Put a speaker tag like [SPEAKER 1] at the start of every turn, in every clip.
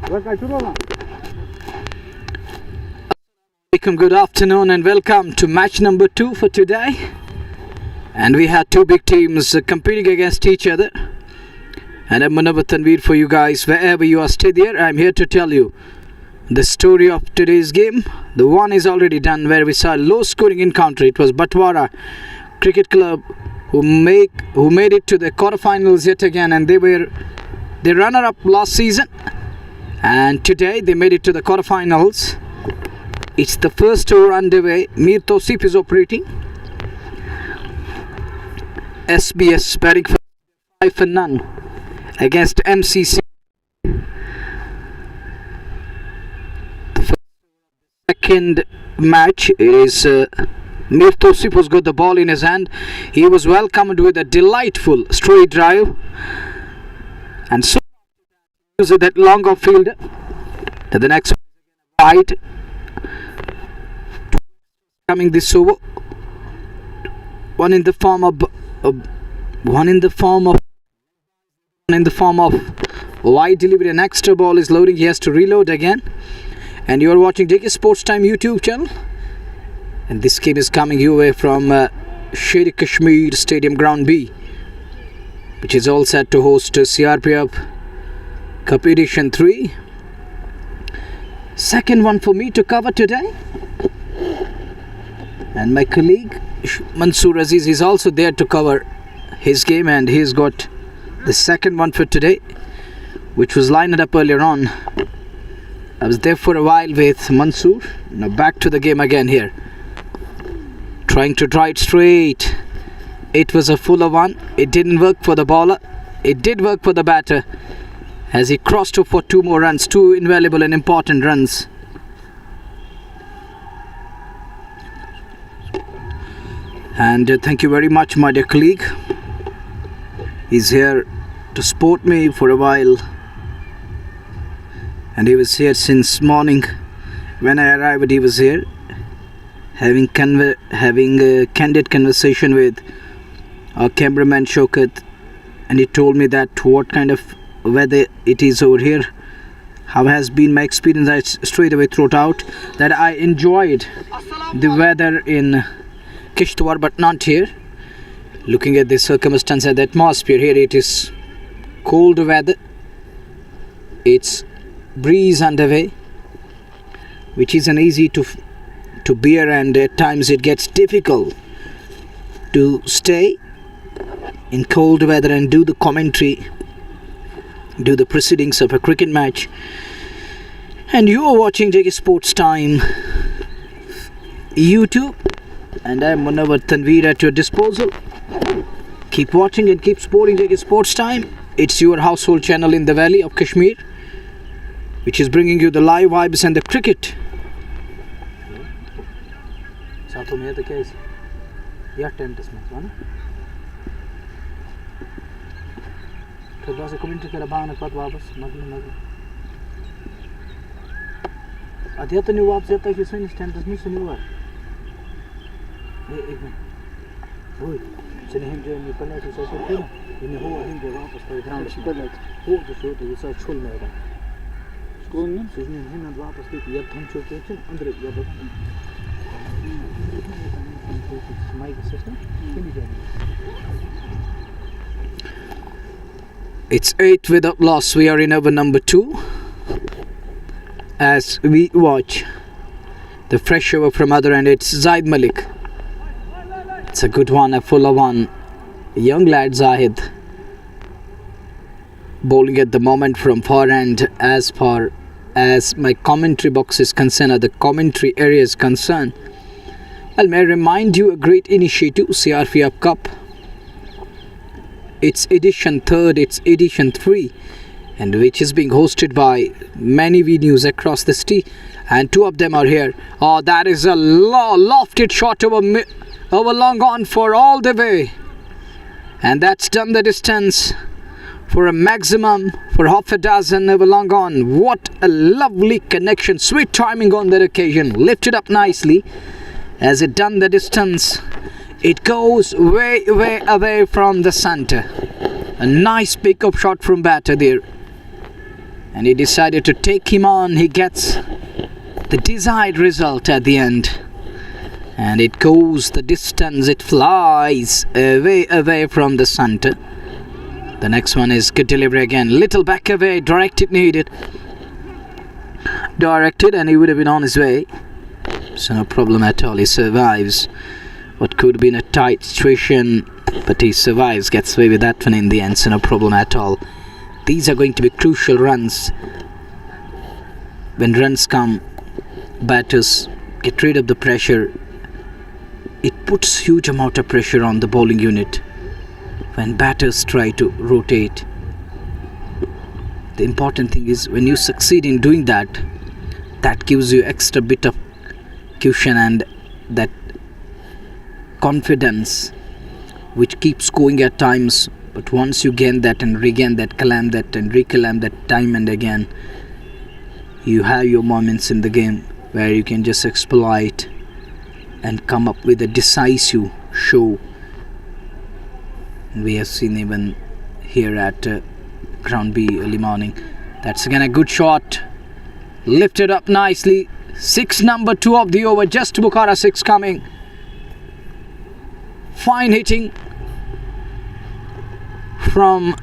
[SPEAKER 1] Good afternoon and welcome to match number 2 for today. And we had two big teams competing against each other. And I'm Munawar Tanveer for you guys. Wherever you are, stay there. I'm here to tell you the story of today's game. The one is already done, where we saw a low scoring encounter. It was Batwara Cricket Club who made it to the quarterfinals yet again, and they were the runner-up last season. And today they made it to the quarterfinals. It's the first over underway. Mir Tosif is operating. SBS batting for 5 for none against MCC. The second match is Mir Tosif has got the ball in his hand. He was welcomed with a delightful straight drive, and so uses that long off field to the next wide. Coming this over, one in the form of wide delivery. An extra ball is loading. He has to reload again. And you are watching JK Sports Time YouTube channel. And this game is coming your way from Sher Kashmir Stadium Ground B, which is all set to host CRPF Cup Edition 3. Second one for me to cover today. And my colleague Mansoor Aziz is also there to cover his game, and he's got the second one for today, which was lined up earlier on. I was there for a while with Mansoor. Now back to the game again here. Trying to drive straight. It was a fuller one. It didn't work for the bowler. It did work for the batter, as he crossed up for 2 more runs, 2 invaluable and important runs. And thank you very much, my dear colleague. He's here to support me for a while, and he was here since morning. When I arrived, he was here having a candid conversation with our cameraman Shaukat, and he told me that what kind of weather it is over here, how has been my experience. I straight away threw out that I enjoyed the weather in Kishtwar, but not here. Looking at the circumstance and the atmosphere here, it is cold weather. It's breeze underway, which isn't easy to bear, and at times it gets difficult to stay in cold weather and do the commentary, do the proceedings of a cricket match. And you are watching JK Sports Time YouTube, and I am Munawar Tanveer at your disposal. Keep watching and keep supporting JK Sports Time. It's your household channel in the Valley of Kashmir, which is bringing you the live vibes and the cricket. It's 8 without loss. We are in over number 2 as we watch the fresh over from other end. It's Zaid Malik. It's a good one, a fuller one. Young lad Zahid bowling at the moment from far end. As far as my commentary box is concerned, or the commentary area is concerned, well, may I remind you a great initiative, CRPF Cup. It's edition 3rd, it's edition 3, and which is being hosted by many venues across the city, and 2 of them are here. Oh, that is a lofted shot over long on for all the way, and that's done the distance for a maximum for half a dozen over long on. What a lovely connection, sweet timing on that occasion. Lifted up nicely as it done the distance. It goes way away from the center. A nice pick-up shot from batter there. and he decided to take him on. He gets the desired result at the end, and it goes the distance. It flies away from the center. The next one is good delivery again, little back away, directed, needed, directed, and he would have been on his way. So no problem at all. He survives what could have been a tight situation, but he survives, gets away with that one in the end. So no problem at all. These are going to be crucial runs. When runs come, batters get rid of the pressure. It puts huge amount of pressure on the bowling unit when batters try to rotate. The important thing is when you succeed in doing that, that gives you extra bit of cushion and that confidence which keeps going at times. But once you gain that and regain that, clam that and reclaim that time and again, you have your moments in the game where you can just exploit and come up with a decisive show. We have seen even here at Ground B early morning. That's again a good shot, lifted up nicely. 6 number 2 of the over, just Bukhara 6 coming. Fine hitting from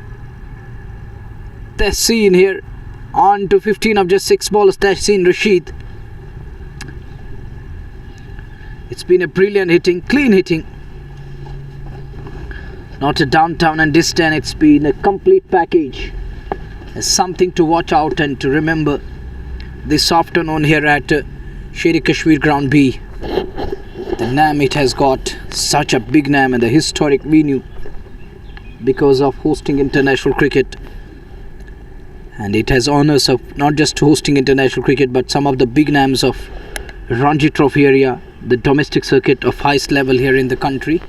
[SPEAKER 1] Tehseen here, on to 15 of just 6 balls. Tehseen Rashid. It's been a brilliant hitting, clean hitting, not a downtown and distant. It's been a complete package. There's something to watch out and to remember this afternoon here at Sher Kashmir Ground B. The name it has got, such a big name and the historic venue because of hosting international cricket, and it has honours of not just hosting international cricket but some of the big names of Ranji Trophy area, the domestic circuit of highest level here in the country.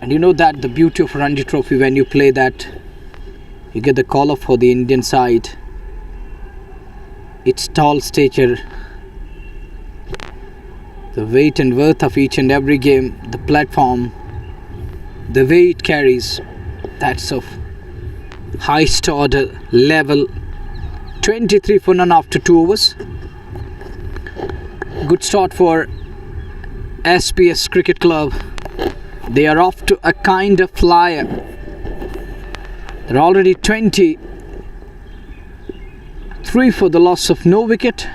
[SPEAKER 1] And you know that the beauty of Ranji Trophy, when you play that, you get the call up for the Indian side. Its tall stature, the weight and worth of each and every game, the platform, the way it carries, that's of highest order level. 23 for none after 2 overs. Good start for SPS Cricket Club. They are off to a kind of flyer. They're already 20. 3 for the loss of no wicket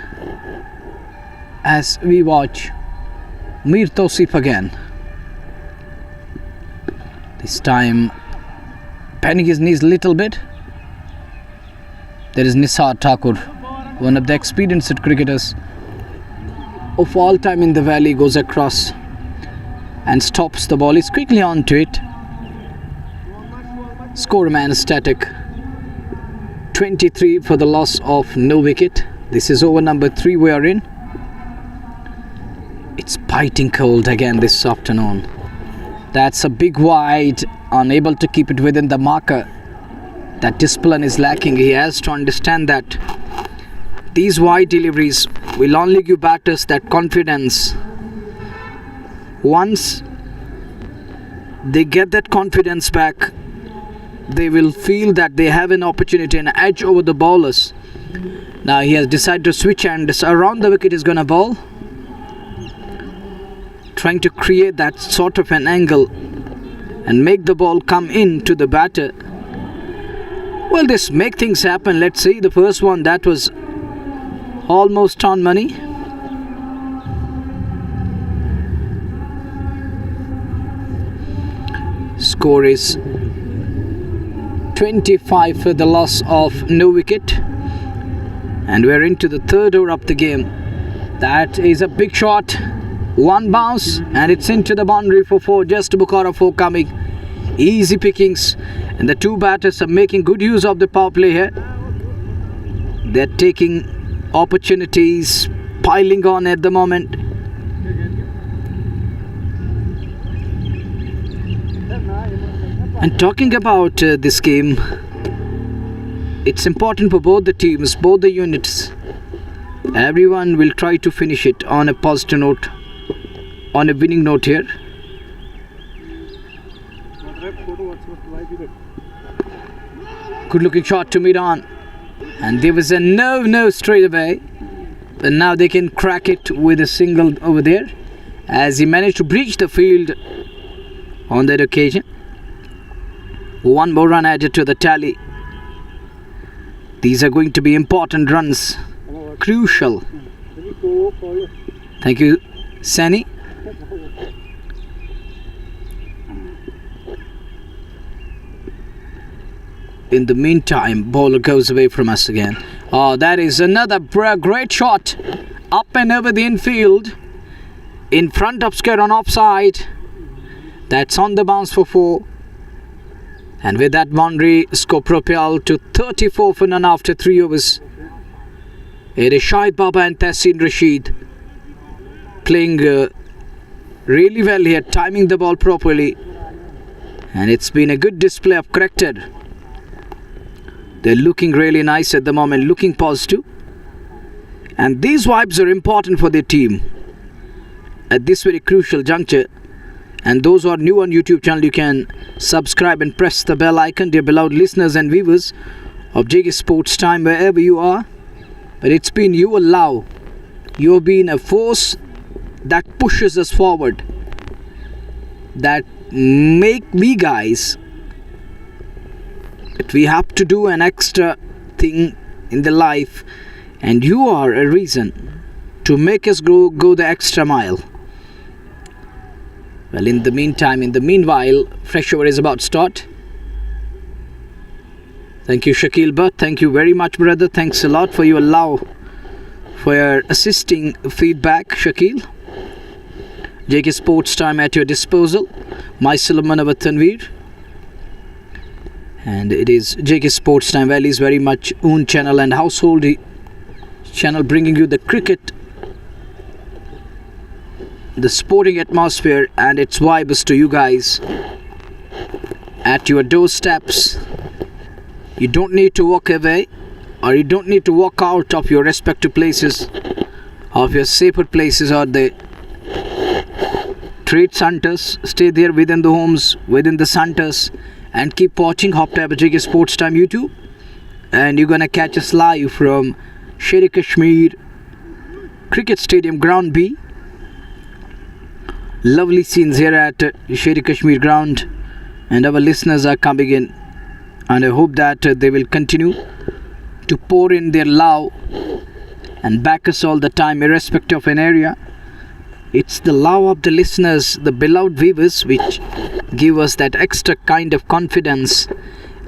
[SPEAKER 1] as we watch Mir Tausif again. This time bending his knees a little bit. There is Nisar Thakur, one of the experienced cricketers of all time in the valley, goes across and stops the ball. He's quickly onto it. Score remains static. 23 for the loss of no wicket. This is over number 3 we are in. It's biting cold again this afternoon. That's a big wide, unable to keep it within the marker. That discipline is lacking. He has to understand that these wide deliveries will only give batters that confidence. Once they get that confidence back, they will feel that they have an opportunity, an edge over the bowlers. Now he has decided to switch and around the wicket is going to bowl, trying to create that sort of an angle and make the ball come in to the batter. Well, this make things happen. Let's see. The first one, that was almost on money. Score is 25 for the loss of no wicket, and we're into the 3rd over of the game. That is a big shot, 1 bounce, and it's into the boundary for 4. Just Bukhara 4 coming. Easy pickings, and the 2 batters are making good use of the power play here. They're taking opportunities, piling on at the moment. And talking about this game, it's important for both the teams, both the units. Everyone will try to finish it on a positive note, on a winning note here. Good looking shot to mid-on. And there was a no straight away. But now they can crack it with a single over there, as he managed to breach the field on that occasion. One more run added to the tally. These are going to be important runs. Crucial. Thank you, Sani. In the meantime, bowler goes away from us again. Oh, that is another great shot. Up and over the infield. In front of square on offside. That's on the bounce for 4. And with that boundary, score propelled to 34 for none after 3 overs. It is Shahid Baba and Tahsin Rashid playing really well here, timing the ball properly. And it's been a good display of character. They're looking really nice at the moment, looking positive. And these vibes are important for their team at this very crucial juncture. And those who are new on YouTube channel, you can subscribe and press the bell icon, dear beloved listeners and viewers of JK Sports Time, wherever you are. But it's been your love. You've been a force that pushes us forward, that make we guys, that we have to do an extra thing in the life, and you are a reason to make us go the extra mile. Well, in the meanwhile, fresh over is about to start. Thank you, Shakil Bhatt. Thank you very much, brother. Thanks a lot for your love, for your assisting feedback, Shakil. JK Sports Time at your disposal. Myself, Manavat Tanveer. And it is JK Sports Time, Valley's very much own channel and household channel, bringing you the cricket, the sporting atmosphere and its vibes to you guys at your doorsteps. You don't need to walk away, or you don't need to walk out of your respective places, of your safer places or the trade centers. Stay there within the homes, within the centers, and keep watching Hop Tab JK Sports Time YouTube. And you're gonna catch us live from Sher Kashmir Cricket Stadium, Ground B. Lovely scenes here at Sher Kashmir Ground, and our listeners are coming in, and I hope that they will continue to pour in their love and back us all the time, irrespective of an area. It's the love of the listeners, the beloved viewers, which give us that extra kind of confidence,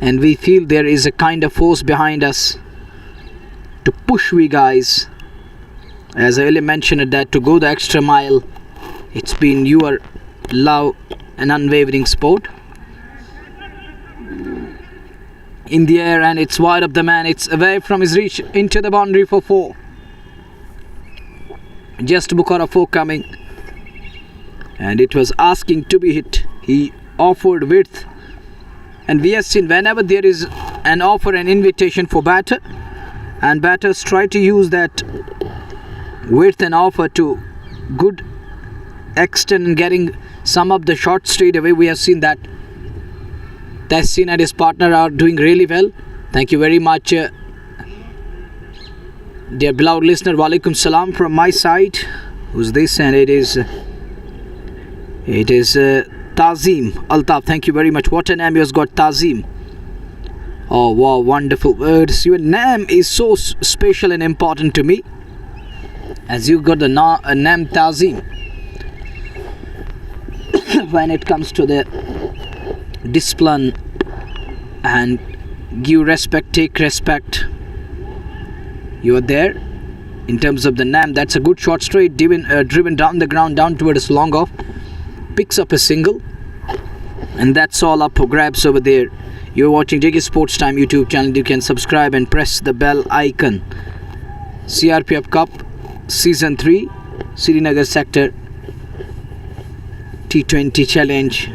[SPEAKER 1] and we feel there is a kind of force behind us to push we guys, as I earlier mentioned, that to go the extra mile. It's been your love and unwavering support. In the air, and it's wide of the man. It's away from his reach, into the boundary for 4. Just Bukhara 4 coming. And it was asking to be hit. He offered width. And we have seen whenever there is an offer, an invitation for batter, and batters try to use that width and offer to good extent and getting some of the shots straight away. We have seen that Tahsin and his partner are doing really well. Thank you very much, dear beloved listener. Walaikum salam from my side. Who's this? And it is Tazim Altaf. Thank you very much. What a name you has got, Tazim. Oh wow, wonderful words. Your name is so special and important to me, as you got the name Tazim. When it comes to the discipline and give respect, take respect, you are there. In terms of the name, that's a good shot, straight driven down the ground, down towards long off, picks up a single, and that's all up for grabs over there. You're watching JK Sports Time YouTube channel. You can subscribe and press the bell icon. CRPF Cup Season 3 Srinagar Sector T20 Challenge.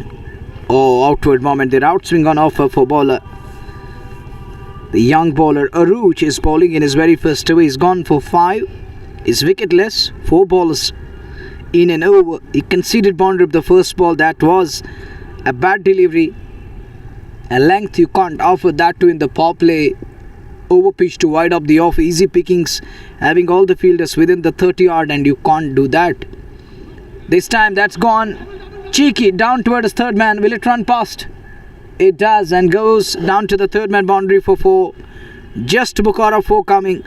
[SPEAKER 1] Oh, outward moment there. Outswing on offer for bowler. The young bowler Aruj is bowling in his very first over. He's gone for 5. Is wicketless. 4 bowlers in and over. He conceded boundary of the first ball. That was a bad delivery. A length you can't offer that to in the power play. Over pitch to wide up the off, easy pickings, having all the fielders within the 30 yard, and you can't do that. This time that's gone. Cheeky down towards third man. Will it run past? It does, and goes down to the third man boundary for 4. Just Bukhara 4 coming.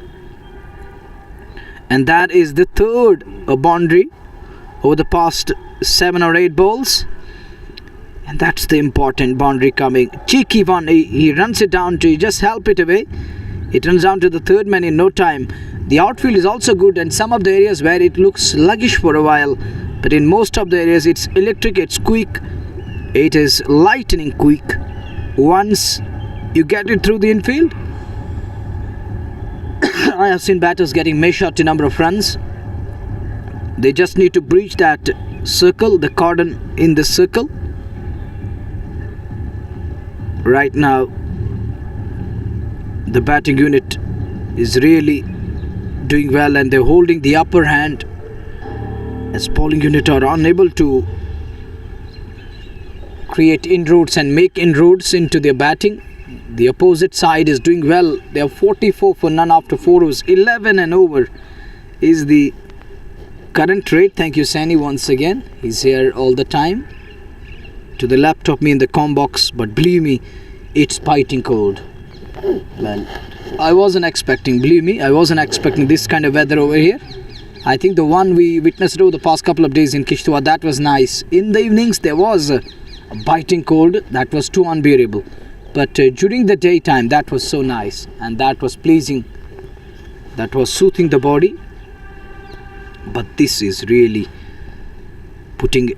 [SPEAKER 1] And that is the third boundary over the past 7 or 8 balls. And that's the important boundary coming. Cheeky one, he runs it down to, just help it away. It runs down to the third man in no time. The outfield is also good, and some of the areas where it looks sluggish for a while, but in most of the areas it's electric, it's quick, it is lightning quick. Once you get it through the infield, I have seen batters getting measured to number of runs. They just need to breach that circle, the cordon in the circle. Right now the batting unit is really doing well, and they're holding the upper hand, as bowling unit are unable to create inroads and make inroads into their batting. The opposite side is doing well. They are 44 for none after 4 overs. 11 and over is the current rate. Thank you, Sani, once again. He's here all the time. To the left of me in the comm box, but believe me, it's biting cold. Well, I wasn't expecting this kind of weather over here. I think the one we witnessed over the past couple of days in Kishtwar, that was nice. In the evenings there was a biting cold that was too unbearable, but during the daytime that was so nice, and that was pleasing, that was soothing the body. But this is really putting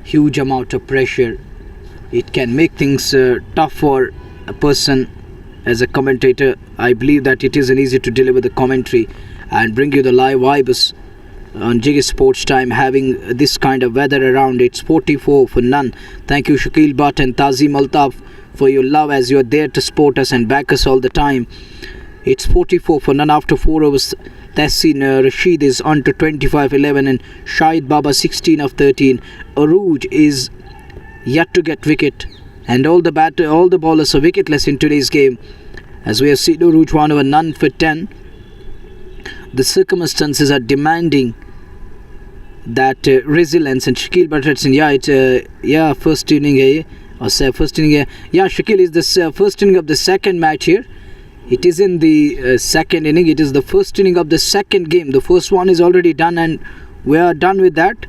[SPEAKER 1] huge amount of pressure. It can make things tough for a person. As a commentator, I believe that it isn't easy to deliver the commentary and bring you the live vibes on Jiggy Sports Time, having this kind of weather around. It's 44 for none. Thank you, Shakil Bhatt and Tazim Altaf, for your love, as you are there to support us and back us all the time. It's 44 for none after 4 overs. Tassin Rashid is on to 25-11, and Shahid Baba 16 of 13. Aruj is yet to get wicket, and all the bowlers are wicketless in today's game, as we have seen Aruj 1 over none for 10. The circumstances are demanding that resilience, and Shakil Bhatt, first inning Shakil is the first inning of the second match here. It is in the second inning. It is the first inning of the second game. The first one is already done, and we are done with that.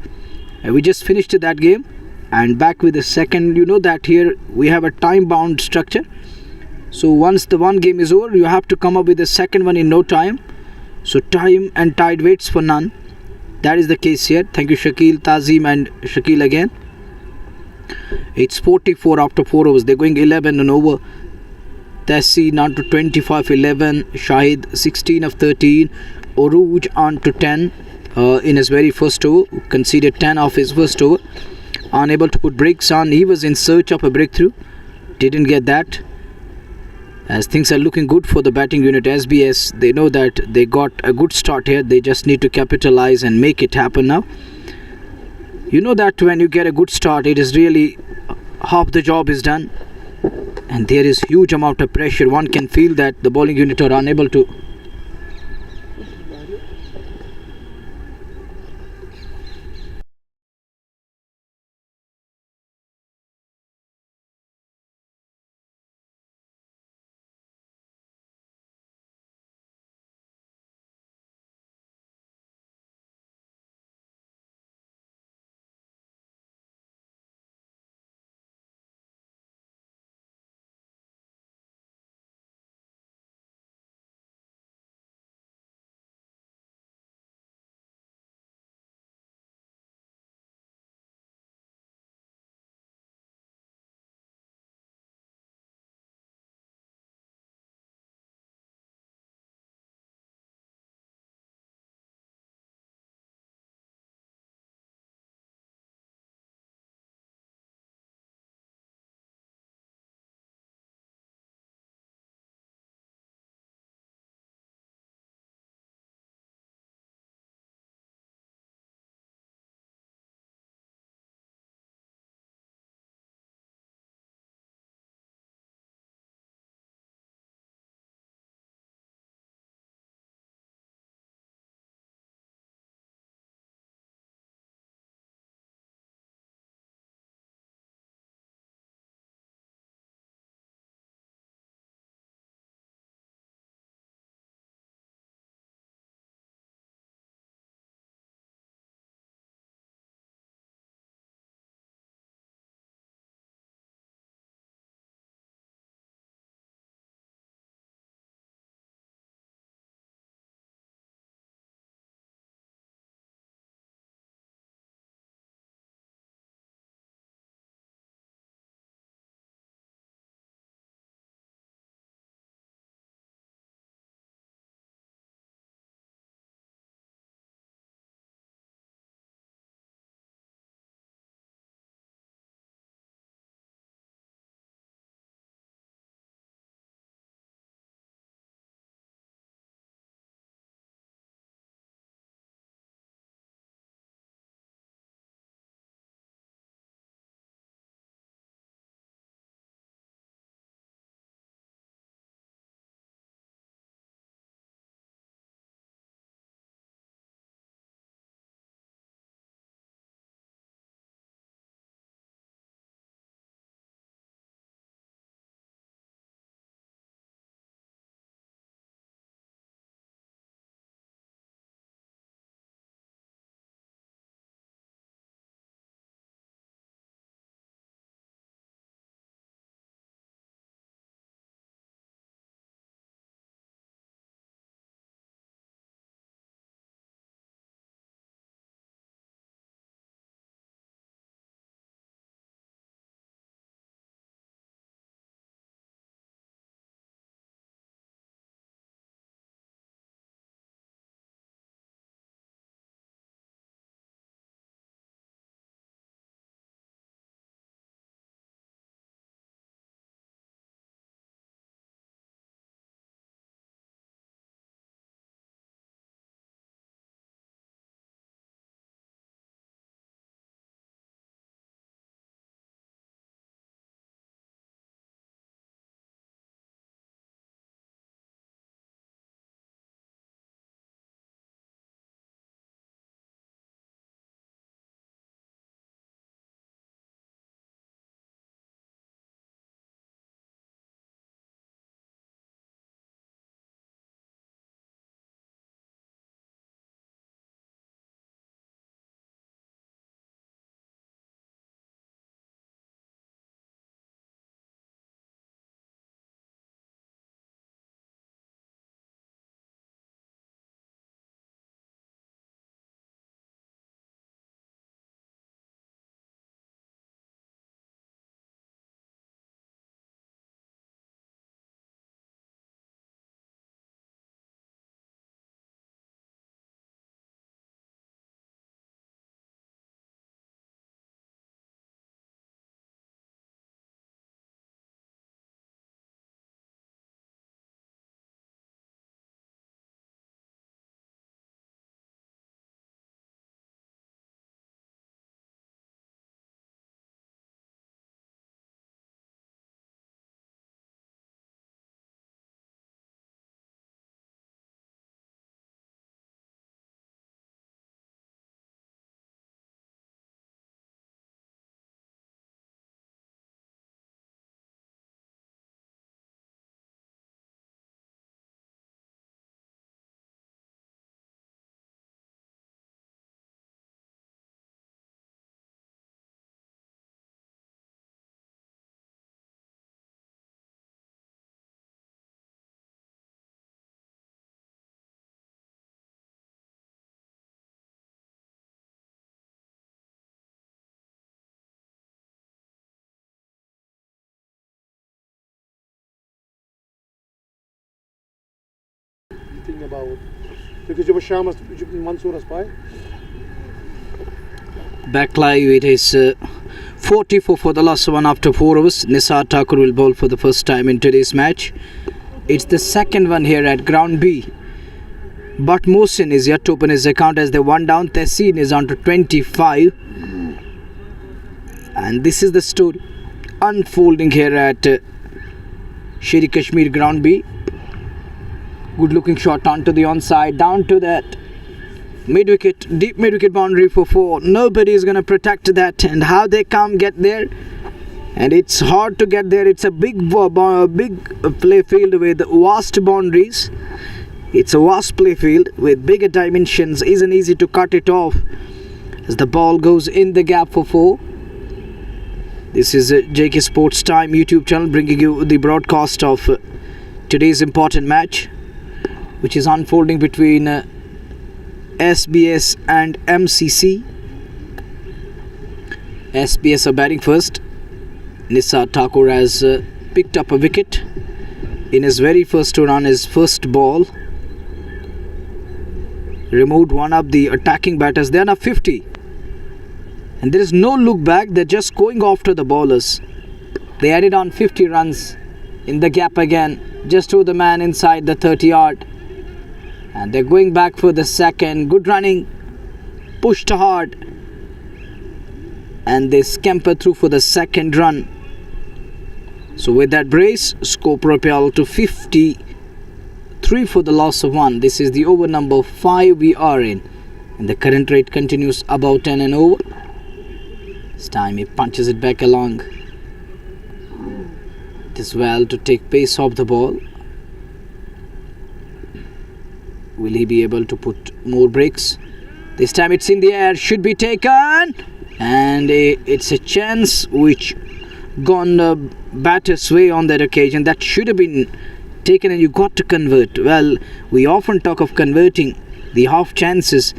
[SPEAKER 1] We just finished that game, and back with the second. You know that here we have a time bound structure, so once the one game is over, you have to come up with the second one in no time. So time and tide waits for none. That is the case here. Thank you, Shakil, Tazim and Shakil again. It's 44 after 4 overs. They're going 11 and over. Tassin on to 25-11. Shahid 16 of 13. Oruj on to 10 in his very first over. Conceded 10 of his first over. Unable to put breaks on. He was in search of a breakthrough. Didn't get that. As things are looking good for the batting unit, SBS, they know that they got a good start here. They just need to capitalize and make it happen now. You know that when you get a good start, it is really half the job is done, and there is huge amount of pressure. One can feel that the bowling unit are unable to
[SPEAKER 2] thing about. Because you were Shamas, you Mansoor Aspai.
[SPEAKER 1] Back live, it is 44 for the last one after 4 overs. Nisar Thakur will bowl for the first time in today's match. It's the second one here at ground B. But Mohsin is yet to open his account as they one down. Tehseen is on to 25. And this is the story unfolding here at Sher Kashmir ground B. Good looking shot onto the onside, down to that mid-wicket, deep mid-wicket boundary for 4. Nobody is going to protect that, and how they get there, and it's hard to get there. It's a big play field with vast boundaries. It's a vast play field with bigger dimensions. Isn't easy to cut it off as the ball goes in the gap for 4. This is JK Sports Time YouTube channel bringing you the broadcast of today's important match, which is unfolding between SBS and MCC. SBS are batting first. Nisar Thakur has picked up a wicket in his very first run on his first ball. Removed one of the attacking batters. They are now 50. And there is no look back. They're just going after the bowlers. They added on 50 runs in the gap again, just to the man inside the 30-yard. And they're going back for the second. Good running. Pushed hard. And they scamper through for the second run. So with that brace, score propel to 53 for the loss of 1. This is the over number 5 we are in. And the current rate continues about 10 and over. This time he punches it back along. It is well to take pace off the ball. Will he be able to put more breaks? This time it's in the air, should be taken, and it's a chance which gone the batter's way on that occasion. That should have been taken, and you got to convert. Well, we often talk of converting the half chances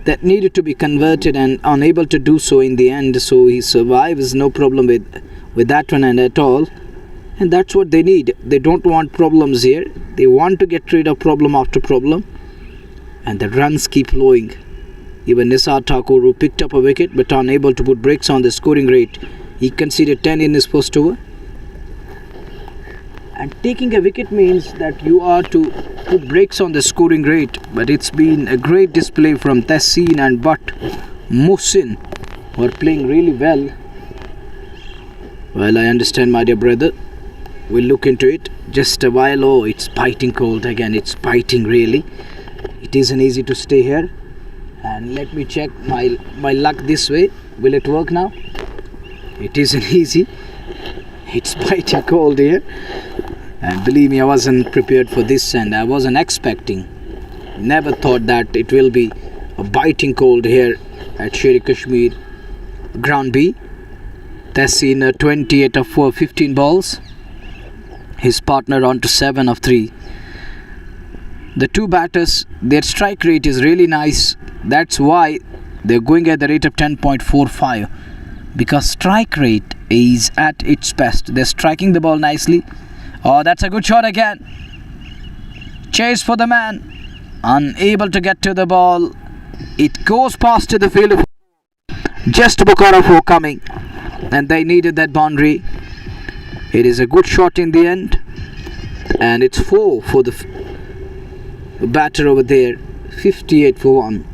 [SPEAKER 1] that needed to be converted and unable to do so in the end. So he survives, no problem with that one and at all. And that's what they need. They don't want problems here. They want to get rid of problem after problem. And the runs keep flowing. Even Nisar Thakur, who picked up a wicket but unable to put brakes on the scoring rate. He conceded 10 in his first over. And taking a wicket means that you are to put brakes on the scoring rate. But it's been a great display from Tehseen and Mohsin, who are playing really well. Well, I understand, my dear brother. We'll look into it just a while. Oh, it's biting cold again. It's biting really. It isn't easy to stay here. And let me check my luck this way. Will it work now? It isn't easy. It's biting cold here. And believe me, I wasn't prepared for this and I wasn't expecting. Never thought that it will be a biting cold here at Sher Kashmir ground B. Tehseen 28 of 15 balls. His partner on to 7 of 3. The two batters, their strike rate is really nice. That's why they're going at the rate of 10.45. Because strike rate is at its best. They're striking the ball nicely. Oh, that's a good shot again. Chase for the man. Unable to get to the ball. It goes past to the field. Just Bukhara 4 coming. And they needed that boundary. It is a good shot in the end. And it's 4 for the batter over there. 58 for 1.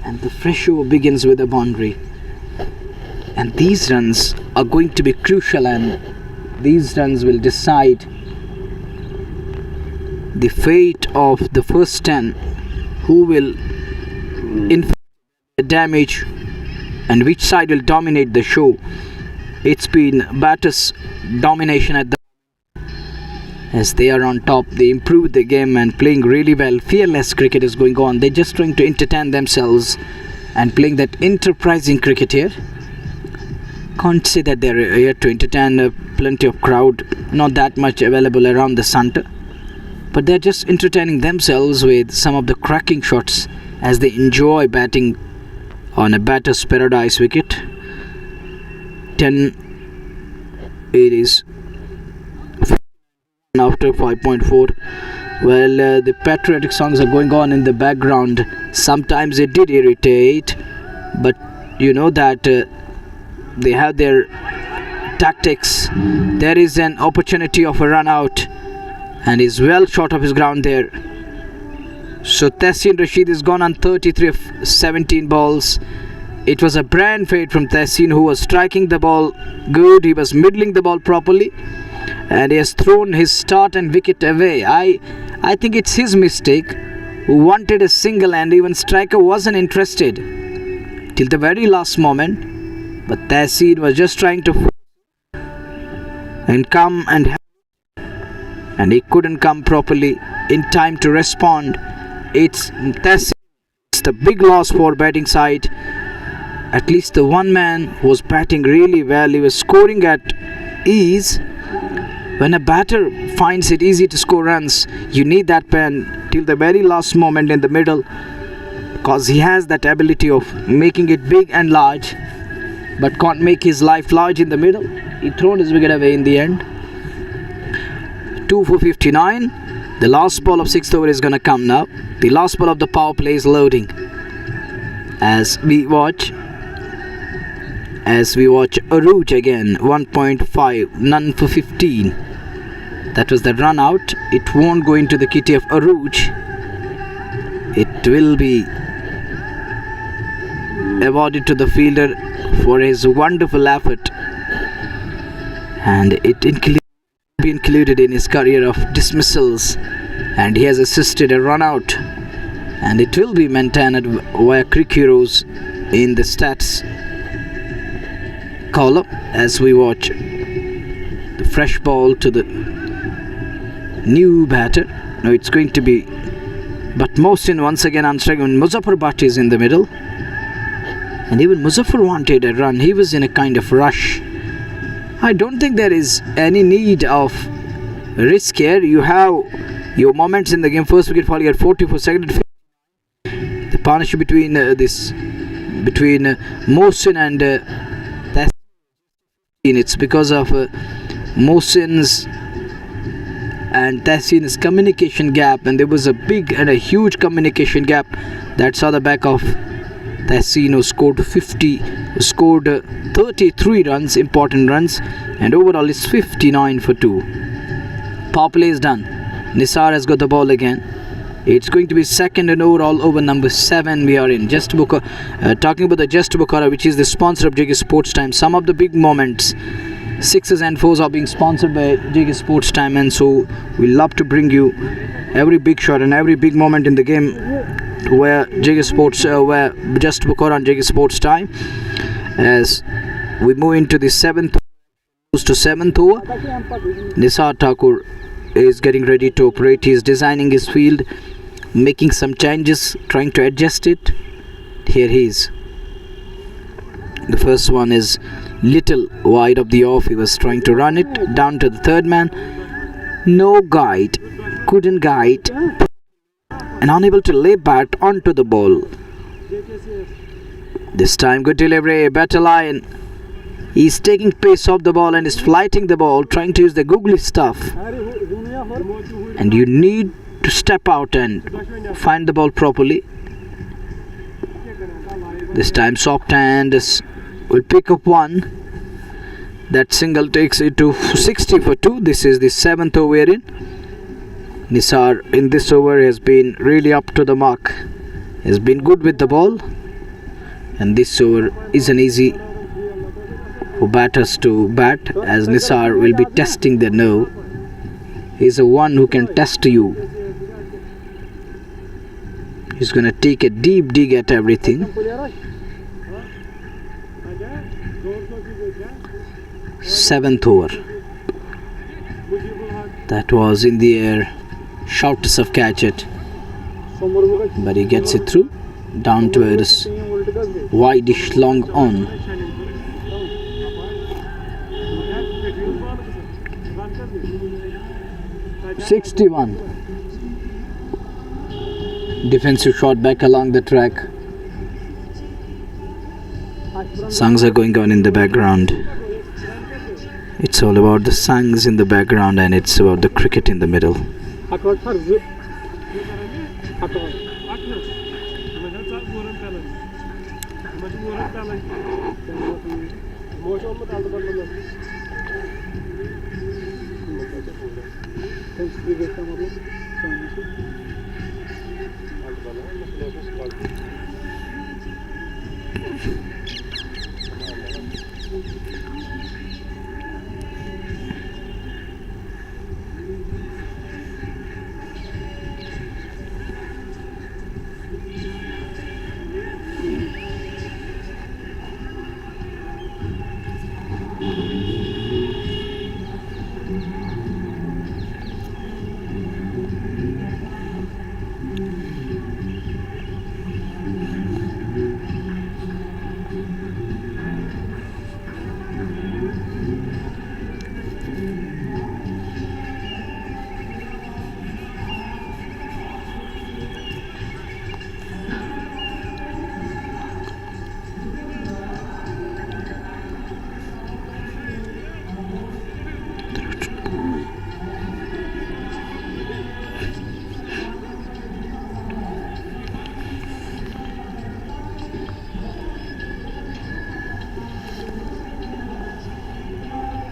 [SPEAKER 1] And the fresh over begins with a boundary. And these runs are going to be crucial, and these runs will decide the fate of the first 10. Who will inflict the damage and which side will dominate the show. It's been batters' domination at the as they are on top. They improved the game and playing really well. Fearless cricket is going on. They're just trying to entertain themselves and playing that enterprising cricket here. Can't say that they're here to entertain plenty of crowd. Not that much available around the centre. But they're just entertaining themselves with some of the cracking shots as they enjoy batting on a batter's paradise wicket. 10 it is after 5.4. Well, the patriotic songs are going on in the background. Sometimes it did irritate, but you know that they have their tactics. There is an opportunity of a run out, and he's well short of his ground there. So Tehseen Rashid is gone on 33 of 17 balls. It was a brand fade from Tehseen, who was striking the ball good. He was middling the ball properly, and he has thrown his start and wicket away. I think it's his mistake. Who wanted a single, and even striker wasn't interested till the very last moment. But Tehseen was just trying to and come and he couldn't come properly in time to respond. It's Tehseen. It's the big loss for batting side. At least the one man was batting really well. He was scoring at ease. When a batter finds it easy to score runs, you need that pen till the very last moment in the middle, because he has that ability of making it big and large, but can't make his life large in the middle. He thrown his wicket away in the end. 2 for 59. The last ball of 6th over is going to come now. The last ball of the power play is loading. As we watch Aruj again. 1.5, none for 15. That was the run out. It won't go into the kitty of Aruj. It will be awarded to the fielder for his wonderful effort, and it be included in his career of dismissals, and he has assisted a run out, and it will be maintained via Crick Heroes in the stats column as we watch the fresh ball to the new batter. Now it's going to be, but Mohsin once again unstriking. Muzaffar Bhatt is in the middle, and even Muzaffar wanted a run. He was in a kind of rush. I don't think there is any need of risk here. You have your moments in the game. First wicket fall, you get 44 seconds. The partnership between Mohsin and Tehseen. It's because of Mohsin's and Tehseen's communication gap, and there was a big and a huge communication gap that saw the back of Tehseen, who scored 33 runs, important runs, and overall is 59 for 2. Power play is done. Nisar has got the ball again. It's going to be second and overall over number 7 we are in. Just talking about the Just Bukhara, which is the sponsor of JK Sports Time. Some of the big moments, 6s and 4s, are being sponsored by JK Sports Time, and so we love to bring you every big shot and every big moment in the game where JK Sports, where Just Bukhara on JK Sports Time. As we move into the 7th over, Nisar Thakur is getting ready to operate. He is designing his field, making some changes, trying to adjust it. Here he is. The first one is little wide of the off. He was trying to run it down to the third man. No guide, couldn't guide, and unable to lay bat onto the ball. This time good delivery, better line. He's taking pace off the ball and is flighting the ball, trying to use the googly stuff. And you need to step out and find the ball properly. This time soft hand will pick up one. That single takes it to 60 for 2. This is the 7th over we're in. Nisar in this over has been really up to the mark. Has been good with the ball. And this over isn't easy for batters to bat, as Nisar will be testing the nerve. He's the one who can test you. He's going to take a deep dig at everything. 7th over. That was in the air. Shortest of catch it. But he gets it through. Down towards wide-ish long on. '61. Defensive shot back along the track. Songs are going on in the background. It's all about the songs in the background, and it's about the cricket in the middle.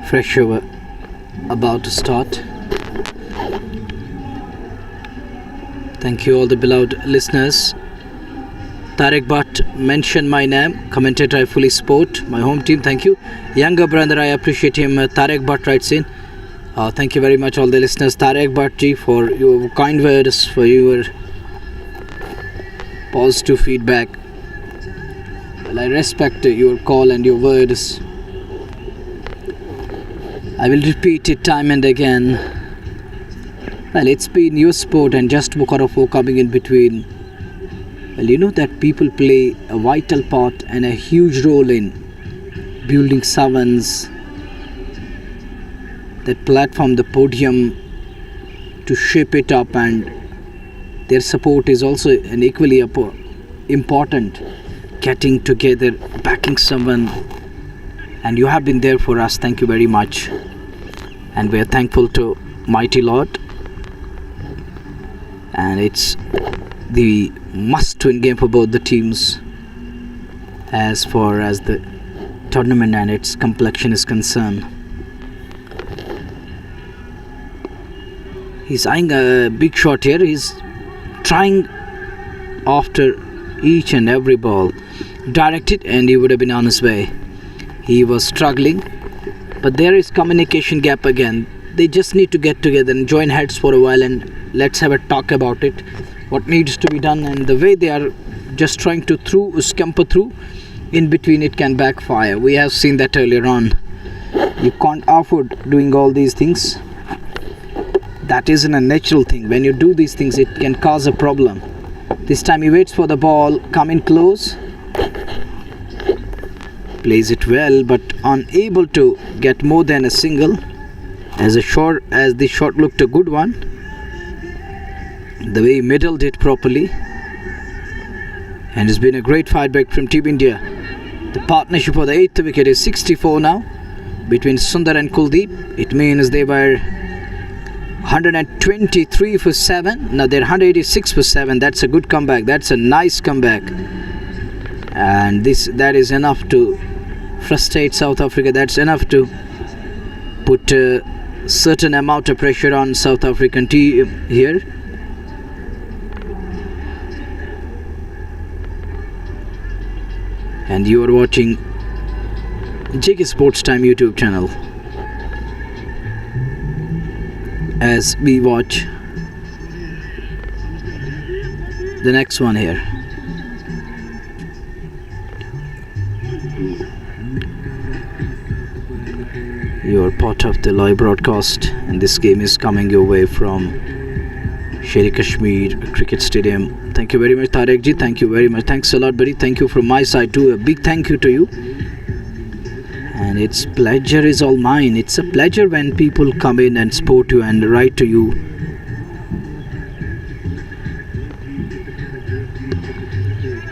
[SPEAKER 1] Fresh over about to start. Thank you all the beloved listeners. Tarek Bhatt mentioned my name. Commentator, I fully support my home team. Thank you. Younger brother, I appreciate him. Tarek Bhatt writes in. Thank you very much all the listeners. Tarek Bhatt ji, for your kind words, for your positive feedback. Well, I respect your call and your words. I will repeat it time and again. Well, it's been your sport and just Bukhara coming in between. Well, you know that people play a vital part and a huge role in building sevens, that platform, the podium, to shape it up, and their support is also an equally important. Getting together, backing someone, and you have been there for us. Thank you very much, and we are thankful to Mighty Lord. And it's the must-win game for both the teams as far as the tournament and its complexion is concerned. He's eyeing a big shot here. He's trying after each and every ball, directed, and he would have been on his way. He was struggling, but there is communication gap again. They just need to get together and join heads for a while, and let's have a talk about it, what needs to be done. And the way they are just trying to scamper through, in between it can backfire. We have seen that earlier on. You can't afford doing all these things. That isn't a natural thing. When you do these things, it can cause a problem. This time he waits for the ball, come in close, plays it well, but unable to get more than a single. As the shot looked a good one, the way he middled it properly, and it's been a great fight back from Team India. The partnership for the 8th wicket is 64 now between Sundar and Kuldeep. It means they were 123 for 7. Now they're 186 for 7. That's a good comeback. That's a nice comeback. And that is enough to frustrate South Africa. That's enough to put a certain amount of pressure on South African team here. And you are watching JK Sports Time YouTube channel as we watch the next one here. You are part of the live broadcast, and this game is coming your way from Sher Kashmir Cricket Stadium. Thank you very much, Tarek ji. Thank you very much. Thanks a lot, buddy. Thank you from my side too. A big thank you to you. And its pleasure is all mine. It's a pleasure when people come in and support you and write to you.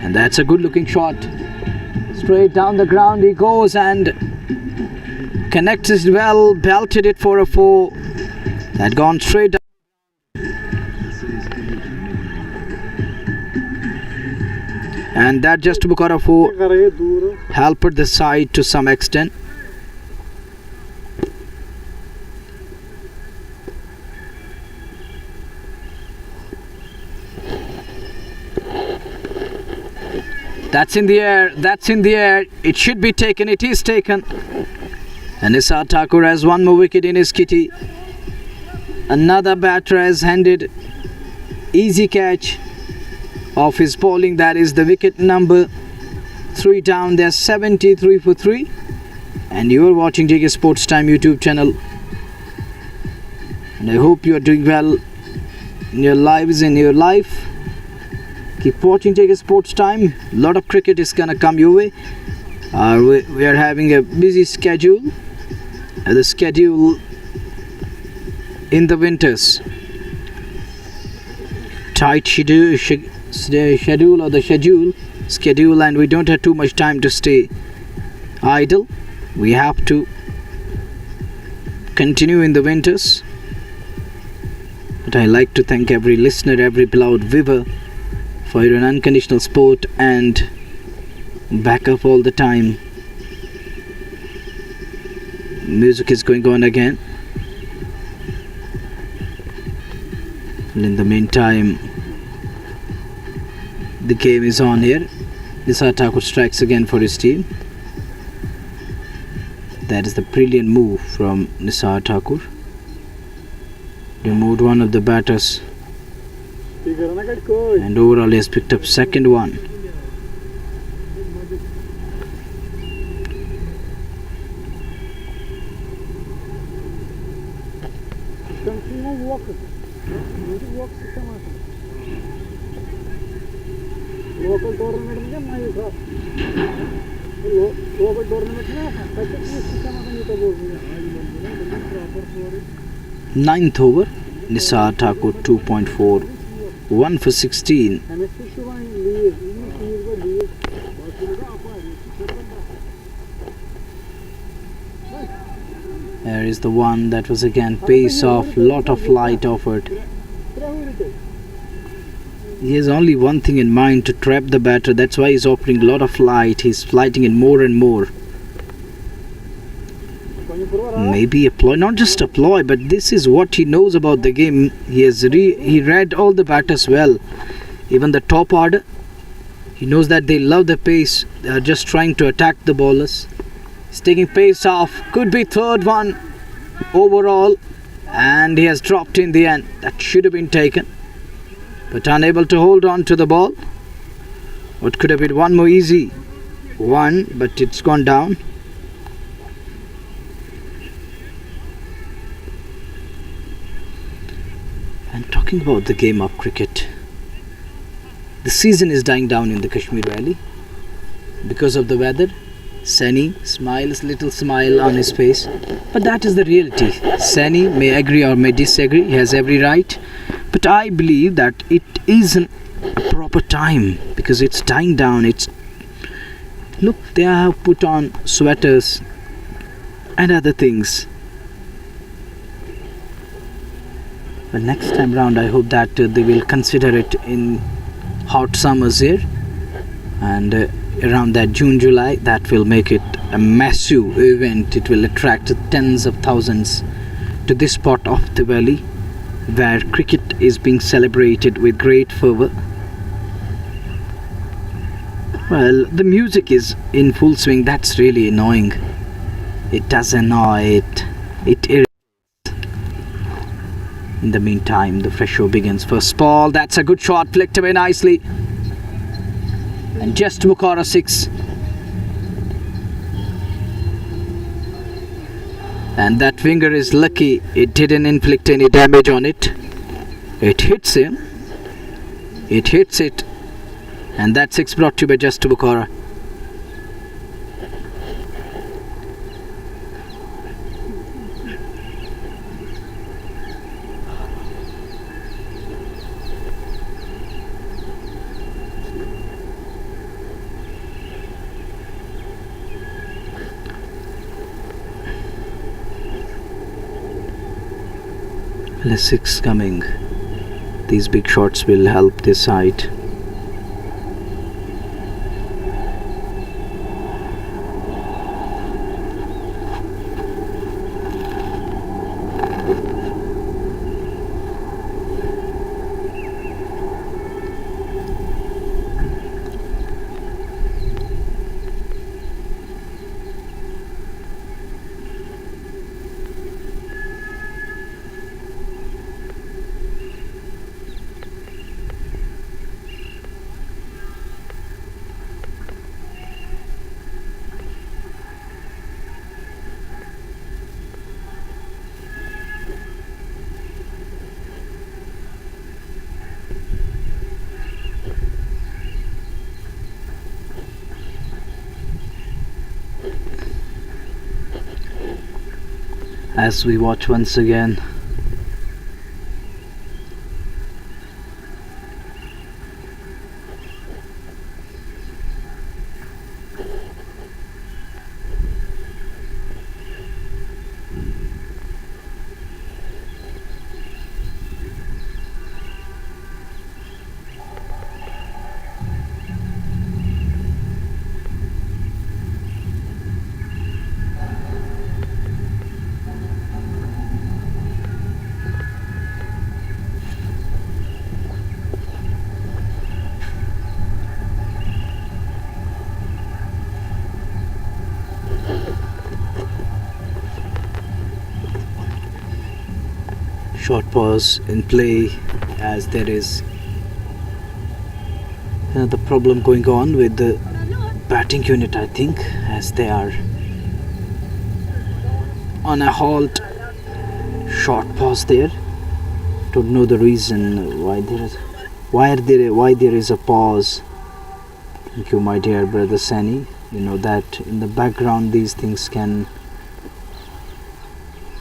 [SPEAKER 1] And that's a good looking shot. Straight down the ground he goes and connects it well, belted it for a 4. That gone straight down. And that just Bukhara for helped the side to some extent. That's in the air, that's in the air. It should be taken, it is taken. And Nisar Thakur has one more wicket in his kitty. Another batter has handed easy catch of his bowling. That is the wicket number 3 down. They're 73 for 3. And you are watching JK Sports Time YouTube channel. And I hope you are doing well in your lives, in your life. Keep watching JK Sports Time. A lot of cricket is gonna come your way. We are having a busy schedule. The schedule in the winters. Tight schedule, and we don't have too much time to stay idle. We have to continue in the winters. But I like to thank every listener, every beloved viewer for your unconditional support and backup all the time. Music is going on again. And in the meantime, the game is on here. Nisar Thakur strikes again for his team. That is the brilliant move from Nisar Thakur. Removed one of the batters. And overall he has picked up second one.
[SPEAKER 2] Local tournament में मैं ये था local tournament में packet में सीखा मैं तो बोल रही हूँ
[SPEAKER 1] 9th over, Nisar Thakur 2.4, 1 for 16. There is the one that was again pace off, lot of light offered. He has only one thing in mind, to trap the batter. That's why he's offering a lot of light. He's flighting it more and more. Maybe a ploy, not just a ploy, but this is what he knows about the game. He read all the batters well. Even the top order, he knows that they love the pace. They are just trying to attack the bowlers. He's taking pace off. Could be third one overall, and he has dropped in the end. That should have been taken, but unable to hold on to the ball. What could have been one more easy one, but it's gone down. And talking about the game of cricket, the season is dying down in the Kashmir Valley because of the weather. Sani smiles, little smile on his face, but that is the reality. Sani may agree or may disagree, he has every right, but I believe that it isn't a proper time because it's dying down. Look, they have put on sweaters and other things. But next time round, I hope that they will consider it in hot summers here, and around that June, July, that will make it a massive event. It will attract tens of thousands to this part of the valley where cricket is being celebrated with great fervor. Well, the music is in full swing. That's really annoying. It does annoy it. It irritates. In the meantime, the fresh show begins. First ball, that's a good shot, flicked away nicely. And just Bukhara 6. And that winger is lucky, it didn't inflict any damage on it. It hits him. It hits it. And that 6 brought to you by just Bukhara. The 6 coming. These big shots will help this side. as we watch once again. Short pause in play, as there is another problem going on with the batting unit, I think, as they are on a halt. Short pause there. Don't know the reason why there is a pause. Thank you, my dear brother Sani. You know that in the background these things can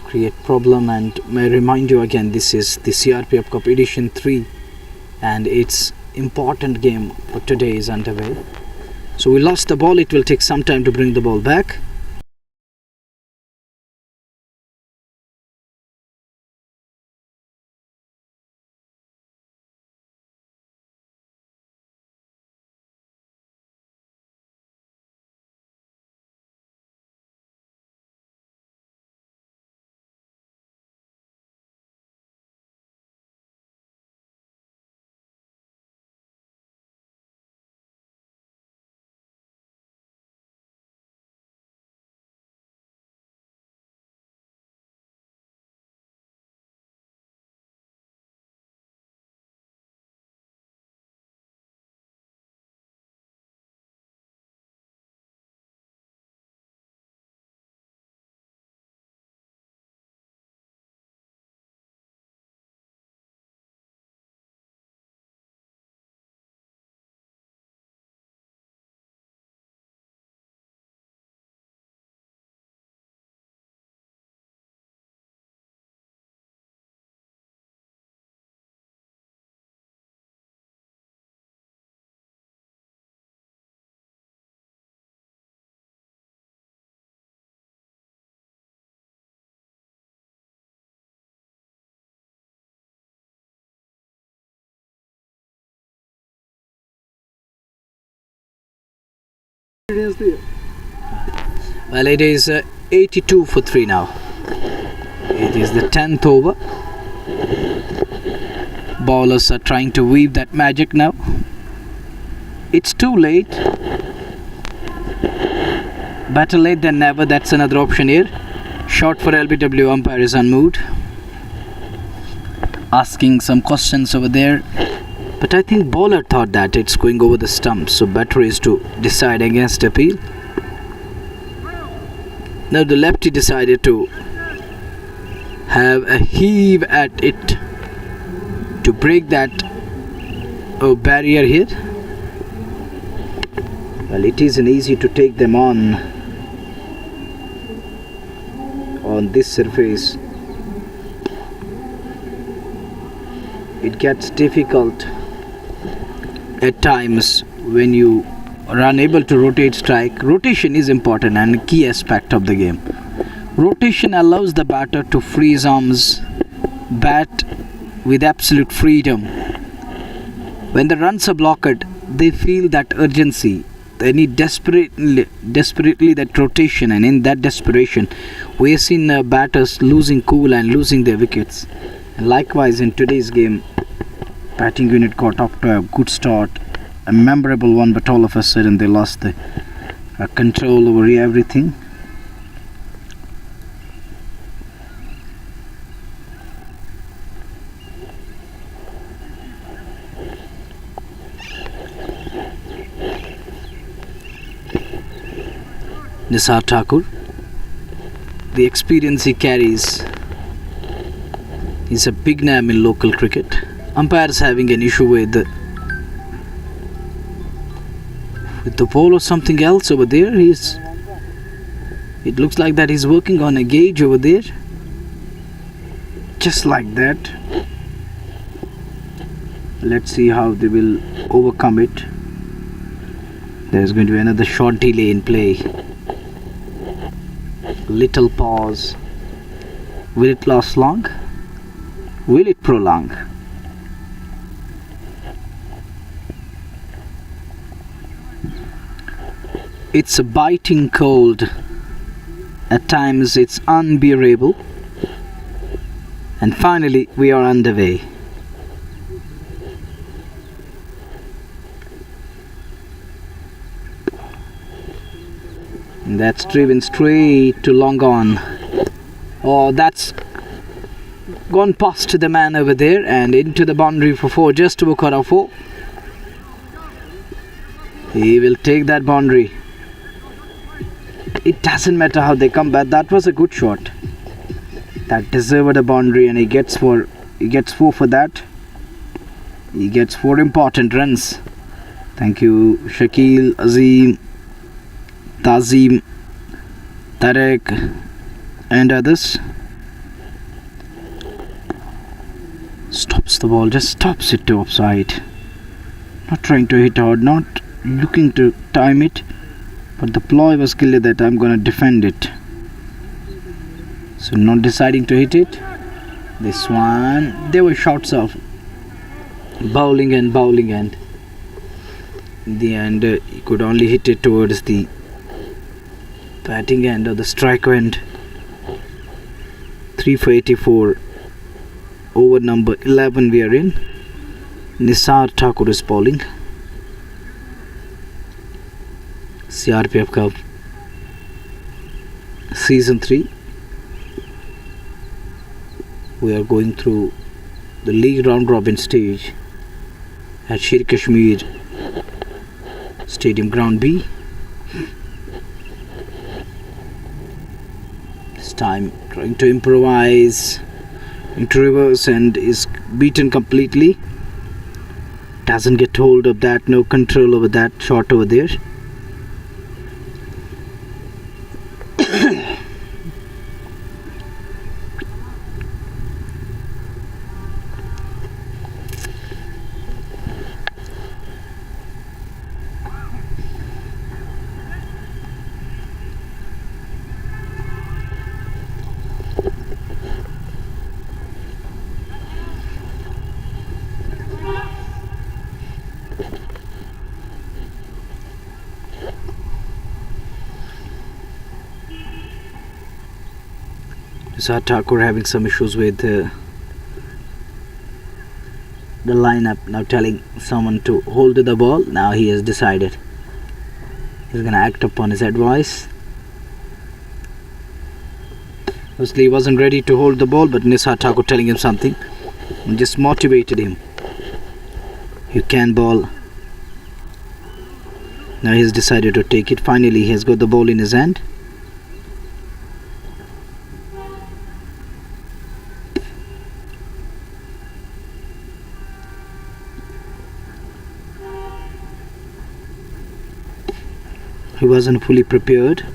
[SPEAKER 1] create problem. And may I remind you again, this is the CRPF Cup Edition 3 and its important game for today is underway. So we lost the ball. It will take some time to bring the ball back. Well, it is 82 for 3 now. It is the 10th over. Bowlers are trying to weave that magic now. It's too late. Better late than never. That's another option here. Shot for LBW. Umpire is unmoved, asking some questions over there. But I think bowler thought that it's going over the stump, so better is to decide against appeal. Now the lefty decided to have a heave at it to break that barrier here. Well, it isn't easy to take them on this surface. It gets difficult at times when you are unable to rotate strike. Rotation is important and a key aspect of the game. Rotation allows the batter to free his arms, bat with absolute freedom. When the runs are blocked, they feel that urgency. They need desperately that rotation, and in that desperation, we have seen batters losing cool and losing their wickets. And likewise, in today's game, batting unit got off to a good start, a memorable one, but all of a sudden they lost the control over everything. Nisar Thakur, the experience he carries, he's a big name in local cricket. Umpires having an issue with the ball or something else over there. It looks like that he's working on a gauge over there. just like that. Let's see how they will overcome it. There's going to be another short delay in play. Little pause. Will it last long? Will it prolong? It's a biting cold. At times it's unbearable. And finally we are underway. And that's driven straight to long on. Oh, that's gone past the man over there and into the boundary for 4, just to cut off 4. He will take that boundary. It doesn't matter how they come back. That was a good shot. That deserved a boundary, and he gets 4 for that. He gets 4 important runs. Thank you, Shakil, Azim, Tazim, Tarek and others. Stops the ball, just stops it to offside. Not trying to hit hard, not looking to time it, but the ploy was clear that I'm gonna defend it. So not deciding to hit it. This one, there were shots of bowling and in the end he could only hit it towards the batting end or the strike end. 3 for 84. Over number 11 we are in. Nisar Thakur is bowling. CRPF Cup Season 3. We are going through the league round robin stage at Sher Kashmir Stadium Ground B. This time trying to improvise into reverse and is beaten completely. Doesn't get hold of that, no control over that shot over there. Nisar Thakur having some issues with the lineup, now telling someone to hold the ball. Now he has decided he's gonna act upon his advice. Firstly, he wasn't ready to hold the ball, but Nisar Thakur telling him something and just motivated him. You can bowl. Now he's decided to take it. Finally he has got the ball in his hand. He wasn't fully prepared.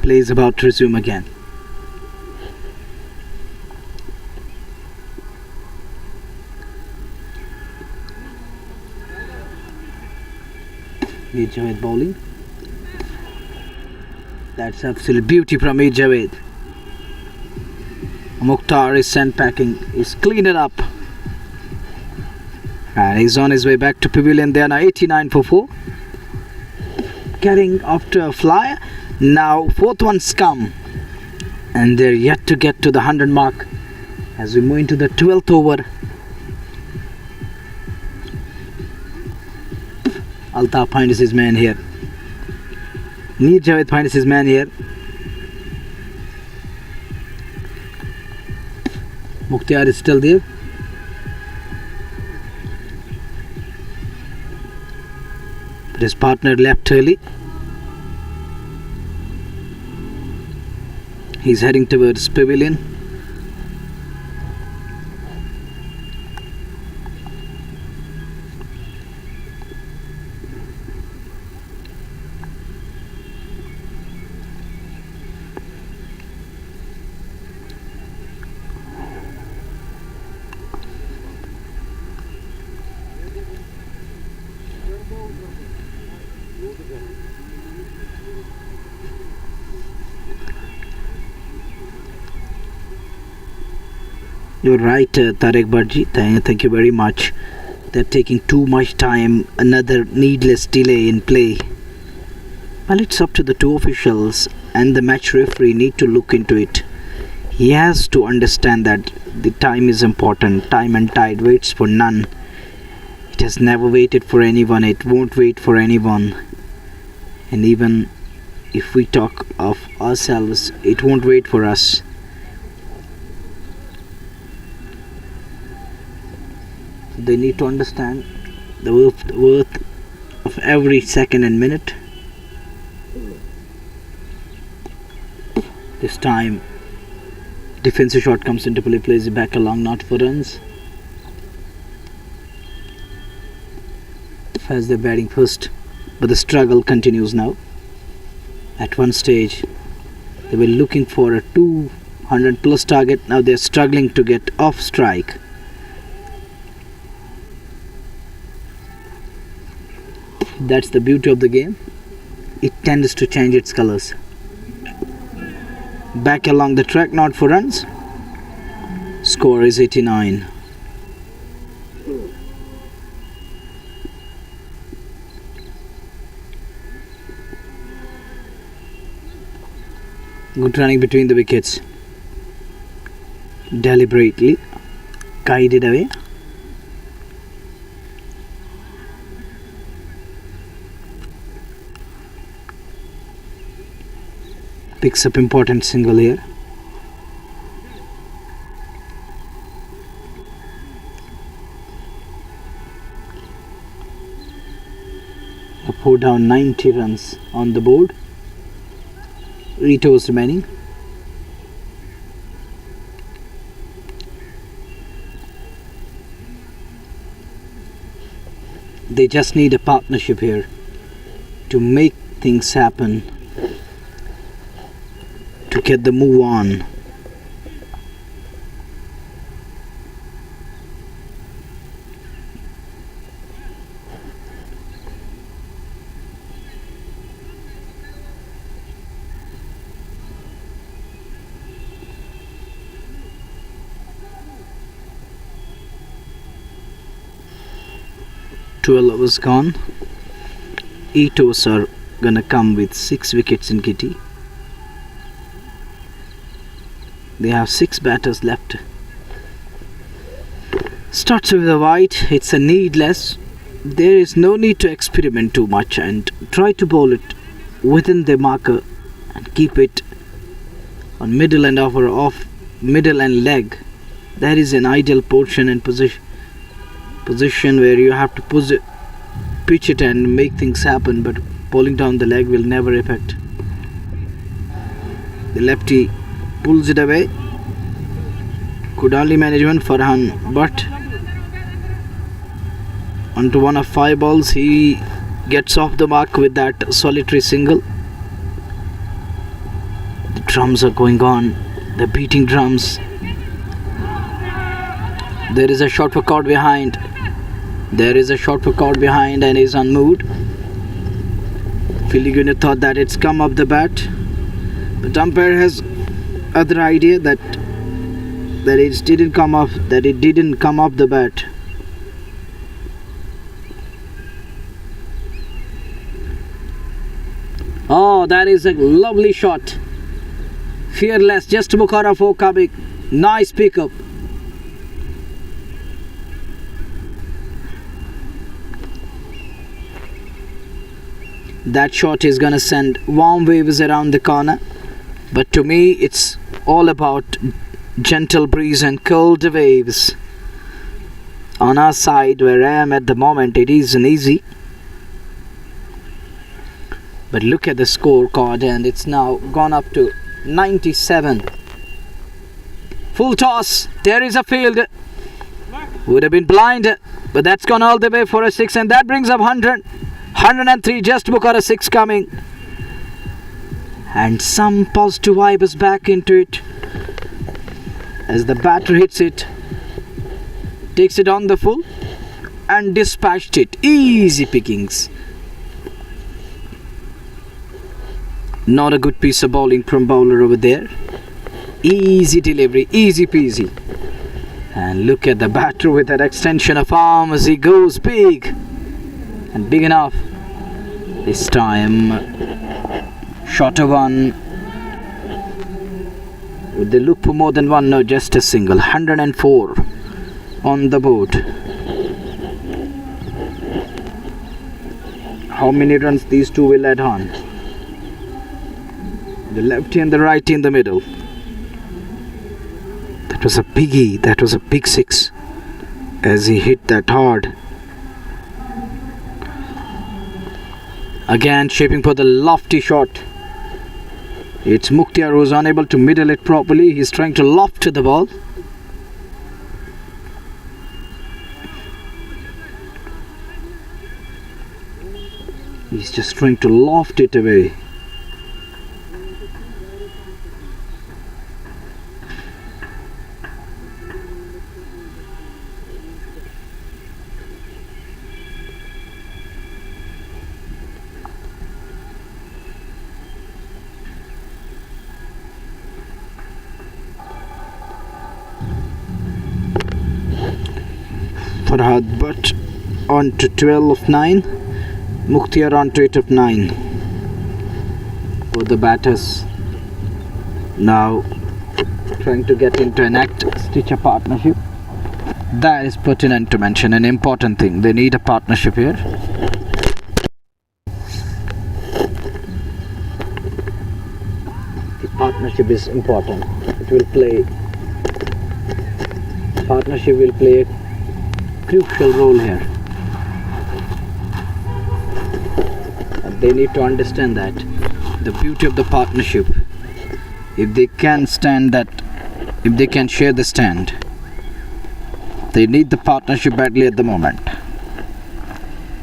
[SPEAKER 1] Play is about to resume again. Mir Javed bowling. That's absolute beauty from Mir Javed. Mukhtar is sandpacking, is cleaned it up. And he's on his way back to pavilion. They are now 89 for 4. Getting after a flyer. Now 4th one's come. And they're yet to get to the 100 mark as we move into the 12th over. Altaf finds his man here. Mir Javed finds his man here. Mukhtar is still there. But his partner left early. He's heading towards pavilion. You're right, Tarek Barji. Thank you very much. They're taking too much time. Another needless delay in play. Well, it's up to the two officials and the match referee need to look into it. He has to understand that the time is important. Time and tide waits for none. It has never waited for anyone. It won't wait for anyone. And even if we talk of ourselves, it won't wait for us. They need to understand the worth of every second and minute. This time, defensive shot comes into play, plays it back along, not for runs. As they're batting first, but the struggle continues now. At one stage, they were looking for a 200 plus target. Now they're struggling to get off strike. That's the beauty of the game. It tends to change its colors. Back along the track, not for runs. Score is 89. Good running between the wickets. Deliberately guided away. Picks up important single here. A 4 down, 90 runs on the board. 8 overs remaining. They just need a partnership here to make things happen, to get the move on. Twelve overs gone. 8 overs are gonna come with 6 wickets in kitty. They have 6 batters left. Starts with a wide. It's a needless. There is no need to experiment too much and try to bowl it within the marker and keep it on middle and off middle and leg. That is an ideal portion and position where you have to pitch it and make things happen, but bowling down the leg will never affect. The lefty pulls it away. Could only management Farhan, but onto one of 5 balls he gets off the mark with that solitary single. The drums are going on, the beating drums. There is a shot for caught behind. There is a shot for caught behind and is unmoved. Fielding unit thought that it's come up the bat, but umpire has other idea that it didn't come off the bat. Oh, that is a lovely shot. Fearless, just Bukhara for coming. Nice pickup. That shot is gonna send warm waves around the corner, but to me it's all about gentle breeze and cold waves. On our side, where I am at the moment, it isn't easy. But look at the scorecard, and it's now gone up to 97. Full toss. There is a field. Would have been blind, but that's gone all the way for a 6, and that brings up 100. 103. Just book out a 6 coming. And some positive vibe is back into it as the batter hits it, takes it on the full and dispatched it. Easy pickings. Not a good piece of bowling from bowler over there. Easy delivery, easy peasy. And look at the batter with that extension of arm as he goes big. And big enough. This time, shorter one. Would they look for more than one? No, just a single. 104 on the board. How many runs these two will add on? The lefty and the righty in the middle. That was a biggie. That was a big 6 as he hit that hard. Again shaping for the lofty shot. It's Mukhtar who's unable to middle it properly. He's trying to loft the ball. He's just trying to loft it away. Farhad Butt on to 12 of 9. Mukhtar on to 8 of 9. Both the batters now trying to get into an stitch a partnership. That is pertinent to mention, an important thing. They need a partnership here. The partnership is important. It will play. Partnership will play a crucial role here. And they need to understand that the beauty of the partnership, if they can stand that, if they can share the stand, they need the partnership badly at the moment,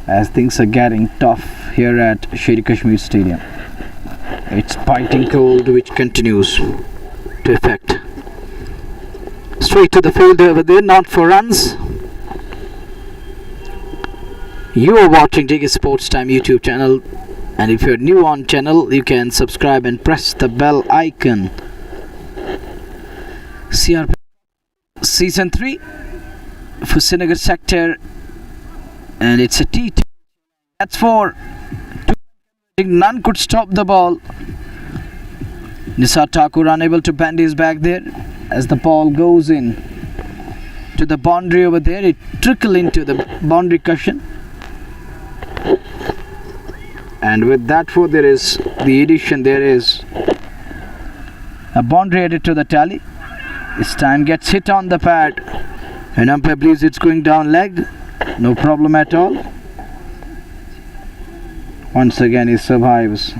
[SPEAKER 1] as things are getting tough here at Sher Kashmir Stadium. It's biting cold which continues to affect. Straight to the field over there, not for runs. You are watching JK Sports Time YouTube channel, and if you're new on channel, you can subscribe and press the bell icon. CRPF Season 3 for Srinagar sector, and it's a T20. That's for none could stop the ball. Nisar Thakur unable to bend his back there as the ball goes in to the boundary over there. It trickle into the boundary cushion. And with that four, there is the addition. There is a boundary added to the tally. This time gets hit on the pad, and umpire believes it's going down leg. No problem at all. Once again he survives.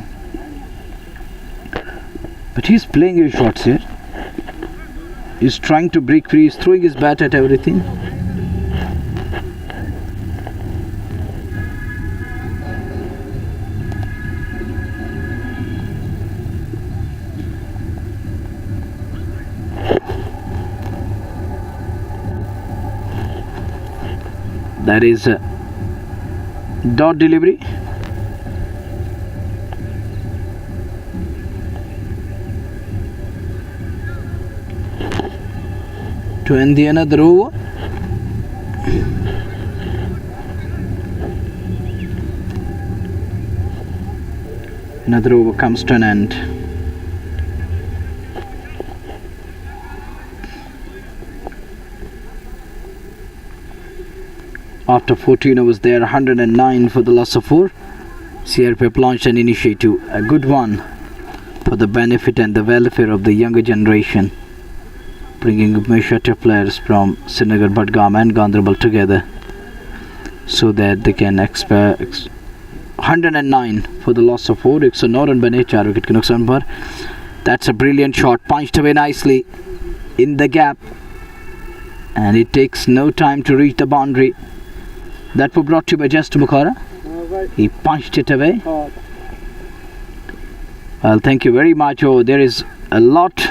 [SPEAKER 1] But he's playing his shots here. He's trying to break free. He's throwing his bat at everything. That is a dot delivery. To end the another over. Another over comes to an end. After 14 overs there, 109 for the loss of 4. CRPF launched an initiative, a good one for the benefit and the welfare of the younger generation. bringing Meshata players from Srinagar, Badgam and Ganderbal together so that they can expect 109 for the loss of 4. 109 run बने 4 wicket के नुकसान पर. That's a brilliant shot, punched away nicely in the gap, and it takes no time to reach the boundary. That was brought to you by Just Bukhara. He punched it away. Well, thank you very much. Oh, there is a lot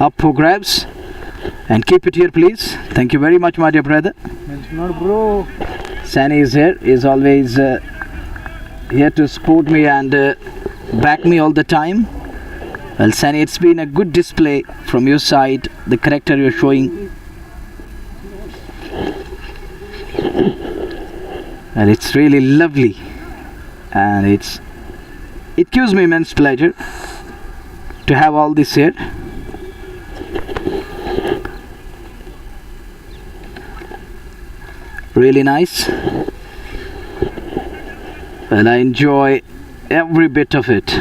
[SPEAKER 1] up for grabs, and keep it here, please. Thank you very much, my dear brother.
[SPEAKER 2] Bro.
[SPEAKER 1] Sani is here. Is always here to support me and back me all the time. Well, Sani, it's been a good display from your side. The character you're showing. And it's really lovely, and it gives me immense pleasure to have all this here. Really nice. Well, I enjoy every bit of it.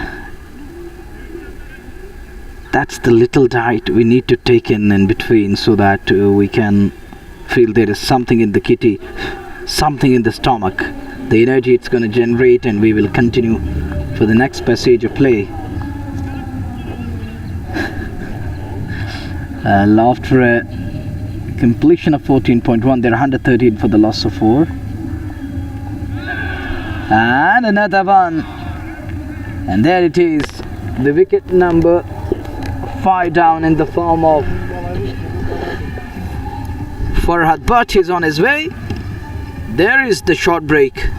[SPEAKER 1] That's the little diet we need to take in between so that we can feel there is something in the kitty, something in the stomach, the energy it's going to generate, and we will continue for the next passage of play. After a completion of 14.1, they're 113 for the loss of 4. And another one. And there it is, the wicket number 5 down in the form of Farhad, but he's on his way. There is the short break.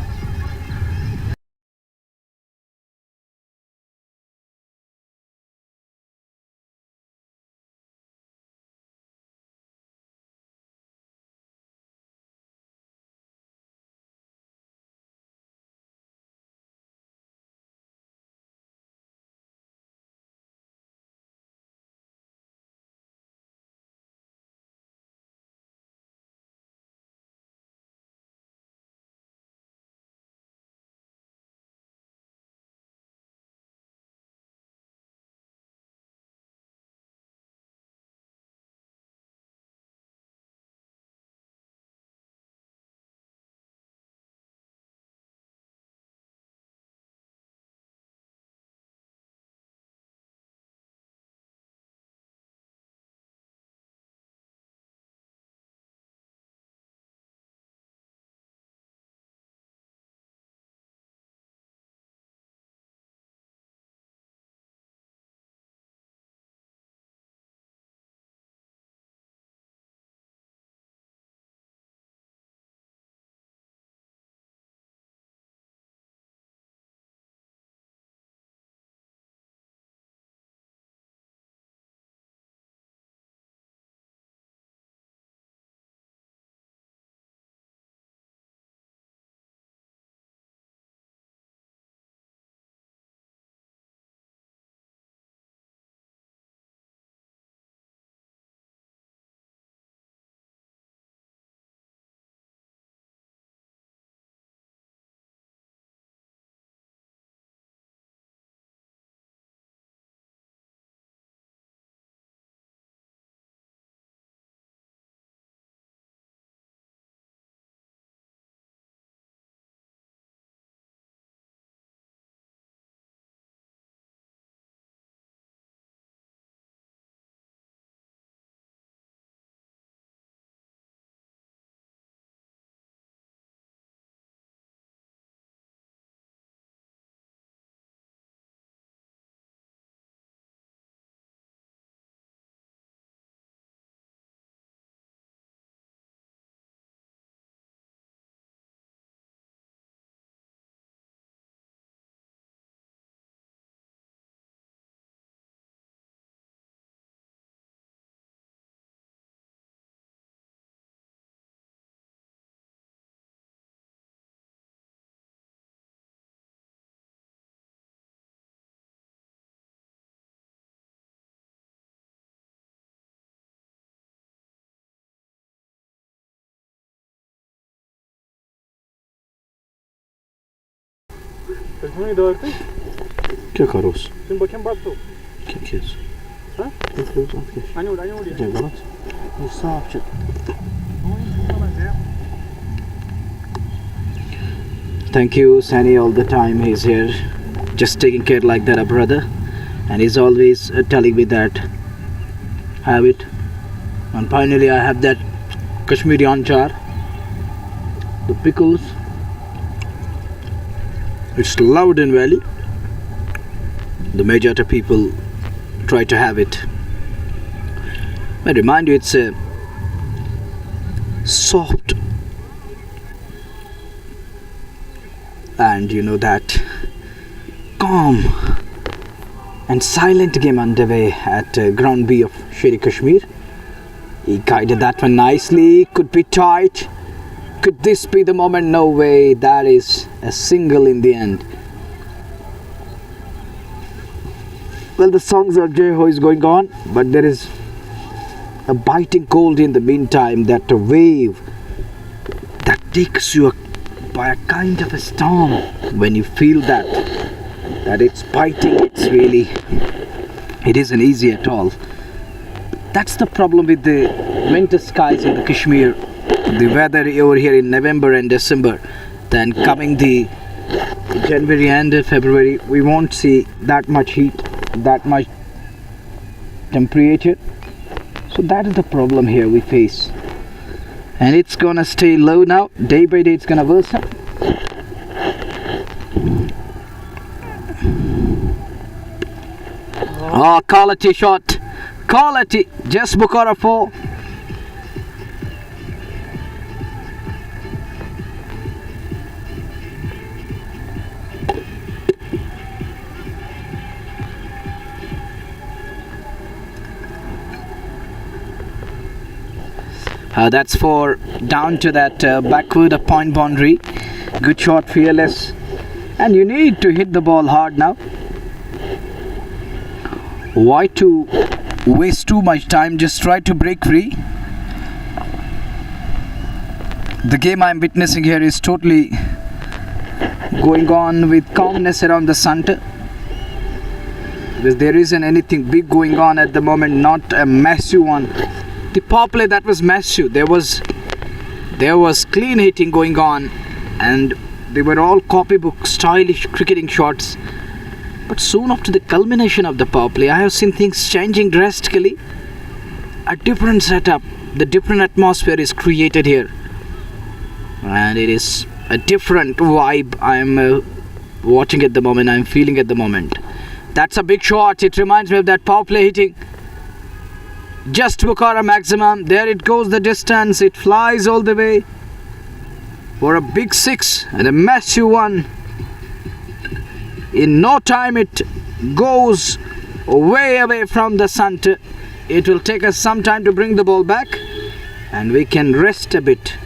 [SPEAKER 2] Почему не дойти?
[SPEAKER 1] Как хорош?
[SPEAKER 2] Şimdi bakayım bak bu.
[SPEAKER 1] Kes.
[SPEAKER 2] Ha? Ani udah.
[SPEAKER 1] Thank you, Sani, all the time he's here, just taking care like that, a brother, and he's always telling me that have it. And finally, I have that Kashmiri anchar, the pickles. It's loved in Valley. The majority of people try to have it. I remind you, it's a soft and you know that calm and silent game underway at ground B of Shere Kashmir. He guided that one nicely. Could be tight. Could this be the moment? No way. That is a single in the end. Well, the songs of Jai Ho is going on, but there is a biting cold in the meantime. That wave that takes you by a kind of a storm. When you feel that it's biting, it isn't easy at all. That's the problem with the winter skies in the Kashmir. The weather over here in November and December, then coming the January and February, we won't see that much heat, that much temperature. So that is the problem here we face. And it's gonna stay low now. Day by day it's gonna worsen. Oh, quality shot. Quality. Just Bukhara 4. That's for down to that backward point boundary. Good shot, fearless. And you need to hit the ball hard now. Why to waste too much time? Just try to break free. The game I'm witnessing here is totally going on with calmness around the center. Because there isn't anything big going on at the moment, not a massive one. The power play, that was massive. There was clean hitting going on, and they were all copybook stylish cricketing shots. But soon after the culmination of the power play, I have seen things changing drastically. A different setup, the different atmosphere is created here, and it is a different vibe I'm watching at the moment, I'm feeling at the moment. That's a big shot. It reminds me of that power play hitting. Just Bukhara maximum. There it goes, the distance. It flies all the way for a big 6 and a massive one. In no time it goes way away from the center. It will take us some time to bring the ball back, and we can rest a bit.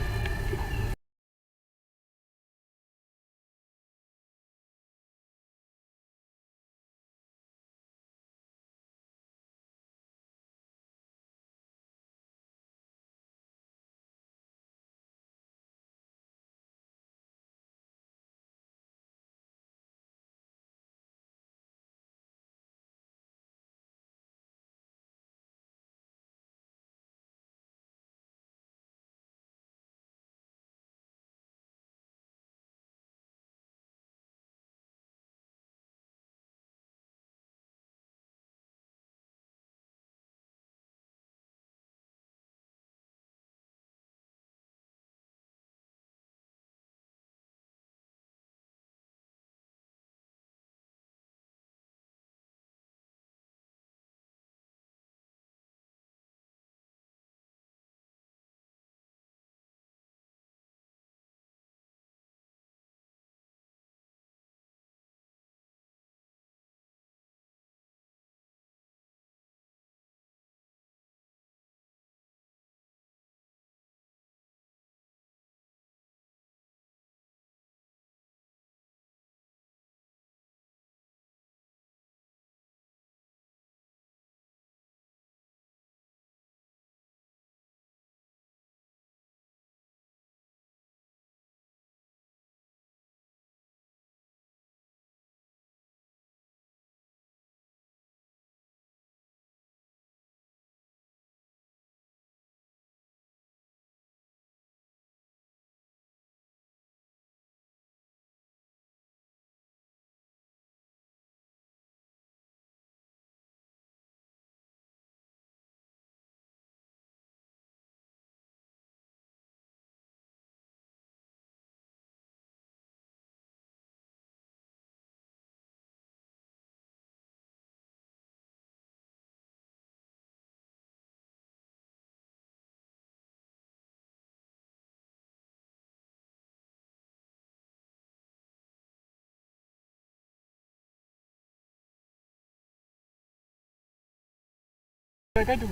[SPEAKER 1] That's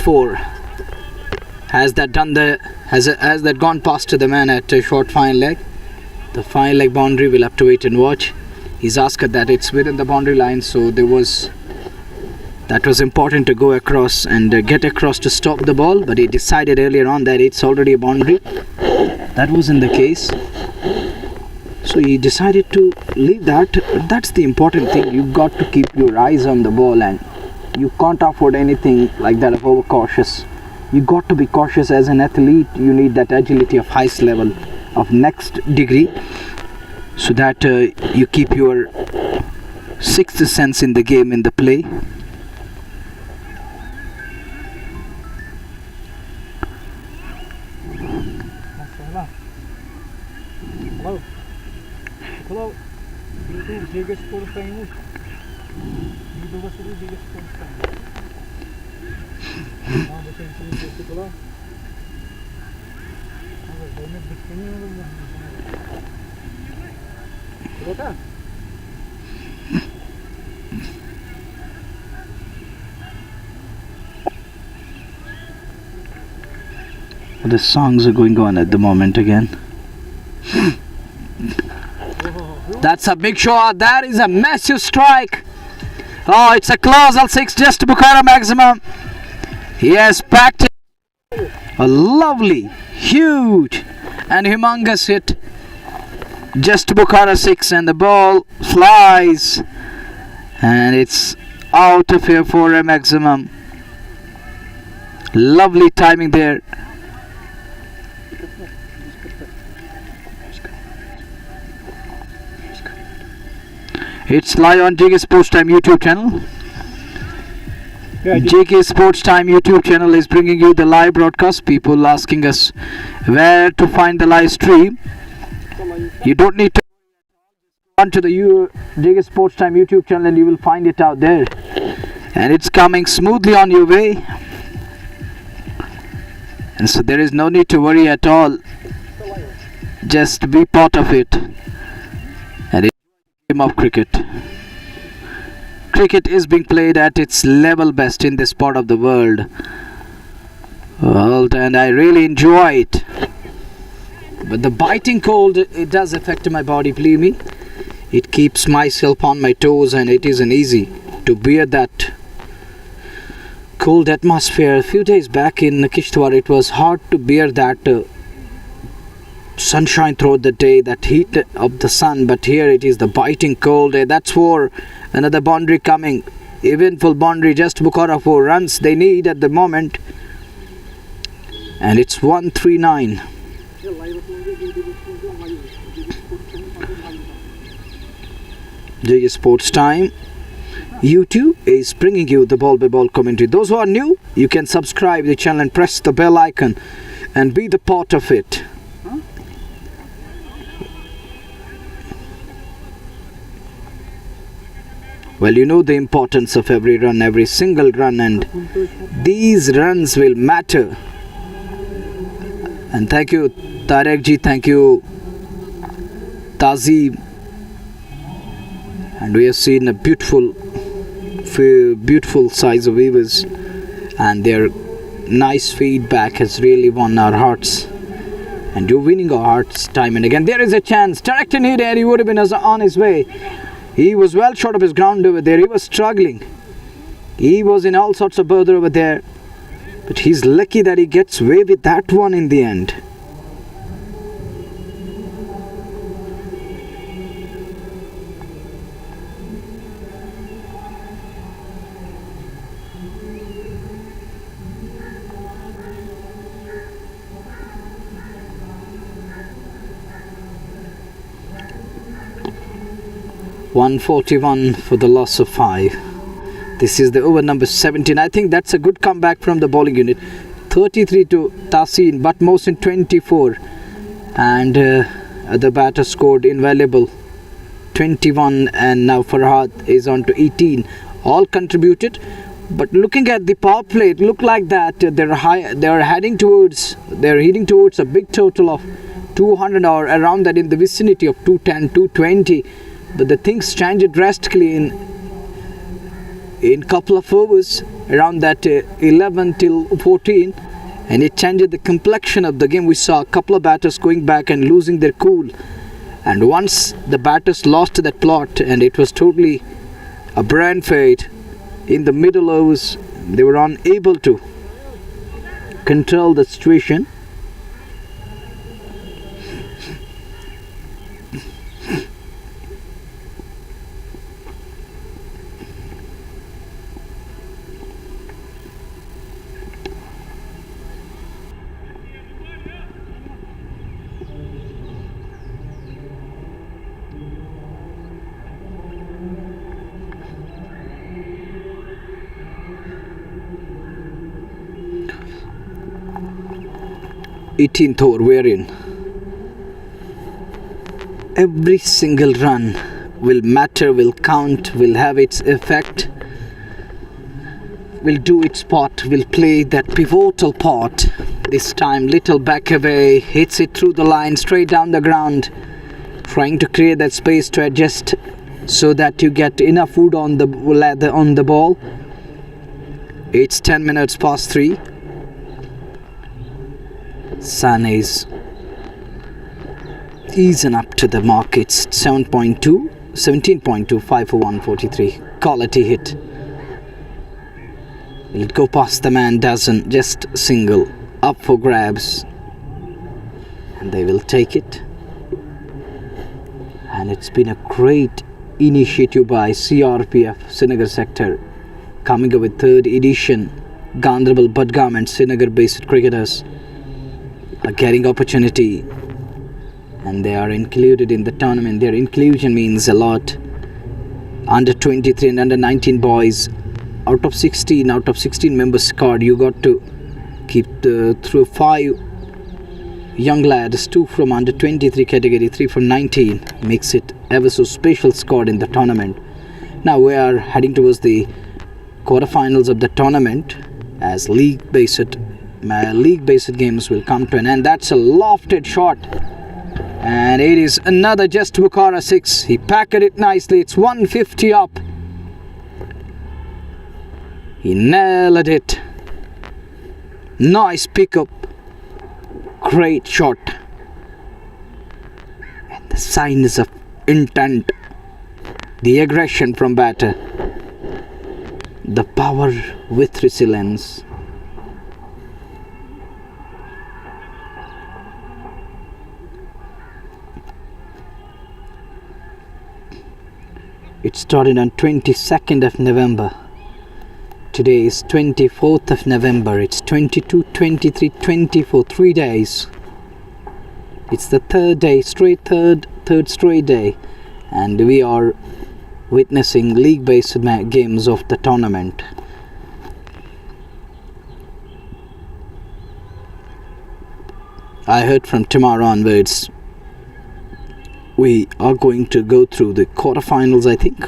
[SPEAKER 1] 4. Has that gone past to the man at a short fine leg? The fine leg boundary, we'll have to wait and watch. He's asked that it's within the boundary line, so that was important to go across and get across to stop the ball, but he decided earlier on that it's already a boundary. That wasn't the case, so he decided to leave that. But that's the important thing. You've got to keep your eyes on the ball, and you can't afford anything like that of overcautious. You got to be cautious as an athlete. You need that agility of highest level, of next degree, so that you keep your sixth sense in the game, in the play.
[SPEAKER 2] Hello. YouTube Jiga Sports Time. YouTube Jiga Sports Time. Now the same thing is hello.
[SPEAKER 1] The songs are going on at the moment again. That's a big shot. That is a massive strike. Oh, it's a close 6 just to Bukhara maximum. He has packed it. A lovely, huge and humongous hit. Just to Bukhara 6, and the ball flies. And it's out of here for a maximum. Lovely timing there. It's live on JK Sports Time YouTube channel. JK Sports Time YouTube channel is bringing you the live broadcast. People asking us where to find the live stream. You don't need to go on to the JK Sports Time YouTube channel, and you will find it out there. And it's coming smoothly on your way. And so there is no need to worry at all. Just be part of it. And it's a game of cricket. Cricket is being played at its level best in this part of the world. Well, and I really enjoy it. But the biting cold, it does affect my body, believe me. It keeps myself on my toes, and it isn't easy to bear that cold atmosphere. A few days back in Kishtwar, it was hard to bear that sunshine throughout the day, that heat of the sun, but here it is the biting cold. That's for another boundary coming, eventful boundary. Just Bukhara 4 runs they need at the moment, and it's 139. JK Sports Time YouTube is bringing you the ball by ball commentary. Those who are new, you can subscribe the channel and press the bell icon and be the part of it. Well, you know the importance of every run, every single run, and these runs will matter. And thank you Tarek ji, thank you Tazi. And we have seen a beautiful size of viewers, and their nice feedback has really won our hearts, and you're winning our hearts time and again. There is a chance. Tarek in here, he would have been on his way. He was well short of his ground over there. He was struggling. He was in all sorts of bother over there. But he's lucky that he gets away with that one in the end. .141 for the loss of 5. This is the over number 17. I think that's a good comeback from the bowling unit. 33 to Tasin, but Mohsin 24. And the batter scored invaluable 21, and now Farhad is on to 18. All contributed. But looking at the power play, it looked like that they're heading towards a big total of 200 or around that, in the vicinity of 210, 220. But the things changed drastically in couple of overs, around that 11 till 14, and it changed the complexion of the game. We saw a couple of batters going back and losing their cool, and once the batters lost that plot, and it was totally a brain fade in the middle overs. They were unable to control the situation. Eighteenth over we're in. Every single run will matter, will count, will have its effect, will do its part, will play that pivotal part. This time little back away, hits it through the line, straight down the ground, trying to create that space to adjust so that you get enough food on the ball. It's 10 minutes past 3. Sun is easing up to the mark. It's 17.2, 5 for 143. Quality hit. Will it go past the man? Doesn't. Just single. Up for grabs. And they will take it. And it's been a great initiative by CRPF, Srinagar sector, coming up with 3rd edition. Ganderbal, Budgam and Srinagar based cricketers are getting opportunity, and they are included in the tournament. Their inclusion means a lot. Under 23 and under 19 boys, out of 16 members squad, you got to keep through 5 young lads, 2 from under 23 category, 3 from 19, makes it ever so special squad in the tournament. Now we are heading towards the quarterfinals of the tournament, as league-based games will come to an end. That's a lofted shot, and it is another just Bukhara 6. He packed it nicely. It's 150 up. He nailed it. Nice pickup. Great shot. And the signs of intent, the aggression from batter, the power with resilience. It started on 22nd of November. Today is 24th of November. It's 22, 23, 24, 3 days. It's the third straight day, and we are witnessing league-based games of the tournament. I heard from tomorrow onwards we are going to go through the quarterfinals, I think,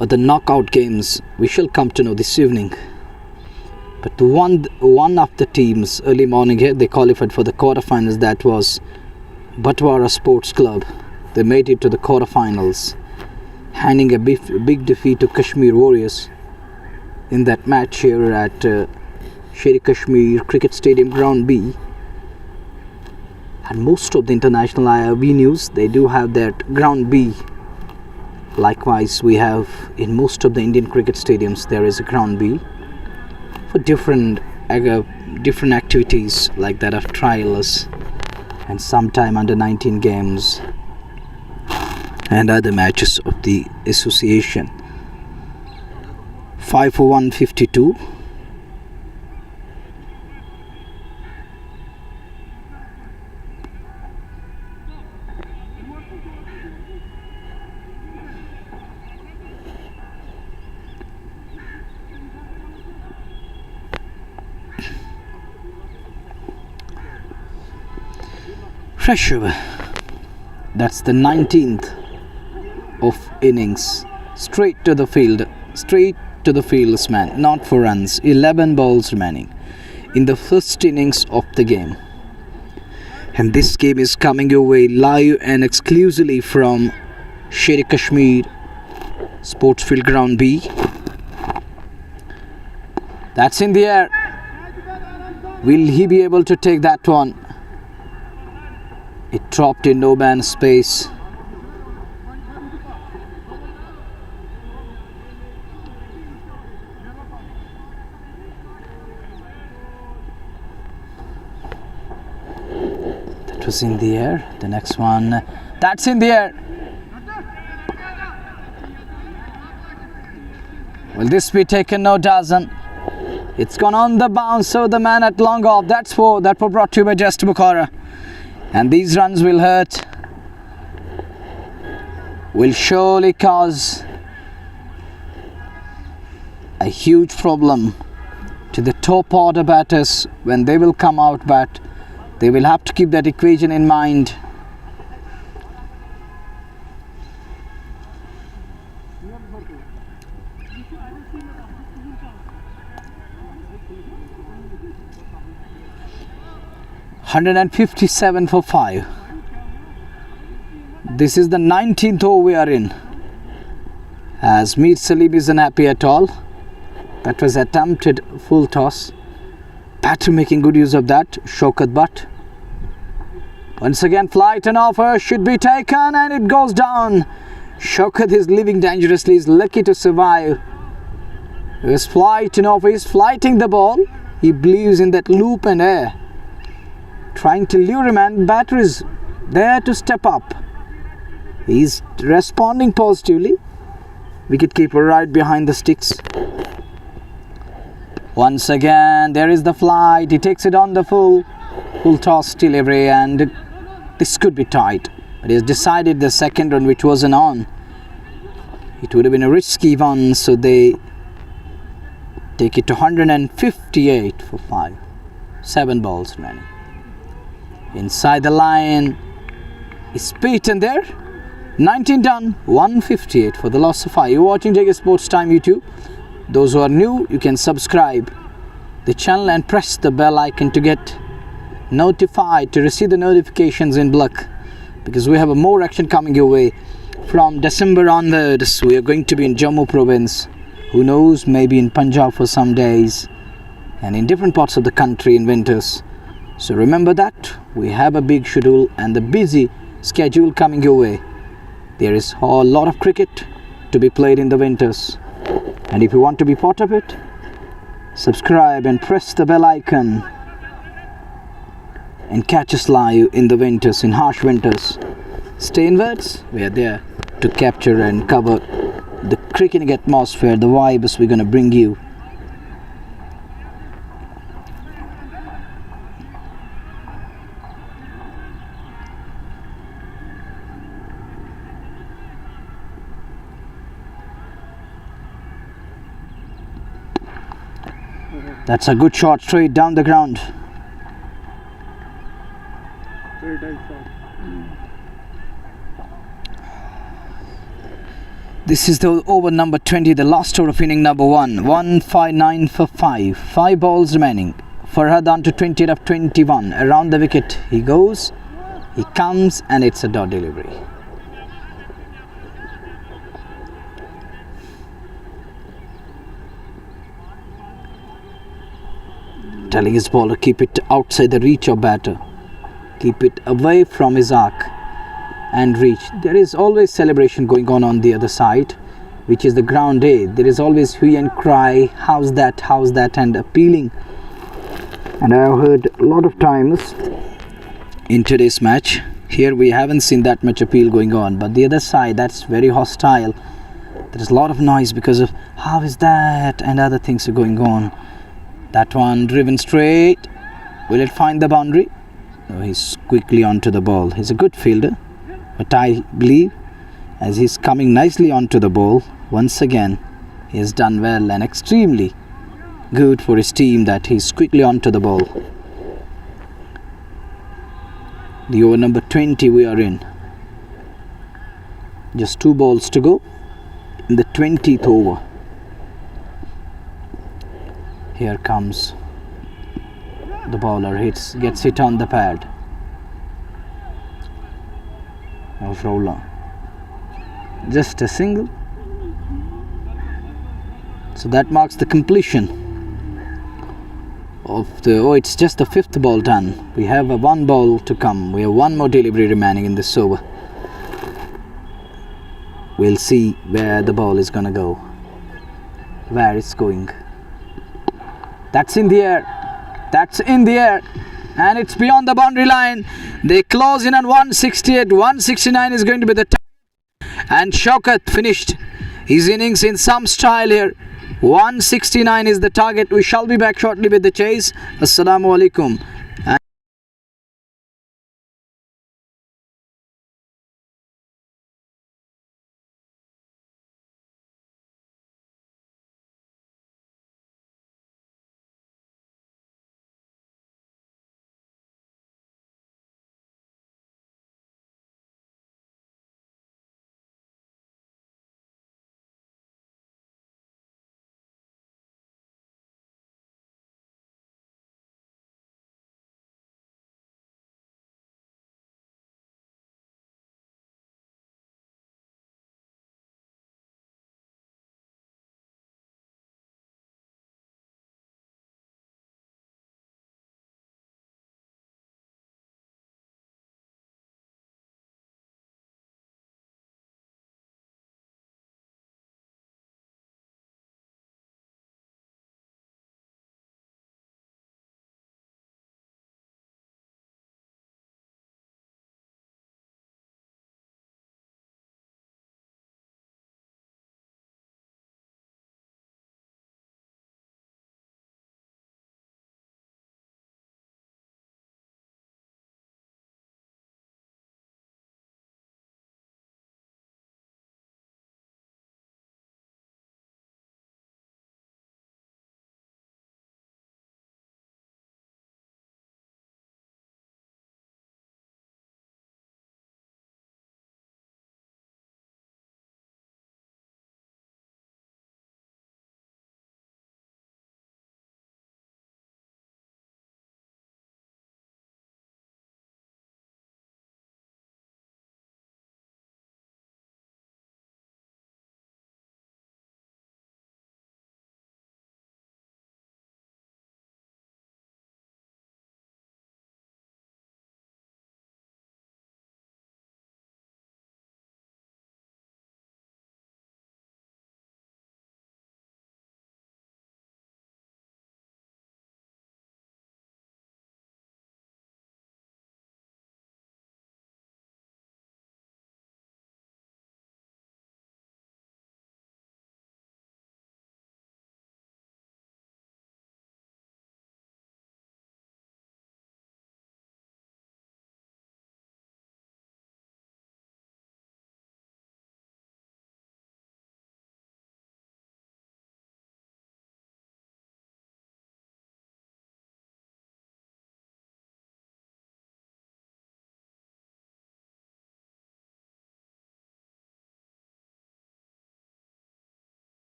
[SPEAKER 1] or the knockout games. We shall come to know this evening. But one of the teams early morning here, they qualified for the quarterfinals. That was Batwara Sports Club. They made it to the quarterfinals, handing a big defeat to Kashmir Warriors in that match here at Sher Kashmir Cricket Stadium, Ground B. And most of the international venues, they do have that Ground B. Likewise, we have in most of the Indian cricket stadiums, there is a Ground B for different activities like that of trials and sometime under 19 games and other matches of the association. 5 for 152. Fresh over. That's the 19th of innings. Straight to the field. Straight to the fieldsman. Not for runs. 11 balls remaining in the first innings of the game. And this game is coming your way live and exclusively from Sher Kashmir Sportsfield Ground B. That's in the air. Will he be able to take that one? It dropped in no man's space. That was in the air. The next one, that's in the air. Will this be taken? No, doesn't. It's gone on the bounce, so the man at long off. That's four. That was brought to you by Just Bukhara. And these runs will hurt. Will surely cause a huge problem to the top order batters when they will come out, but they will have to keep that equation in mind. $157 for 5. This is the 19th over we are in. As Mir Salim isn't happy at all. That was attempted full toss. Batter making good use of that. Shaukat Butt. Once again, flight and offer should be taken, and it goes down. Shaukat is living dangerously. He's lucky to survive. His flight and offer. He's flighting the ball. He believes in that loop and air, trying to lure him, and batter is there to step up. He's responding positively. Wicketkeeper right behind the sticks. Once again, there is the flight. He takes it on the full toss delivery, and this could be tight. But he has decided the second run, which wasn't on. It would have been a risky one, so they take it to 158 for 5. 7 balls remaining. Inside the line is beaten there. 19 done, 158 for the loss of 5. You're watching JK Sports Time YouTube. Those who are new, you can subscribe the channel and press the bell icon to get notified, to receive the notifications in bulk, because we have a more action coming your way. From December onwards, we are going to be in Jammu province. Who knows, maybe in Punjab for some days, and in different parts of the country in winters. So remember that we have a big schedule and a busy schedule coming your way. There is a lot of cricket to be played in the winters, and if you want to be part of it, subscribe and press the bell icon and catch us live in the winters, in harsh winters. Stay inwards. We are there to capture and cover the cricketing atmosphere, the vibes we're going to bring you. That's a good shot straight down the ground.
[SPEAKER 2] Very tight shot.
[SPEAKER 1] This is the over number 20, the last over of inning number 1. 159 for 5. 5 balls remaining. Farhad on to 20 of 21. Around the wicket he goes. He comes, and it's a dot delivery. Telling his bowler, keep it outside the reach of batter. Keep it away from his arc and reach. There is always celebration going on the other side, which is the ground A. There is always hue and cry, how's that, and appealing. And I have heard a lot of times in today's match, here we haven't seen that much appeal going on, but the other side, that's very hostile. There is a lot of noise because of how is that, and other things are going on. That one driven straight. Will it find the boundary? No, he's quickly onto the ball. He's a good fielder, but I believe as he's coming nicely onto the ball, once again he has done well and extremely good for his team that he's quickly onto the ball. The over number 20 we are in. Just 2 balls to go in the 20th over. Here comes the bowler, gets hit on the pad. No roller. Just a single. So that marks the completion of the. Oh, it's just the fifth ball done. We have a one ball to come. We have one more delivery remaining in this over. We'll see where the ball is gonna go. Where it's going. That's in the air. That's in the air. And it's beyond the boundary line. They close in on 168. 169 is going to be the time. And Shaukat finished his innings in some style here. 169 is the target. We shall be back shortly with the chase. Assalamu alaikum.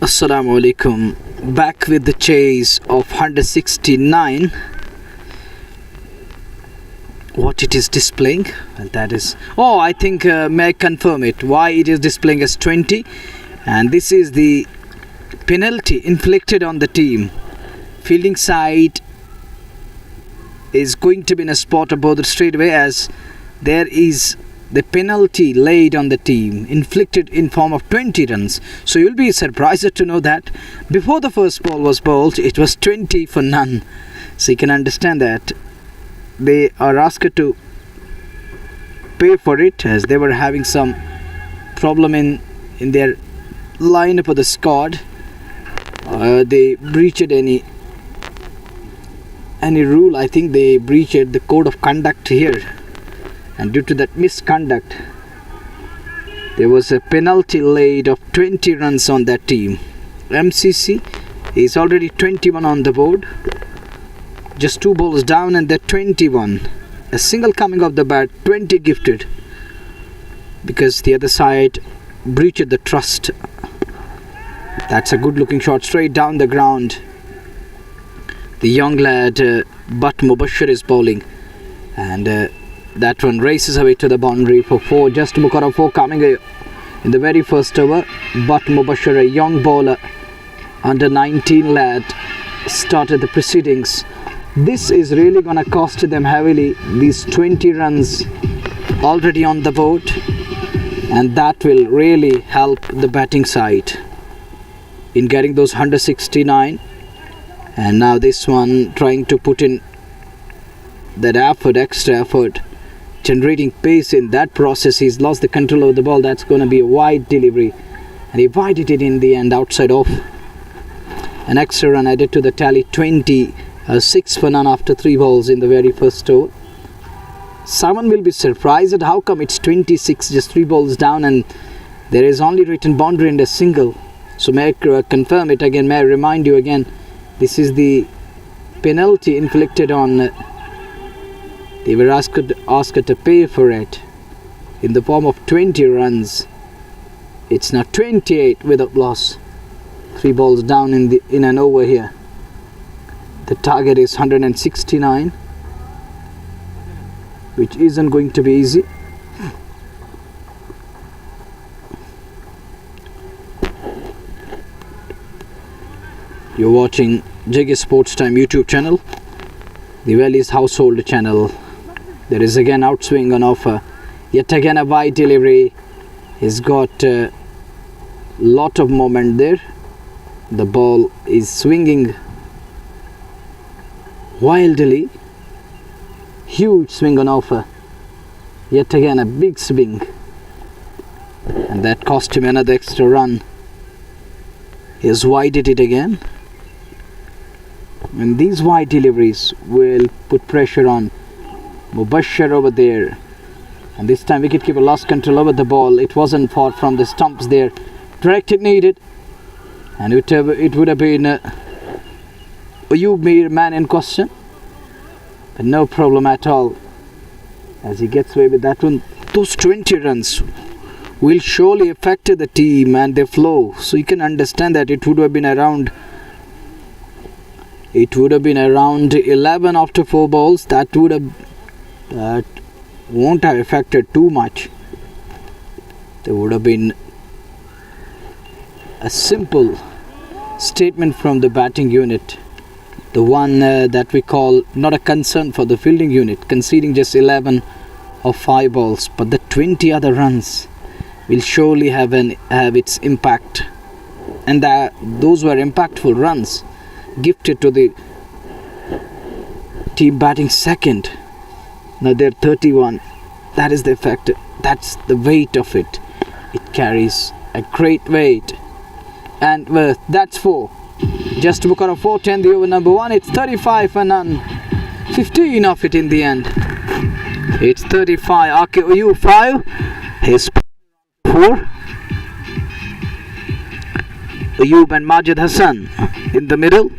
[SPEAKER 1] Assalamu alaikum. Back with the chase of 169. What it is displaying? Well, that is. Oh, I think may I confirm it? Why it is displaying as 20? And this is the penalty inflicted on the team. Fielding side is going to be in a spot above the straightaway, as there is the penalty laid on the team, inflicted in form of 20 runs. So you'll be surprised to know that before the first ball was bowled, it was 20 for none. So you can understand that they are asked to pay for it, as they were having some problem in their lineup of the squad. They breached any rule. I think they breached the code of conduct here, and due to that misconduct, there was a penalty laid of 20 runs on that team. MCC is already 21 on the board, just 2 balls down, and they're 21. A single coming off the bat, 20 gifted, because the other side breached the trust. That's a good looking shot straight down the ground. The young lad Butt Mubashir is bowling, and that one races away to the boundary for 4. Just Bukara 4 coming in the very first over. Butt Mubashir, a young bowler, under 19 lad, started the proceedings. This is really going to cost them heavily. These 20 runs already on the board, and that will really help the batting side in getting those 169. And now this one trying to put in that effort, extra effort, generating pace in that process. He's lost the control of the ball. That's going to be a wide delivery, and he widened it in the end, outside off. An extra run added to the tally, 20. 6 for none after 3 balls in the very first over. Someone will be surprised at how come it's 26, just 3 balls down, and there is only written boundary and a single. So may I confirm it again, may I remind you again, this is the penalty inflicted on. They were asked to pay for it in the form of 20 runs. It's now 28 without loss. 3 balls down in an over here. The target is 169, which isn't going to be easy. You're watching JK Sports Time YouTube channel, the Valley's household channel. There is again outswing on offer. Yet again a wide delivery. He's got a lot of moment there. The ball is swinging wildly. Huge swing on offer. Yet again a big swing, and that cost him another extra run. He's widened it again, and these wide deliveries will put pressure on Mubashir over there. And this time wicketkeeper lost control over the ball. It wasn't far from the stumps there. Directed needed, and it would have been Ayub Mir man in question, but no problem at all, as he gets away with that one. Those 20 runs will surely affect the team and their flow. So you can understand that it would have been around 11 after 4 balls. That won't have affected too much. There would have been a simple statement from the batting unit, the one that we call not a concern for the fielding unit, conceding just 11 of 5 balls, but the 20 other runs will surely have its impact, and those were impactful runs gifted to the team batting second. Now they're 31. That is the effect. That's the weight of it. It carries a great weight, and that's 4. Just to book out a 4-10, the over number 1. It's 35 for none. 15 of it in the end. It's 35. RKOU 5. His 4. Ayub and Majid Hassan in the middle.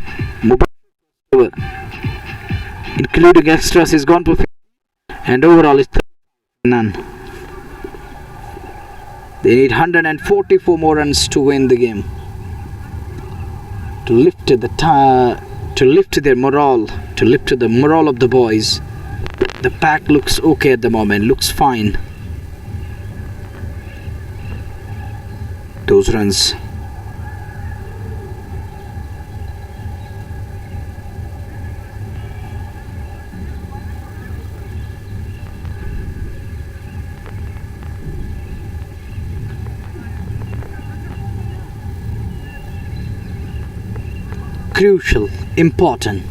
[SPEAKER 1] Including extras, he's gone for 50. And overall it's 30 for none. They need 144 more runs to win the game. to lift their morale, to lift the morale of the boys. The pack looks okay at the moment, looks fine. Those runs. Crucial, important.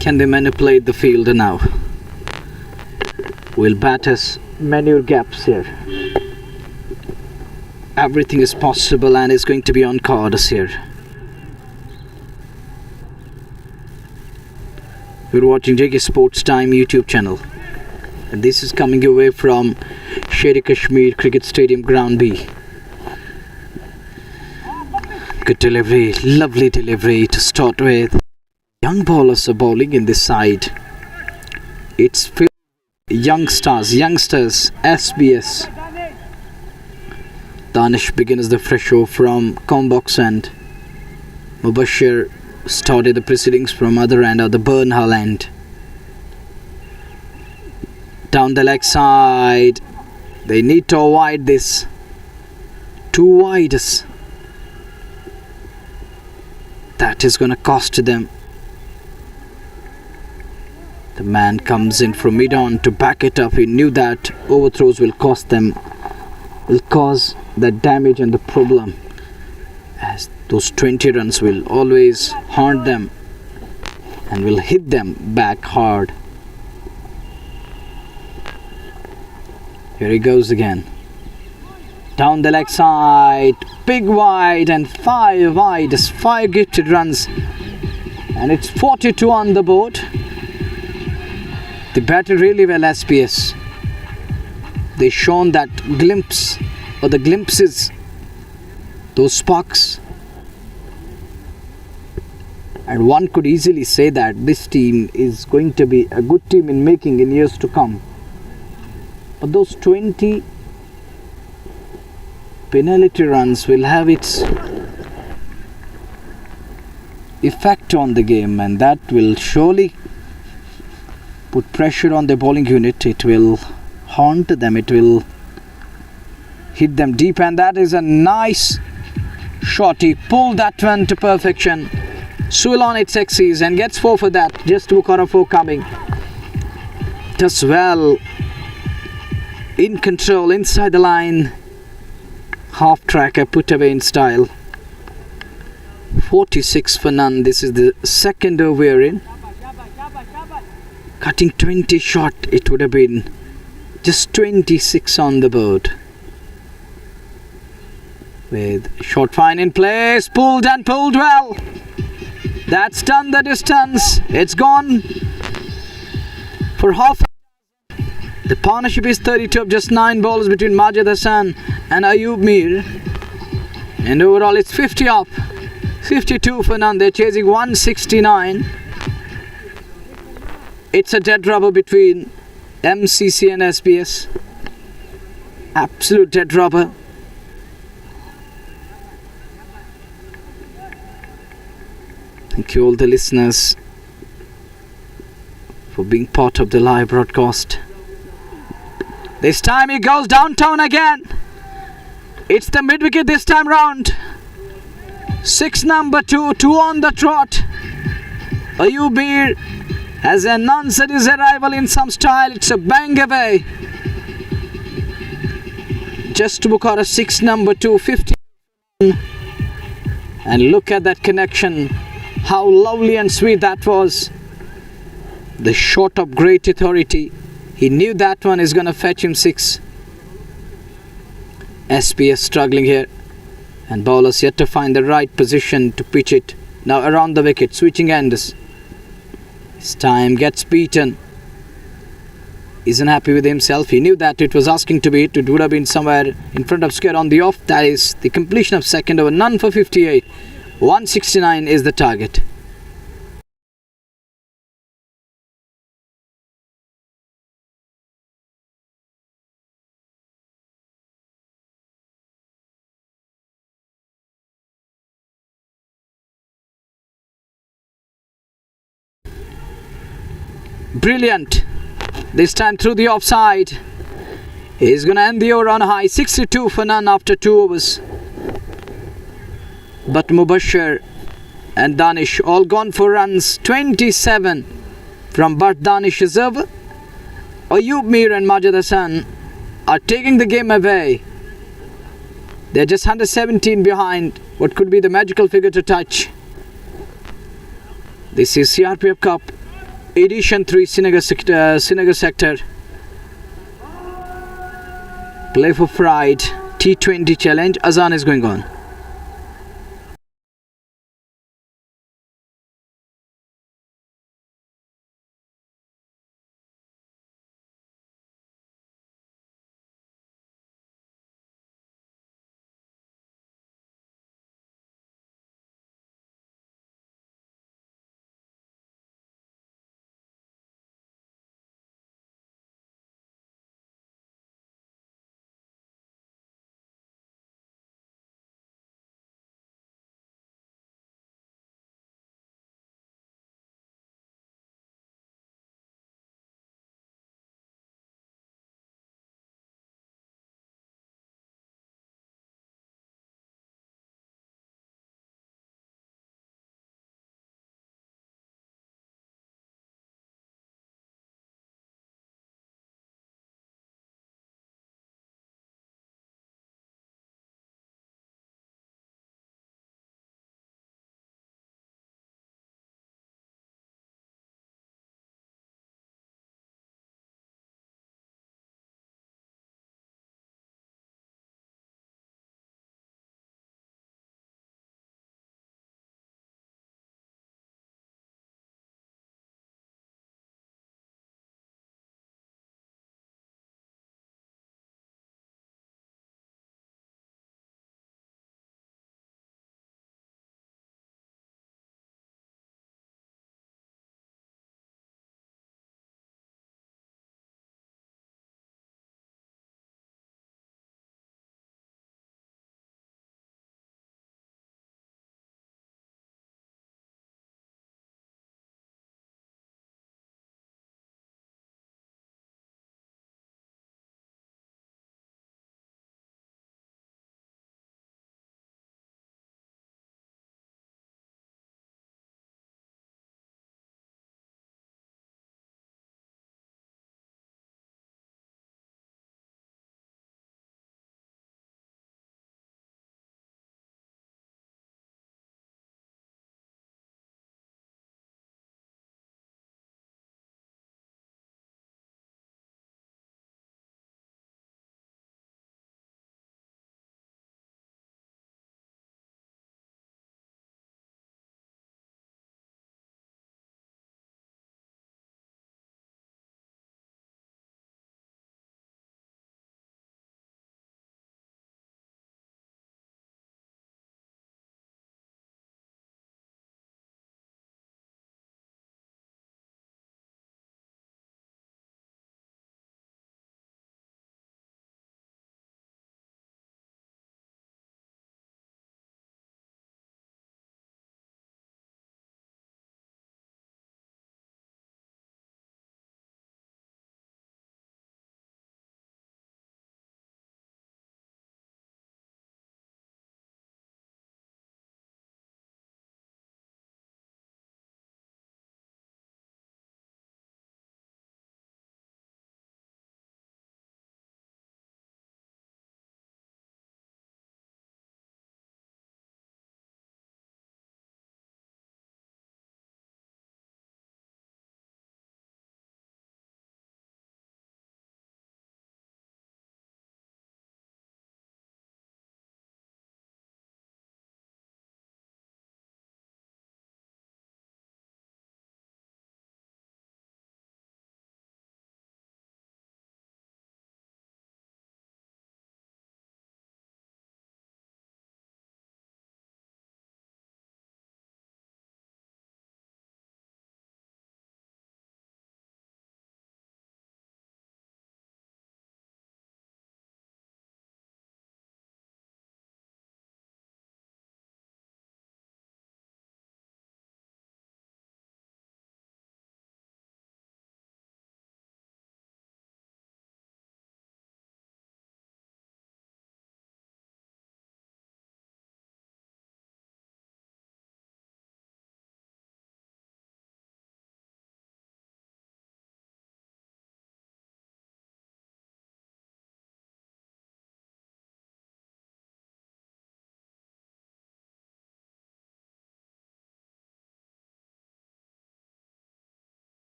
[SPEAKER 1] Can they manipulate the field now? Will batters manure gaps here? Everything is possible and is going to be on cards here. You're watching JK Sports Time YouTube channel. And this is coming away from Sher Kashmir Cricket Stadium Ground B. Good delivery, lovely delivery to start with. Young bowlers are bowling in this side. It's youngsters, SBS. Danish begins the fresh show from Combox and Mubashir started the proceedings from other end of the Burnhall end. Down the leg side. They need to avoid this. Too wide. That is going to cost them. The man comes in from mid-on to back it up. He knew that overthrows will cost them, will cause the damage and the problem, as those 20 runs will always haunt them and will hit them back hard. Here he goes again. Down the leg side, big wide and 5 wide, just 5 gifted runs, and it's 42 on the board. They batted really well, SPS. They shown that glimpse, or the glimpses, those sparks, and one could easily say that this team is going to be a good team in making in years to come. But those 20 penalty runs will have its effect on the game, and that will surely put pressure on the bowling unit. It will haunt them, it will hit them deep, and that is a nice shot. He pulled that one to perfection. Swill on its axis and gets 4 for that. Just Bukara 4 coming. Does well. In control, inside the line. Half tracker put away in style. 46 for none. This is the second over we're in. Cutting 20 shot, it would have been just 26 on the board. With short fine in place, pulled and pulled well. That's done the distance. It's gone for half. The partnership is 32 of just 9 balls between Majid Hassan and Ayub Mir. And overall it's 50 up. 52 for none. They're chasing 169. It's a dead rubber between MCC and SBS. Absolute dead rubber. Thank you all the listeners for being part of the live broadcast. This time he goes downtown again. It's the mid-wicket this time round. 6 number 2, 2 on the trot. Ayub Mir has announced his arrival in some style. It's a bang away. Just Bukhara 6 number 2, 50. And look at that connection. How lovely and sweet that was. The shot of great authority. He knew that one is going to fetch him 6. SPS struggling here. And bowlers yet to find the right position to pitch it. Now around the wicket, switching ends. This time gets beaten. Isn't happy with himself. He knew that it was asking to be hit. It would have been somewhere in front of square on the off. That is the completion of second over. None for 58. 169 is the target. Brilliant. This time through the offside. He's going to end the over on a high. 62 for none after 2 overs. But Mubashir and Danish all gone for runs. 27 from Bart Danish's over. Ayub Mir and Majid Hassan are taking the game away. They're just 117 behind what could be the magical figure to touch. This is CRPF Cup Edition 3 Srinagar sector. Play for Pride T20 challenge. Azan is going on.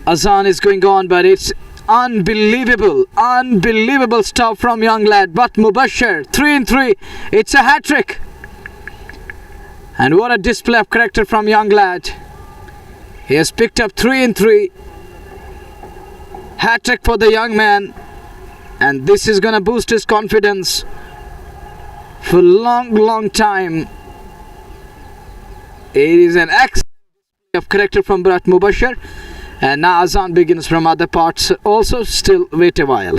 [SPEAKER 1] Azan is going on, but it's unbelievable stop from young lad. But Mubashir, 3 in 3, it's a hat trick. And what a display of character from young lad. He has picked up 3 in 3. Hat trick for the young man, and this is gonna boost his confidence for long time. It is an excellent of character from Bharat Mubashir, and now Azan begins from other parts also. Still wait a while.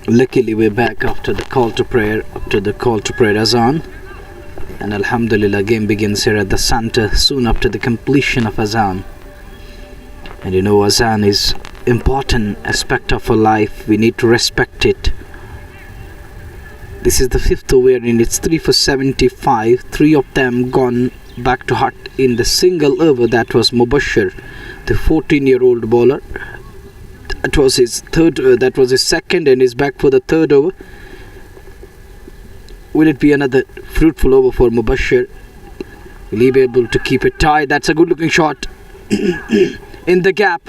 [SPEAKER 1] Luckily we're back after the call to prayer, azan, and alhamdulillah game begins here at the center soon after the completion of azan. And you know, azan is important aspect of our life. We need to respect it. This is the 5th over and it's 3 for 75. 3 of them gone back to hut in the single over. That was Mubashir, the 14-year-old bowler. That was his second, and he's back for the third over. Will it be another fruitful over for Mubashir? Will he be able to keep it tied? That's a good looking shot in the gap,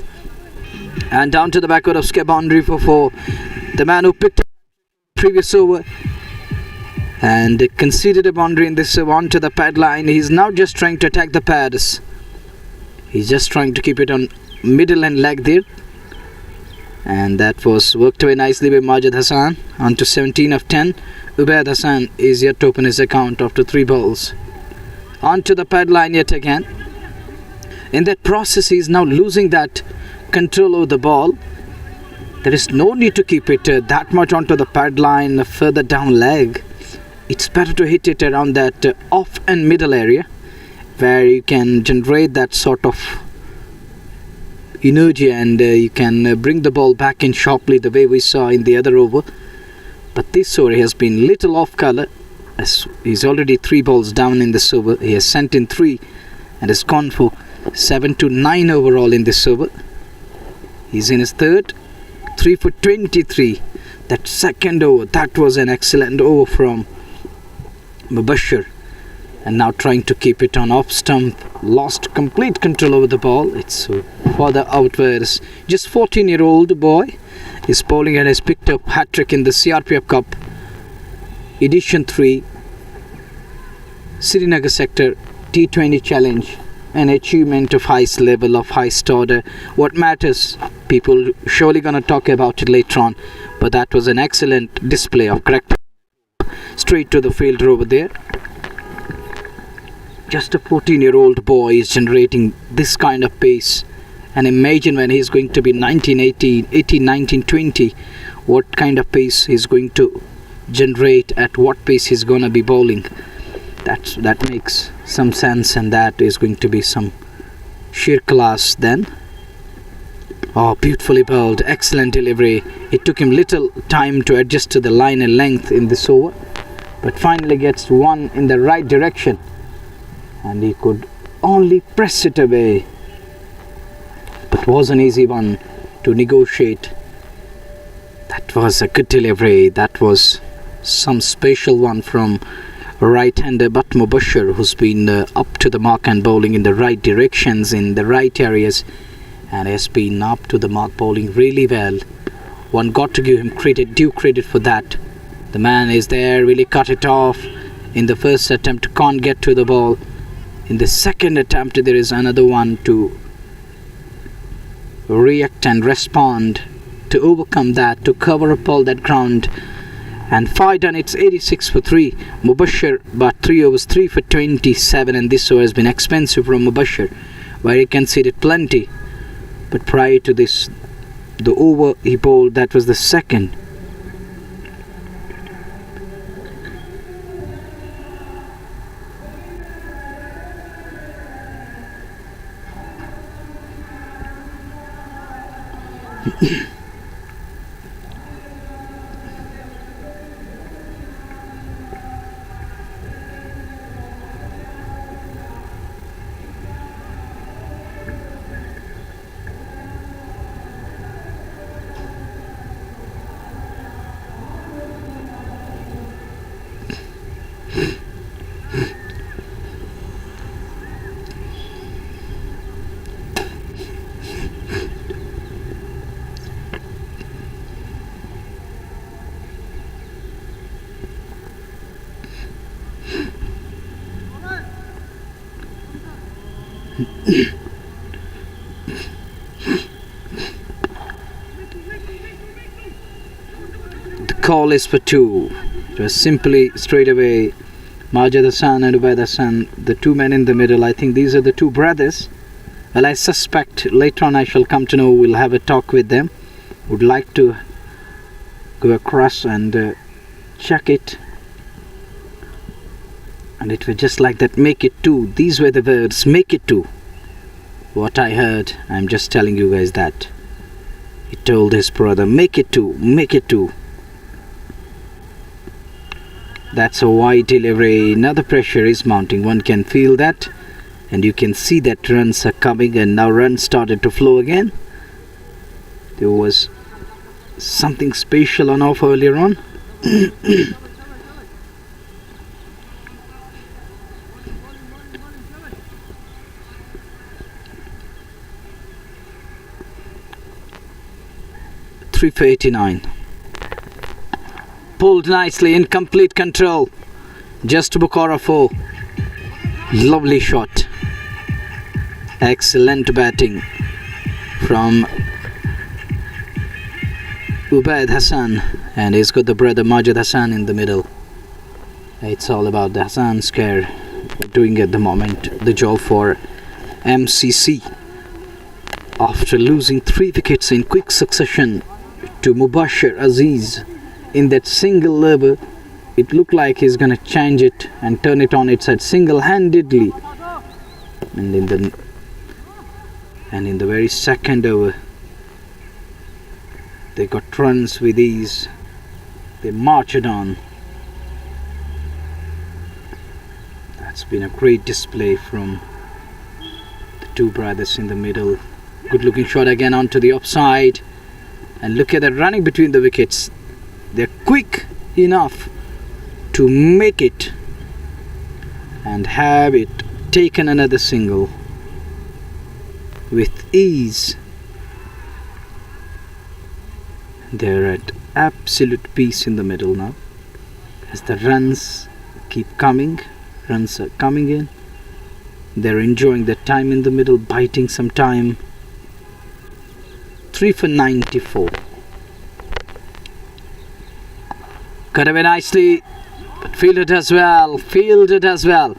[SPEAKER 1] and down to the backward of square boundary for 4. The man who picked up the previous over and conceded a boundary in this over onto the pad line. He's now just trying to attack the pads. He's just trying to keep it on middle and leg there. And that was worked away nicely by Majid Hassan. On to 17 of 10. Ubaid Hassan is yet to open his account after 3 balls. On to the pad line yet again. In that process, he is now losing that control over the ball. There is no need to keep it that much onto the pad line, further down leg. It's better to hit it around that off and middle area, where you can generate that sort of energy, and you can bring the ball back in sharply the way we saw in the other over. But this over has been little off colour, as he's already 3 balls down in this over. He has sent in 3 and has gone for 7 to 9 overall in this over. He's in his third. 3 for 23. That second over, that was an excellent over from Mubashir. And now trying to keep it on off stump. Lost complete control over the ball. It's further outwards. Just 14-year-old boy is bowling and has picked up hat-trick in the CRPF Cup Edition 3 Srinagar sector T20 challenge. An achievement of highest level, of highest order. What matters, people surely gonna talk about it later on, but that was an excellent display of correct straight to the fielder over there. Just a 14-year-old boy is generating this kind of pace, and imagine when he's going to be 18, 19, 20, what kind of pace he's going to generate, at what pace he's gonna be bowling. That makes some sense, and that is going to be some sheer class then. Oh, beautifully bowled, excellent delivery. It took him little time to adjust to the line and length in this over, but finally gets one in the right direction, and he could only press it away. But was an easy one to negotiate. That was a good delivery. That was some special one from right-hander But Mubashir, who's been up to the mark and bowling in the right directions, in the right areas, and has been up to the mark bowling really well. One got to give him due credit for that. The man is there, really cut it off. In the first attempt, can't get to the ball. In the second attempt, there is another one to react and respond, to overcome that, to cover up all that ground. And 5 done, it's 86 for 3. Mubashir, but 3 overs, 3 for 27, and this over has been expensive from Mubashir, where he conceded plenty. But prior to this, the over he bowled, that was the second. The call is for 2. It was simply straight away Majid Hassan and Ubaid Hassan, the 2 men in the middle. I think these are the 2 brothers. Well, I suspect later on I shall come to know. We'll have a talk with them. Would like to go across and check it. And it was just like that, make it two. These were the words, make it two. What I heard, I'm just telling you guys that. He told his brother, make it two, make it two. That's a wide delivery. Now the pressure is mounting. One can feel that. And you can see that runs are coming, and now runs started to flow again. There was something special on off earlier on. Three for 89. Pulled nicely, in complete control. Just Bukara 4. Lovely shot. Excellent batting from Ubaid Hassan, and he's got the brother Majid Hassan in the middle. It's all about the Hassan scare doing at the moment the job for MCC. After losing 3 wickets in quick succession to Mubashir Aziz in that single over, it looked like he's gonna change it and turn it on its head single-handedly. And in the very second over, they got runs with ease. They marched on. That's been a great display from the two brothers in the middle. Good looking shot again onto the offside. And look at that running between the wickets. They're quick enough to make it and have it taken another single with ease. They're at absolute peace in the middle now as the runs keep coming. Runs are coming in. They're enjoying their time in the middle, biting some time. 3 for 94. Cut away nicely, but fielded as well. Fielded as well.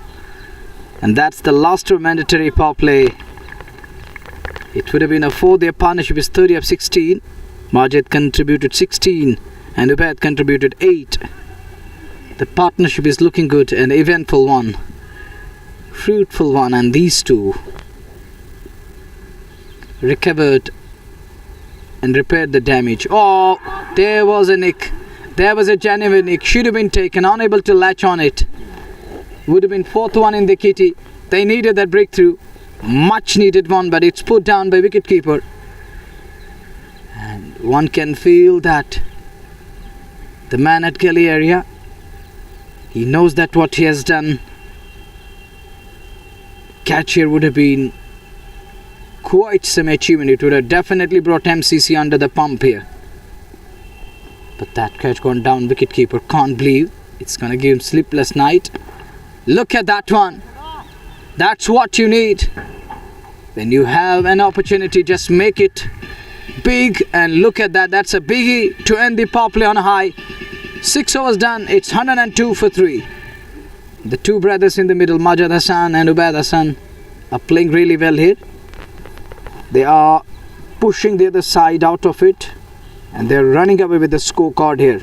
[SPEAKER 1] And that's the last mandatory power play. It would have been a 4. Their partnership is 30 of 16. Majid contributed 16 and Ubaid contributed 8. The partnership is looking good, an eventful one, fruitful one, and these two recovered and repaired the damage. Oh, there was a nick. There was a genuine nick. Should have been taken, unable to latch on it. Would have been 4th one in the kitty. They needed that breakthrough. Much needed one, but it's put down by wicketkeeper. And one can feel that the man at gully area, he knows that what he has done. Catch here would have been quite some achievement. It would have definitely brought MCC under the pump here. But that catch gone down. Wicketkeeper can't believe it's going to give him sleepless night. Look at that one. That's what you need. When you have an opportunity, just make it big. And look at that. That's a biggie to end the power play on a high. 6 overs done. It's 102 for 3. The two brothers in the middle, Majid Hassan and Ubaid Hassan, are playing really well here. They are pushing the other side out of it, and they're running away with the scorecard here.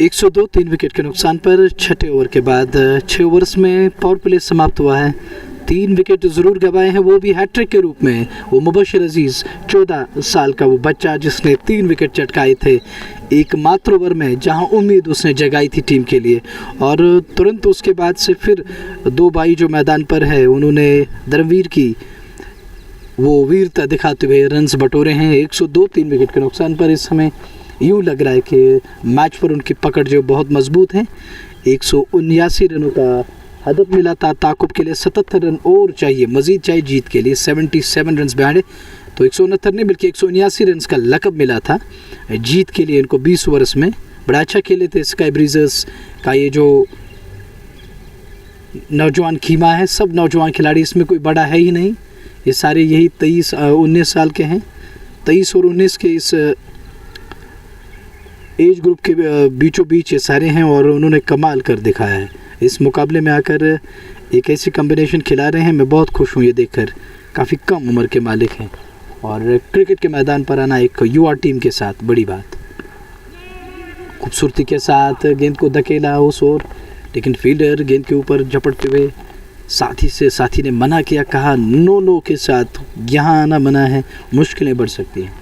[SPEAKER 1] एक 102 3 wicket के नुकसान पर छठे over के बाद 6 overs में power play समाप्त हुआ है। 3 विकेट ज़रूर गंवाए हैं, वो भी हैट्रिक के रूप में। वो मुबशिर अजीज़ 14 साल का वो बच्चा जिसने 3 विकेट चटकाए थे एक मात्र ओवर में, जहां उम्मीद उसने जगाई थी टीम के लिए। और तुरंत उसके बाद से फिर 2 भाई जो मैदान पर है उन्होंने धर्मवीर की वो वीरता दिखाते हुए रन्स बटोरे हैं 102 3 विकेट के नुकसान पर। इस समय यूँ लग रहा है कि मैच पर उनकी पकड़ जो बहुत मजबूत है। 179 रनों का हदफ मिला था ताकुब के लिए, 77 रन और चाहिए, मज़ीद चाहिए जीत के लिए। 77 रन बिहाइंड, तो 169 नहीं बल्कि 179 रन का लकब मिला था जीत के लिए इनको 20 ओवर्स में। बड़ा अच्छा खेले थे स्काई ब्रीजर्स का ये जो नौजवान कीमा है। सब नौजवान खिलाड़ी, इसमें कोई बड़ा है ही नहीं, ये सारे यही 19 साल के हैं। 23 और 19 के इस एज ग्रुप के बीचों बीच ये सारे हैं और उन्होंने कमाल कर दिखाया है। इस मुकाबले में आकर एक ऐसी कॉम्बिनेशन खिला रहे हैं, मैं बहुत खुश हूँ ये देखकर। काफ़ी कम उम्र के मालिक हैं और क्रिकेट के मैदान पर आना एक युवा टीम के साथ बड़ी बात। खूबसूरती के साथ गेंद को धकेला उस ओर, लेकिन फील्डर गेंद के ऊपर झपटते हुए साथी ने मना किया, कहा नो के साथ यहाँ आना मना है, मुश्किलें बढ़ सकती हैं।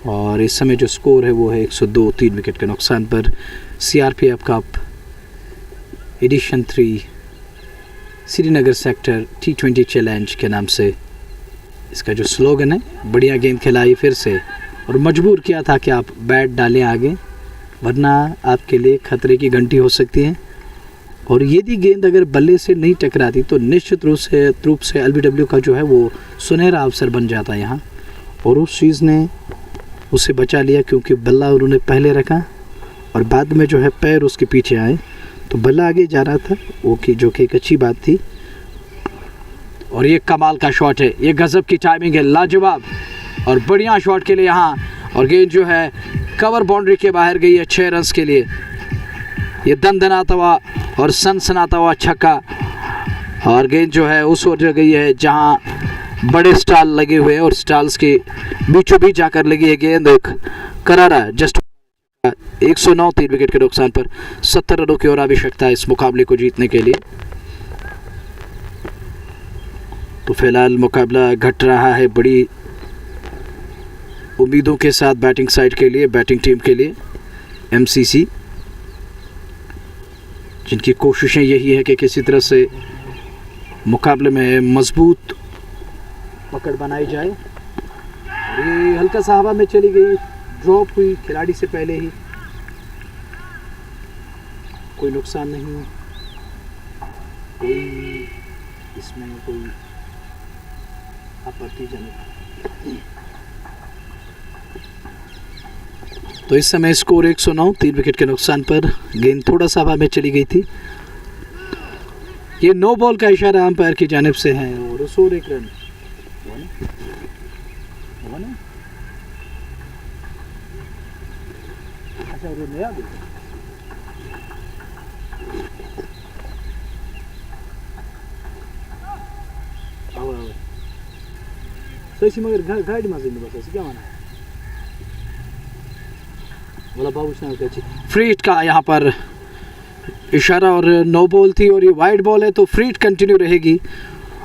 [SPEAKER 1] और इस समय जो स्कोर है वो है 102 3 विकेट के नुकसान पर। CRPF cup edition 3 Srinagar sector T20 challenge के नाम से इसका जो स्लोगन है, बढ़िया गेंद खिलाई फिर से और मजबूर किया था कि आप बैट डालें आगे, वरना आपके लिए खतरे की घंटी हो सकती है। और यदि गेंद अगर बल्ले से नहीं टकराती तो निश्चित रूप से LBW का जो है वो सुनहरा अवसर बन जाता यहाँ, और उस चीज़ ने उसे बचा लिया क्योंकि बल्ला उन्होंने पहले रखा और बाद में जो है पैर उसके पीछे आए तो बल्ला आगे जा रहा था, वो कि जो कि एक अच्छी बात थी। और ये कमाल का शॉट है, ये गजब की टाइमिंग है, लाजवाब और बढ़िया शॉट के लिए यहाँ। और गेंद जो है कवर बाउंड्री के बाहर गई है 6 रन्स के लिए। ये दनदनाता हुआ और सनसनाता हुआ छक्का, और गेंद जो है उस ओर गई है जहाँ बड़े स्टाल लगे हुए हैं और स्टाल्स के बीचों बीच जाकर लगी है गेंद। एक करारा जस्ट 109 3 विकेट के नुकसान पर। 70 रनों की और आवश्यकता है इस मुकाबले को जीतने के लिए। तो फिलहाल मुकाबला घट रहा है बड़ी उम्मीदों के साथ बैटिंग साइड के लिए, बैटिंग टीम के लिए MCC, जिनकी कोशिशें यही है कि किसी तरह से मुकाबले में मजबूत पकड़ बनाई जाए। ये हल्का सा हवा में चली गई, ड्रॉप हुई खिलाड़ी से पहले ही, कोई नुकसान नहीं, कोई इसमें कोई आपत्तिजनक। तो इस समय स्कोर 109 3 विकेट के नुकसान पर। गेंद थोड़ा सा हवा में चली गई थी। ये नो बॉल का इशारा अंपायर की जानिब से है और उस ओर 1 रन। अच्छा वो नया सही मगर गाड़ी में बस क्या माना बोला बाबू फ्री हिट का यहाँ पर इशारा और नो बॉल थी और ये वाइड बॉल है तो फ्री हिट कंटिन्यू रहेगी।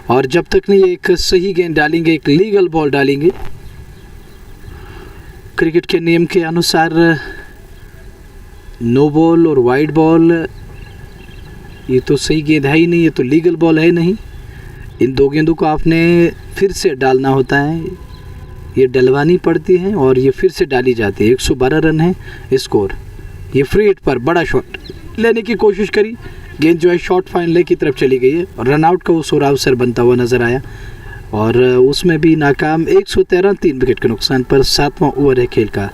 [SPEAKER 1] और जब तक नहीं एक सही गेंद डालेंगे, एक लीगल बॉल डालेंगे क्रिकेट के नियम के अनुसार, नो बॉल और वाइड बॉल ये तो सही गेंद है ही नहीं, ये तो लीगल बॉल है नहीं। इन 2 गेंदों को आपने फिर से डालना होता है, ये डलवानी पड़ती है और ये फिर से डाली जाती है। 112 रन है स्कोर। ये फ्री हिट पर बड़ा शॉट लेने की कोशिश करी, गेंद जो है शॉर्ट फाइनल की तरफ चली गई है और रन आउट का उस ओर अवसर बनता हुआ नज़र आया और उसमें भी नाकाम। 113 3 विकेट के नुकसान पर। 7वां ओवर है खेल का।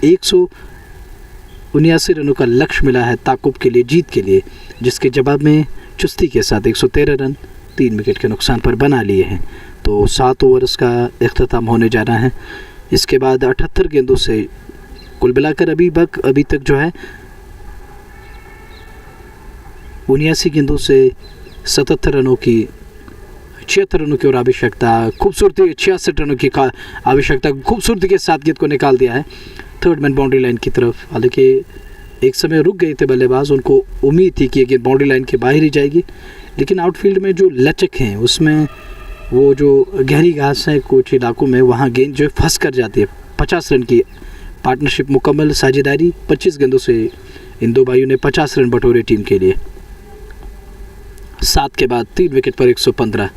[SPEAKER 1] 179 रनों का लक्ष्य मिला है ताकुब के लिए जीत के लिए, जिसके जवाब में चुस्ती के साथ 113 रन 3 विकेट के नुकसान पर बना लिए हैं। तो 7 ओवर्स का इख्तिताम होने जा रहा है। इसके बाद 78 गेंदों से कुल मिलाकर अभी तक जो है 79 गेंदों से 77 रनों की 76 रनों की और आवश्यकता, खूबसूरती 66 रनों की आवश्यकता, खूबसूरती के साथ गेंद को निकाल दिया है थर्ड मैन बाउंड्री लाइन की तरफ। हालांकि एक समय रुक गए थे बल्लेबाज, उनको उम्मीद थी कि ये गेंद बाउंड्री लाइन के बाहर ही जाएगी, लेकिन आउटफील्ड में जो लचक है उसमें वो जो गहरी घास है कुछ इलाकों में, वहाँ गेंद जो फंस कर जाती है। 50 रन की पार्टनरशिप मुकम्मल, साझेदारी 25 गेंदों से इन दो भाइयों ने 50 रन बटोरे टीम के लिए। 7 के बाद 3 विकेट पर 115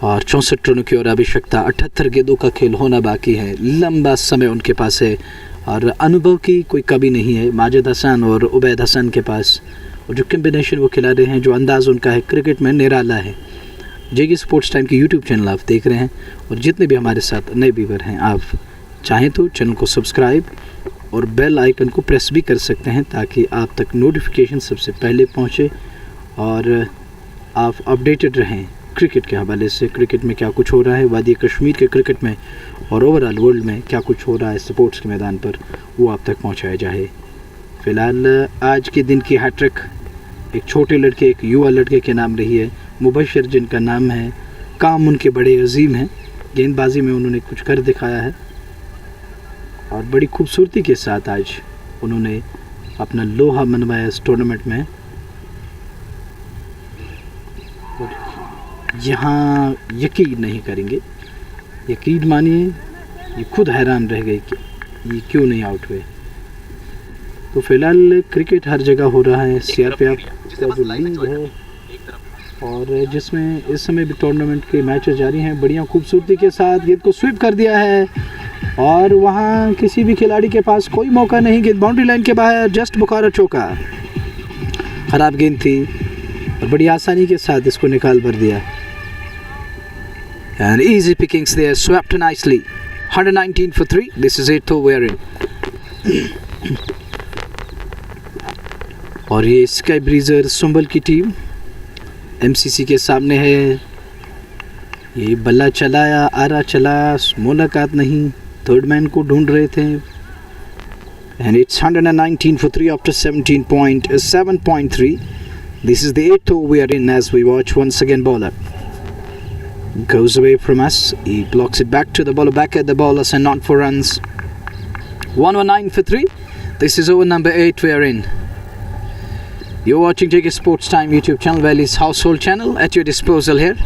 [SPEAKER 1] और 64 रनों की और आवश्यकता। 78 गेंदों का खेल होना बाकी है, लंबा समय उनके पास है और अनुभव की कोई कमी नहीं है माजिद हसन और उबैद हसन के पास। और जो कम्बिनेशन वो खिला रहे हैं, जो अंदाज़ उनका है क्रिकेट में निराला है। जेके स्पोर्ट्स टाइम की यूट्यूब चैनल आप देख रहे हैं और जितने भी हमारे साथ नए व्यूअर हैं, आप चाहें तो चैनल को सब्सक्राइब और बेल आइकन को प्रेस भी कर सकते हैं ताकि आप तक नोटिफिकेशन सबसे पहले पहुंचे और आप अपडेटेड रहें क्रिकेट के हवाले से। क्रिकेट में क्या कुछ हो रहा है वादी कश्मीर के क्रिकेट में और ओवरऑल वर्ल्ड में क्या कुछ हो रहा है स्पोर्ट्स के मैदान पर, वो आप तक पहुंचाया जाए। फ़िलहाल आज के दिन की हैट्रिक एक छोटे लड़के, एक युवा लड़के के नाम रही है, मुबशर जिनका नाम है। काम उनके बड़े अजीम हैं, गेंदबाजी में उन्होंने कुछ कर दिखाया है और बड़ी खूबसूरती के साथ आज उन्होंने अपना लोहा मनवाया इस टूर्नामेंट में। यहाँ यकीन नहीं करेंगे, यकीन मानिए ये खुद हैरान रह गए कि ये क्यों नहीं आउट हुए। तो फिलहाल क्रिकेट हर जगह हो रहा है। CRPF का जो लीग है और जिसमें इस समय भी टूर्नामेंट के मैचेस जारी हैं, बढ़िया खूबसूरती के साथ गेंद को स्वीप कर दिया है और वहाँ किसी भी खिलाड़ी के पास कोई मौका नहीं। गेंद बाउंड्री लाइन के बाहर, जस्ट बुखारा चौका। ख़राब गेंद थी और बड़ी आसानी के साथ इसको निकाल भर दिया। And easy pickings there, swept nicely. 119 for 3. This is 8th over in. और ये स्काई ब्रीजर सुंबल की टीम MCC के सामने है। ये बल्ला चलाया, आरा चला, मुलाकात नहीं, थर्ड मैन को ढूंढ रहे थे। And it's 119 for 3 after 7.3. This is the 8th over we are in as we watch once again bowler. Goes away from us. He blocks it back to the bowler, back at the bowlers and not for runs. 119 for 3. This is over number 8 we are in. You're watching JK Sports Time YouTube channel, Valley's household channel at your disposal here.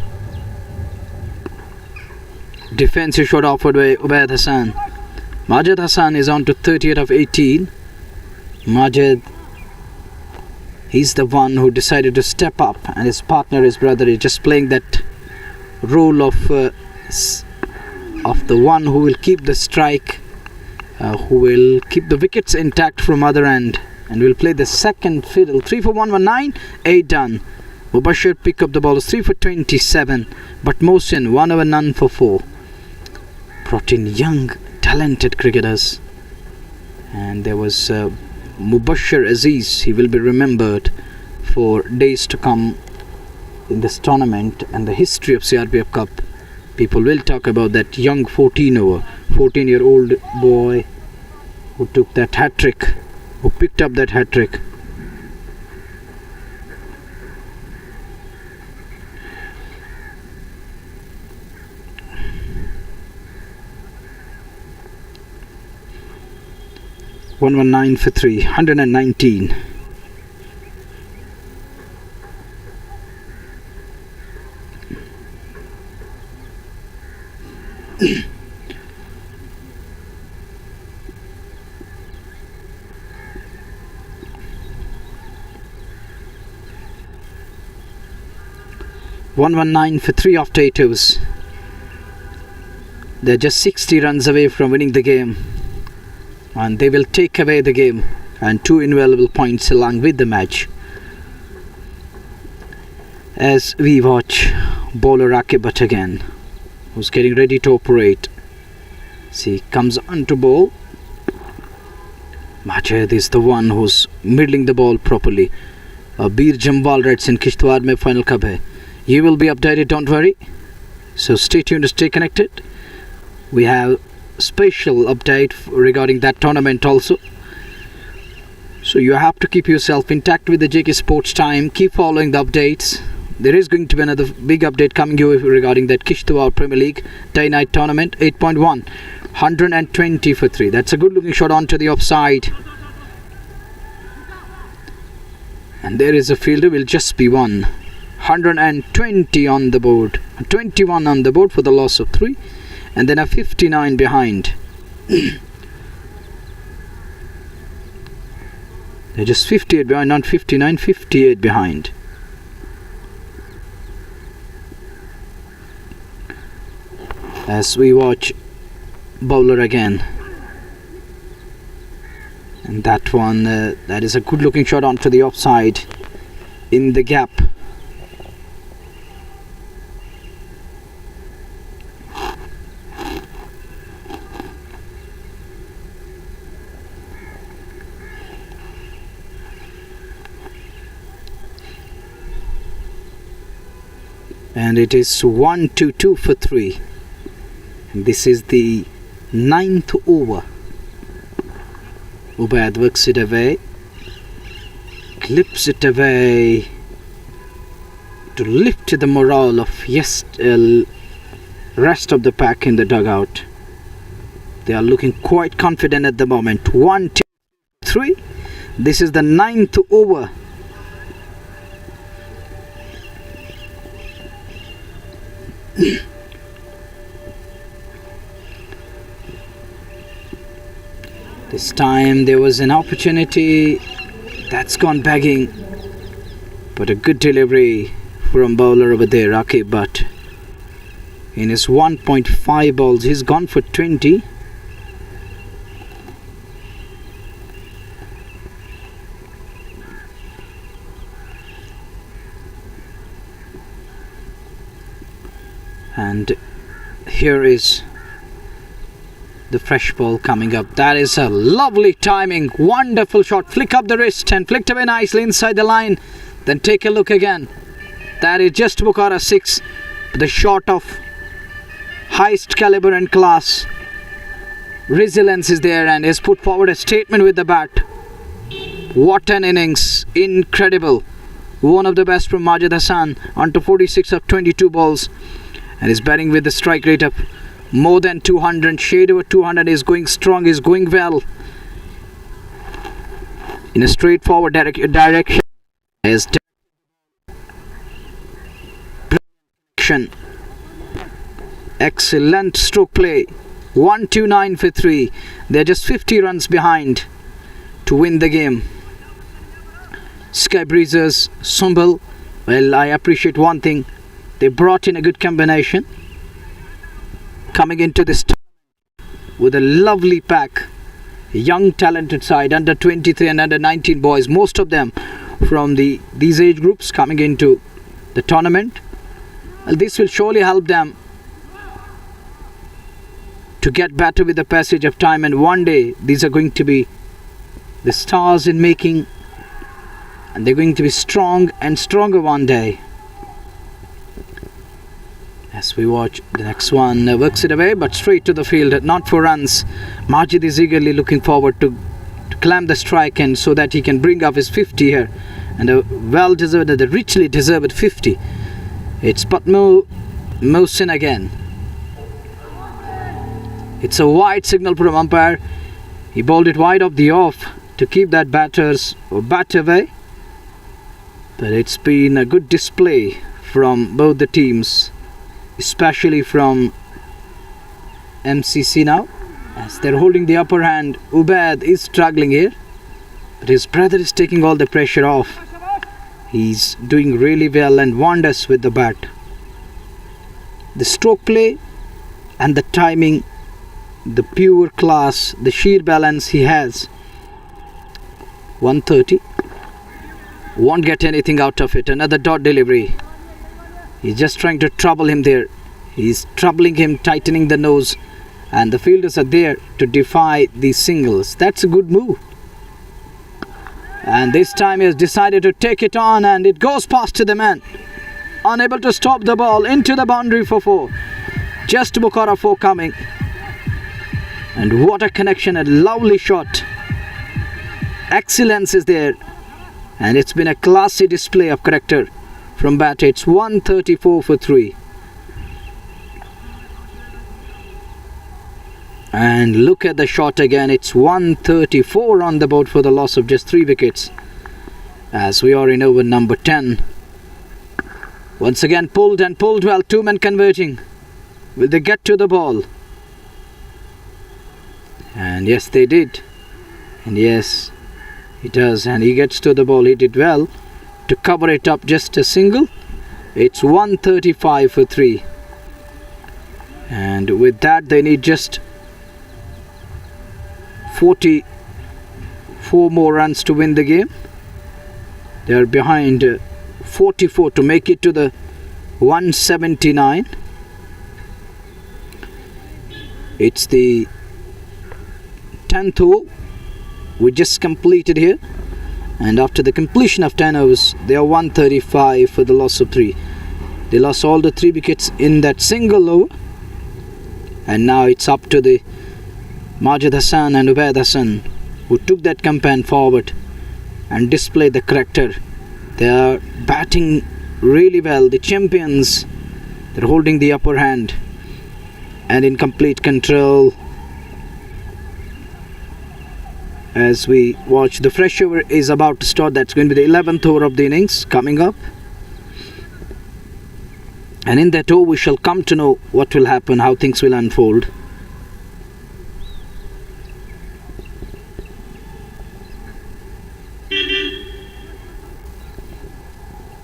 [SPEAKER 1] Defensive shot offered by Ubaid Hassan. Majid Hassan is on to 38 of 18. Majid, he's the one who decided to step up, and his partner, his brother, is just playing that role of the one who will keep the strike, who will keep the wickets intact from other end, and will play the second fiddle. 3 for 119, 8 done. Mubashir pick up the ball, 3 for 27, but Mohsin 1 over none for 4. Brought in young, talented cricketers, and there was Mubashir Aziz. He will be remembered for days to come in this tournament and the history of CRPF Cup. People will talk about that young 14-year-old boy who took that hat-trick, who picked up that hat-trick. $119 for 3, 119. $119 for 3 after 8 overs. They're just 60 runs away from winning the game, and they will take away the game and 2 invaluable points along with the match. As we watch bowler Rakib Bhatt again, who's getting ready to operate. See, comes on to bowl. Majid is the one who's middling the ball properly. Bir Jamwal writes in Kishtwar mein final kab hai. You will be updated, don't worry. So stay tuned to stay connected. We have special update regarding that tournament also. So you have to keep yourself intact with the JK Sports Time. Keep following the updates. There is going to be another big update coming your way regarding that Kishtwar Premier League day-night tournament. 8.1, 120 for 3. That's a good looking shot onto the offside. And there is a fielder, will just be one. 120 on the board, 21 on the board for the loss of 3, and then a 59 behind. They're just 58 behind, not 59, 58 behind. As we watch bowler again. And that one, that is a good looking shot onto the offside in the gap. And it is 1-2 for 3. And this is the 9th over. Ubaid works it away, clips it away to lift the morale of rest of the pack in the dugout. They are looking quite confident at the moment. 1-2 3. This is the 9th over. This time there was an opportunity that's gone begging, but a good delivery from bowler over there, Rakib Butt. In his 1.5 balls, he's gone for 20. And here is the fresh ball coming up. That is a lovely timing, wonderful shot. Flick up the wrist and flicked away nicely inside the line. Then take a look again. That is just Bukhara 6. The shot of highest caliber and class. Resilience is there and has put forward a statement with the bat. What an innings, incredible. One of the best from Majid Hassan onto 46 of 22 balls. And is batting with the strike rate of more than 200, shade over 200, is going strong, is going well in a straightforward direction. Is excellent stroke play. 1-2-9 for 3. They're just 50 runs behind to win the game. Sky Breezers, Sumbal, well, I appreciate one thing. They brought in a good combination. Coming into this with a lovely pack, a young talented side, under 23 and under 19 boys, most of them from these age groups coming into the tournament. Well, this will surely help them to get better with the passage of time, and one day these are going to be the stars in making, and they're going to be strong and stronger one day. As we watch the next one, works it away but straight to the field, not for runs. Majid is eagerly looking forward to climb the strike and so that he can bring up his 50 here, and a well-deserved, the richly deserved 50. It's Patmu Mohsin again. It's a wide signal from umpire. He bowled it wide off the off to keep that bat away, but it's been a good display from both the teams, especially from MCC now, as they're holding the upper hand. Ubaid is struggling here, but his brother is taking all the pressure off. He's doing really well and wonders with the bat. The stroke play and the timing, the pure class, the sheer balance he has. 130. Won't get anything out of it. Another dot delivery. He's just trying to trouble him there. He's troubling him, tightening the nose, and the fielders are there to defy these singles. That's a good move. And this time he has decided to take it on, and it goes past to the man. Unable to stop the ball into the boundary for 4. Just Bukhara 4 coming. And what a connection, a lovely shot. Excellence is there. And it's been a classy display of character from bat. It's 134 for 3. And look at the shot again. It's 134 on the board for the loss of just 3 wickets, as we are in over number 10. Once again pulled and pulled well. Two men converging. Will they get to the ball? And yes, they did. And yes, he does. And he gets to the ball. He did well to cover it up. Just a single. It's 135 for 3. And with that, they need just 44 more runs to win the game. They are behind 44 to make it to the 179. It's the 10th over we just completed here, and after the completion of 10 overs they are 135 for the loss of 3. They lost all the 3 wickets in that single over, and now it's up to the Majid Hassan and Ubaid Hassan, who took that campaign forward and displayed the character. They are batting really well. The champions, they're holding the upper hand and in complete control. As we watch, the fresh over is about to start. That's going to be the 11th over of the innings coming up. And in that over, we shall come to know what will happen, how things will unfold.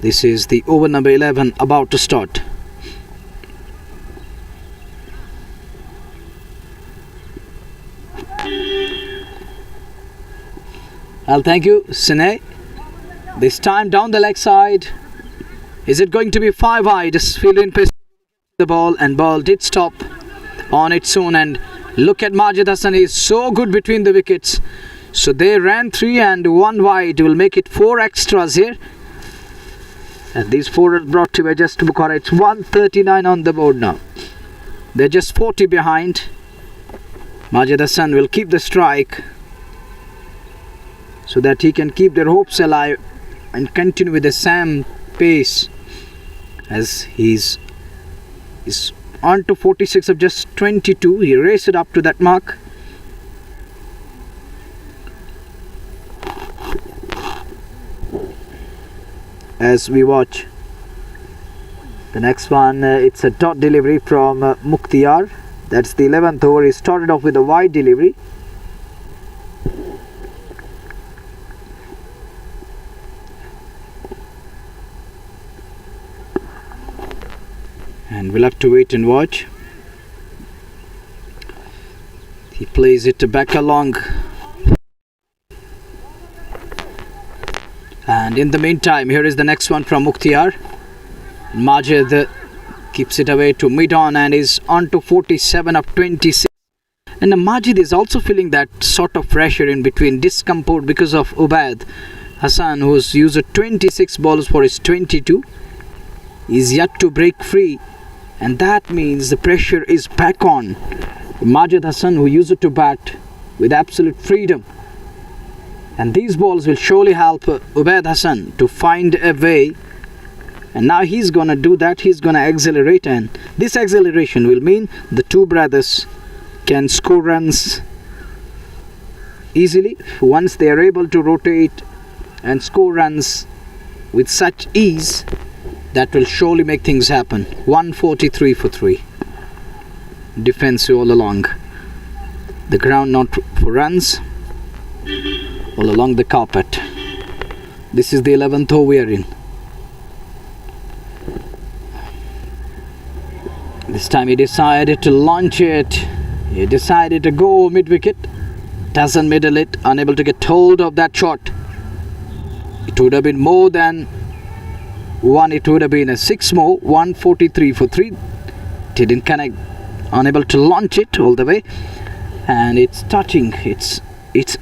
[SPEAKER 1] This is the over number 11 about to start. Well, thank you, Sine. This time down the leg side. Is it going to be 5 wide? Just fielding the ball, and ball did stop on its own. And look at Majid Hassan. He is so good between the wickets. So they ran 3 and 1 wide. Will make it 4 extras here. And these 4 are brought to just to Bukhara. It's 139 on the board now. They're just 40 behind. Majid Hassan will keep the strike so that he can keep their hopes alive and continue with the same pace, as he's on to 46 of just 22. He raced it up to that mark. As we watch the next one, it's a dot delivery from Mukhtiar. That's the 11th over. He started off with a wide delivery. And we'll have to wait and watch. He plays it back along. And in the meantime, here is the next one from Mukhtiar. Majid keeps it away to mid-on and is on to 47 of 26. And Majid is also feeling that sort of pressure in between, discomfort because of Ubaid Hassan, who's used 26 balls for his 22. He's yet to break free, and that means the pressure is back on Majid Hassan, who used to bat with absolute freedom. And these balls will surely help Ubaid Hassan to find a way. And now he's going to do that. He's going to accelerate, and this acceleration will mean the two brothers can score runs easily. Once they are able to rotate and score runs with such ease, that will surely make things happen. 143 for 3. Defensive all along the ground, not for runs, all along the carpet. This is the 11th over we are in. This time he decided to launch it. He decided to go mid-wicket. Doesn't middle it. Unable to get hold of that shot. It would have been more than 1. It would have been a 6 more. 143 for 3. Didn't connect. Unable to launch it all the way. And it's touching. It's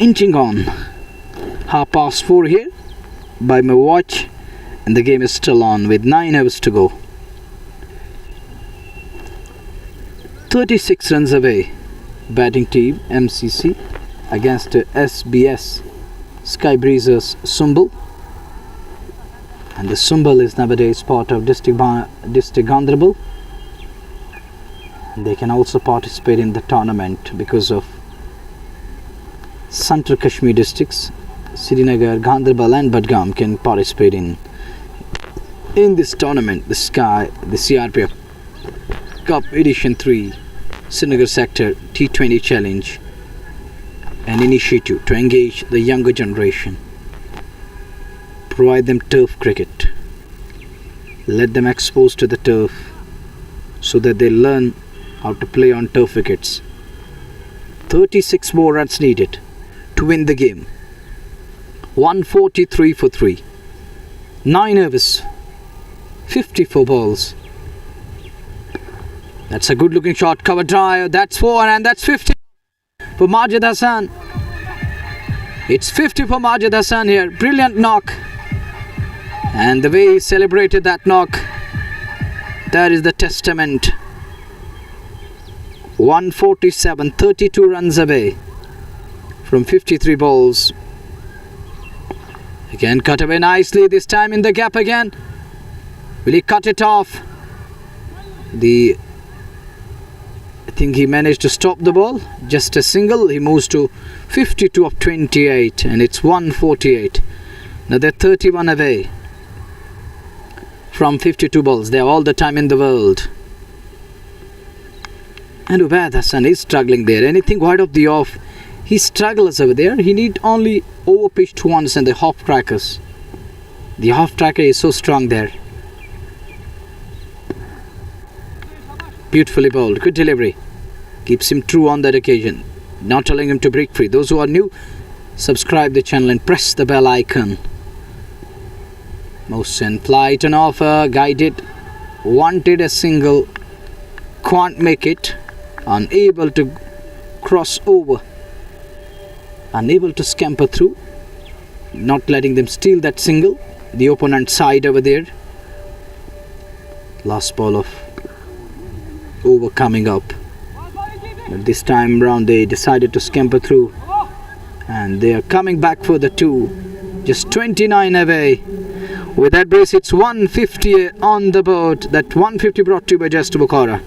[SPEAKER 1] inching on. 4:30 here by my watch. And the game is still on with 9 hours to go. 36 runs away. Batting team MCC against SBS Sky Breezers Sumbul. And the Sumbul is nowadays part of District Gandharbal. They can also participate in the tournament because of Central Kashmir districts. Srinagar, Gandharbal and Budgam can participate in in this tournament, the CRPF Cup Edition 3 Srinagar Sector T20 Challenge, an initiative to engage the younger generation, provide them turf cricket, let them exposed to the turf so that they learn how to play on turf wickets. 36 more runs needed to win the game. 143 for 3. 9 overs, 54 balls. That's a good looking shot, cover drive, that's 4 and that's 50 for Majid Hassan. It's 50 for Majid Hassan here, brilliant knock. And the way he celebrated that knock, that is the testament. 147, 32 runs away from 53 balls. Again cut away nicely, this time in the gap again. Will he cut it off? I think he managed to stop the ball. Just a single. He moves to 52 of 28 and it's 148. Now they're 31 away from 52 balls. They have all the time in the world. And Ubaid Hassan is struggling there. Anything wide of the off, he struggles over there. He need only over pitched once and the half trackers. The half tracker is so strong there. Beautifully bowled. Good delivery. Keeps him true on that occasion. Not allowing him to break free. Those who are new, subscribe the channel and press the bell icon. Mohsen flight and offer. Guided. Wanted a single. Can't make it. Unable to cross over. Unable to scamper through. Not letting them steal that single. The opponent side over there. Last ball of over coming up. But this time round they decided to scamper through. And they are coming back for the 2. Just 29 away. With that brace it's 150 on the board. That 150 brought to you by Just Bukhara.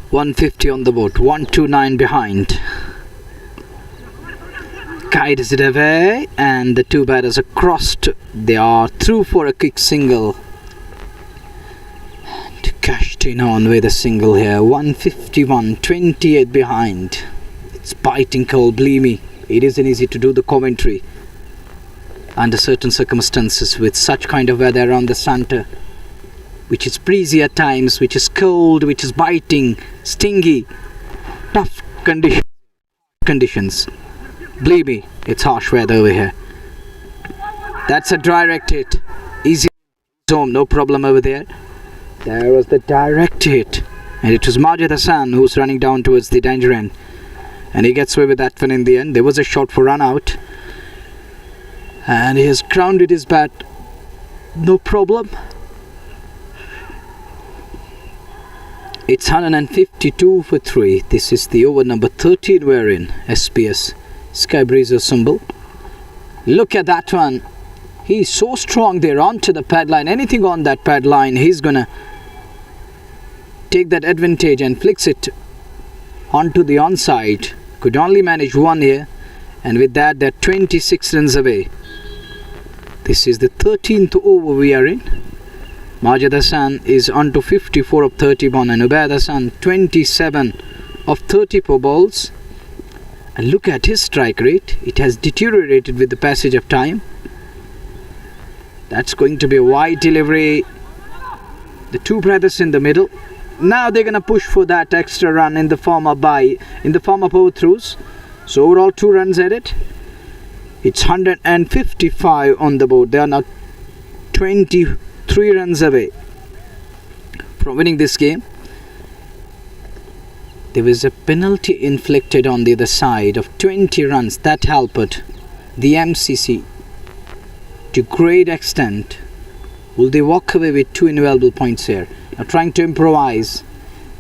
[SPEAKER 1] .150 on the board, 129 behind. Guides it away and the 2 batters are crossed. They are through for a quick single. To cashed in on with a single here. 151, 28 behind. It's biting cold, believe me. It isn't easy to do the commentary under certain circumstances with such kind of weather around the centre, which is breezy at times, which is cold, which is biting, stingy, tough conditions. Believe me, it's harsh weather over here. That's a direct hit. Easy home, no problem over there. There was the direct hit. And it was Majid Hassan who's running down towards the danger end. And he gets away with that one in the end. There was a shot for run out. And he has grounded his bat. No problem. It's 152 for 3. This is the over number 13 we're in. SPS Sky Breezer symbol. Look at that one. He's so strong there onto the pad line. Anything on that pad line, he's gonna take that advantage and flicks it onto the onside. Could only manage one here. And with that, they're 26 runs away This is the 13th over we are in. Majid Hassan is on to 54 of 31 and Ubaid Hassan 27 of 34 balls. And look at his strike rate. It has deteriorated with the passage of time. That's going to be a wide delivery. The two brothers in the middle. Now they're going to push for that extra run in the form of overthrows. So overall 2 runs added. It's 155 on the board. They are now 23 runs away from winning this game. There was a penalty inflicted on the other side of 20 runs that helped the MCC to great extent. Will they walk away with 2 invaluable points here? Now trying to improvise.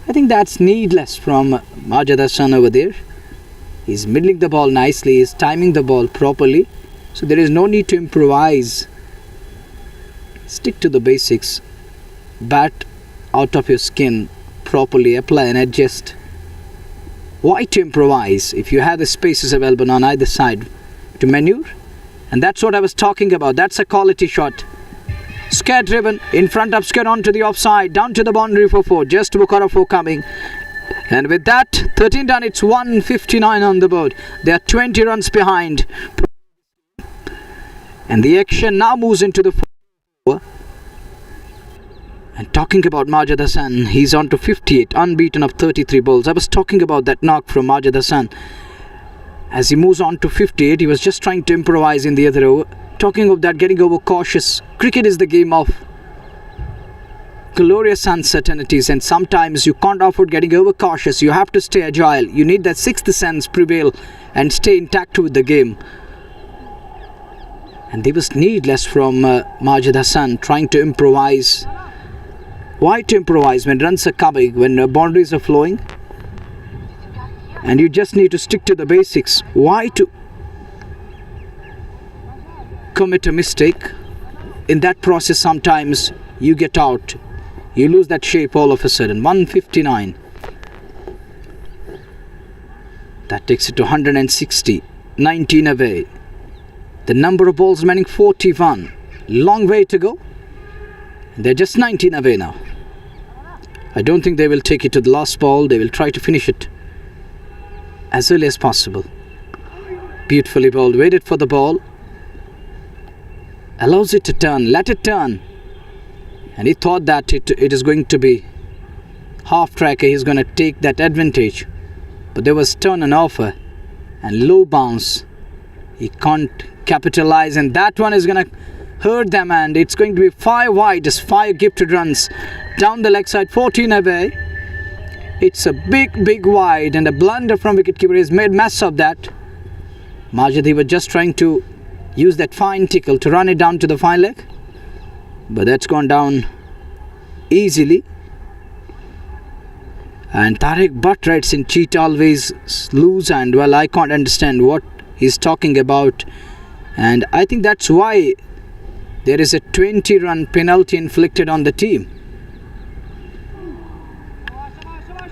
[SPEAKER 1] I think that's needless from Majid Hassan over there. He's middling the ball nicely. He's timing the ball properly. So there is no need to improvise. Stick to the basics. Bat out of your skin properly. Apply and adjust. Why to improvise if you have the spaces available on either side to maneuver? And that's what I was talking about. That's a quality shot. Square driven, in front of square onto the offside, down to the boundary for 4, just Bukhara 4 coming. And with that, 13 done, it's 159 on the board. They are 20 runs behind. And the action now moves into the 4. And talking about Majid Hassan, he's on to 58, unbeaten of 33 balls. I was talking about that knock from Majid Hassan. As he moves on to 58, he was just trying to improvise in the other over. Talking of that, getting over cautious. Cricket is the game of glorious uncertainties, and sometimes you can't afford getting over cautious. You have to stay agile. You need that sixth sense prevail and stay intact with the game. And there was needless from Majid Hassan trying to improvise. Why to improvise when runs are coming, when boundaries are flowing? And you just need to stick to the basics. Why to commit a mistake? In that process sometimes you get out, you lose that shape all of a sudden. 159, that takes it to 160, 19 away. The number of balls remaining 41, long way to go. They're just 19 away now. I don't think they will take it to the last ball. They will try to finish it as early as possible. Beautifully bowled, waited for the ball, allows it to turn, let it turn, and he thought that it is going to be half tracker. He's going to take that advantage, but there was turn and offer and low bounce. He can't capitalize, and that one is going to hurt them, and it's going to be 5 wide. Just 5 gifted runs down the leg side, 14 away. It's a big wide, and a blunder from wicketkeeper. He's made mess of that. Majid, he was just trying to use that fine tickle to run it down to the fine leg, but that's gone down easily. And Tariq Butt writes in, cheat always lose, and well, I can't understand what he's talking about. And I think that's why there is a 20-run penalty inflicted on the team.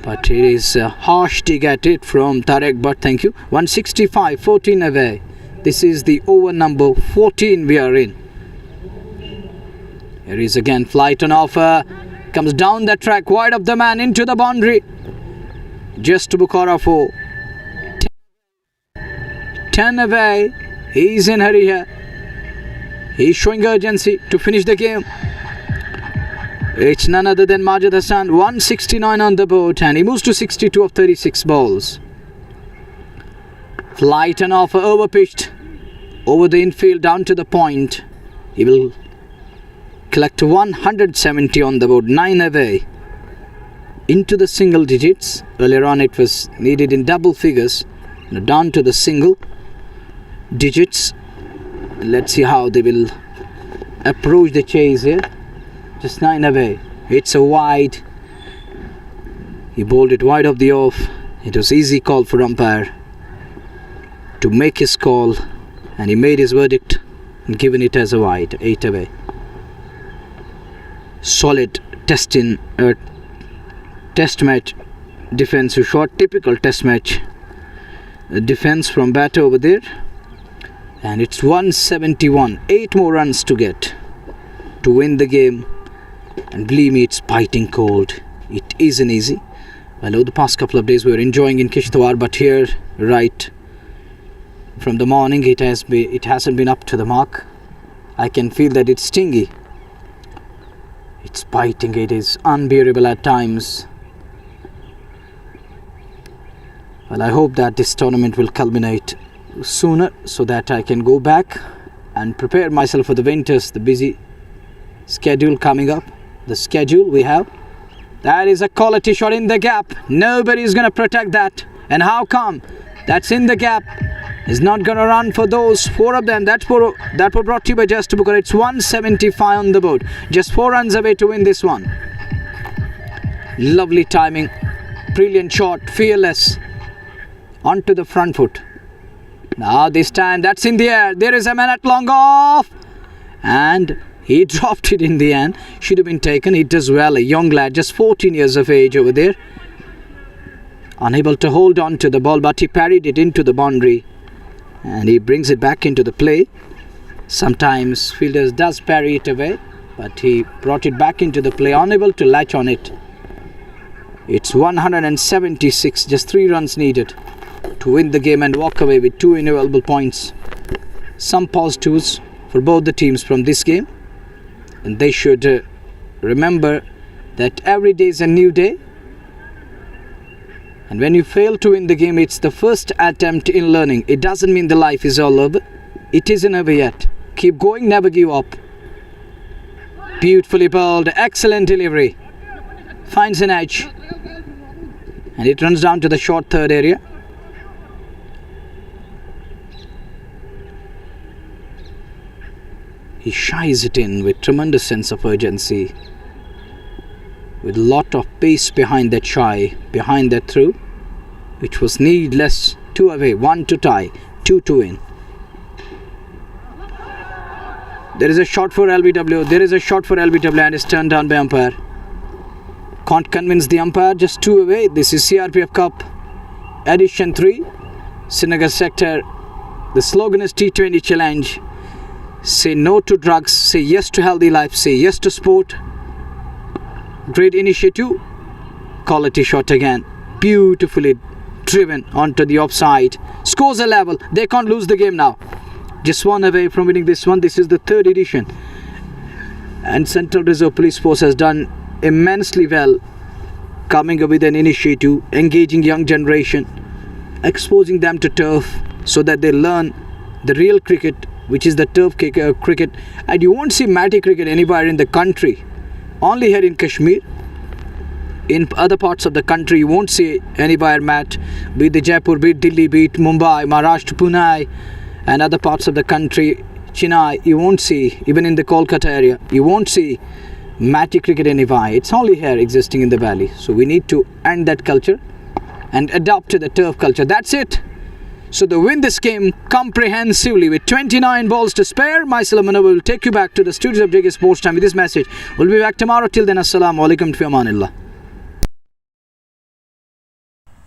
[SPEAKER 1] But it is a harsh dig at it from Tariq Butt. Thank you. 165, 14 away. This is the over number 14 we are in. Here is again flight on offer. Comes down the track, wide of the man, into the boundary. Just to Bukhara 4. 10 away. He's in hurry here. He's showing urgency to finish the game. It's none other than Majid Hassan. 169 on the board, and he moves to 62 of 36 balls. Flight and offer, over pitched over the infield down to the point. He will collect 170 on the board. 9 away into the single digits. Earlier on it was needed in double figures. Now down to the single digits. Let's see how they will approach the chase here. Just 9 away. It's a wide. He bowled it wide of the off. It was easy call for umpire to make his call, and he made his verdict and given it as a wide. 8 away. Solid test match defensive shot. Typical test match defense from batter over there. And it's 171. 8 more runs to get to win the game. And believe me, it's biting cold. It isn't easy. Well, over the past couple of days we were enjoying in Kishtwar, but here, right from the morning, it hasn't been up to the mark. I can feel that it's stingy. It's biting. It is unbearable at times. Well, I hope that this tournament will culminate sooner so that I can go back and prepare myself for the winters, the busy schedule coming up. The schedule we have. That is a quality shot in the gap. Nobody is going to protect that. And how come? That's in the gap. Is not going to run for those 4 of them. That were brought to you by Just Booker. It's 175 on the board. Just 4 runs away to win this one. Lovely timing. Brilliant shot. Fearless. Onto the front foot. Now this time that's in the air. There is a man at long off. And he dropped it in the end. Should have been taken. It does well. A young lad, just 14 years of age over there. Unable to hold on to the ball, but he parried it into the boundary. And he brings it back into the play. Sometimes fielders does parry it away, but he brought it back into the play. Unable to latch on it. It's 176. Just 3 runs needed to win the game and walk away with 2 invaluable points. Some positives for both the teams from this game. And they should remember that every day is a new day. And when you fail to win the game, it's the first attempt in learning. It doesn't mean the life is all over. It isn't over yet. Keep going, never give up. Beautifully bowled, excellent delivery. Finds an edge. And it runs down to the short third area. He shies it in with tremendous sense of urgency. With a lot of pace behind that shy, behind that throw, which was needless. 2 away, 1 to tie, 2 to win. There is a shot for LBW. There is a shot for LBW and it's turned down by umpire. Can't convince the umpire. Just 2 away. This is CRPF Cup Edition 3. Srinagar sector. The slogan is T20 Challenge. Say no to drugs. Say yes to healthy life. Say yes to sport. Great initiative. Quality shot again. Beautifully driven onto the offside. Scores a level. They can't lose the game now. Just 1 away from winning this one. This is the 3rd edition. And Central Reserve Police Force has done immensely well. Coming up with an initiative. Engaging young generation. Exposing them to turf. So that they learn the real cricket. Which is the turf cricket. And you won't see matty cricket anywhere in the country. Only here in Kashmir. In other parts of the country you won't see anywhere mat. Be it the Jaipur, be it Delhi, be it Mumbai, Maharashtra, Pune and other parts of the country, Chennai, you won't see, even in the Kolkata area, you won't see matty cricket anywhere. It's only here existing in the valley. So we need to end that culture and adopt to the turf culture. That's it. So to win this game comprehensively with 29 balls to spare, myself Manoj will take you back to the studios of JK Sports Time with this message. We'll be back tomorrow. Till then, Assalamu alaikum fi amanillah.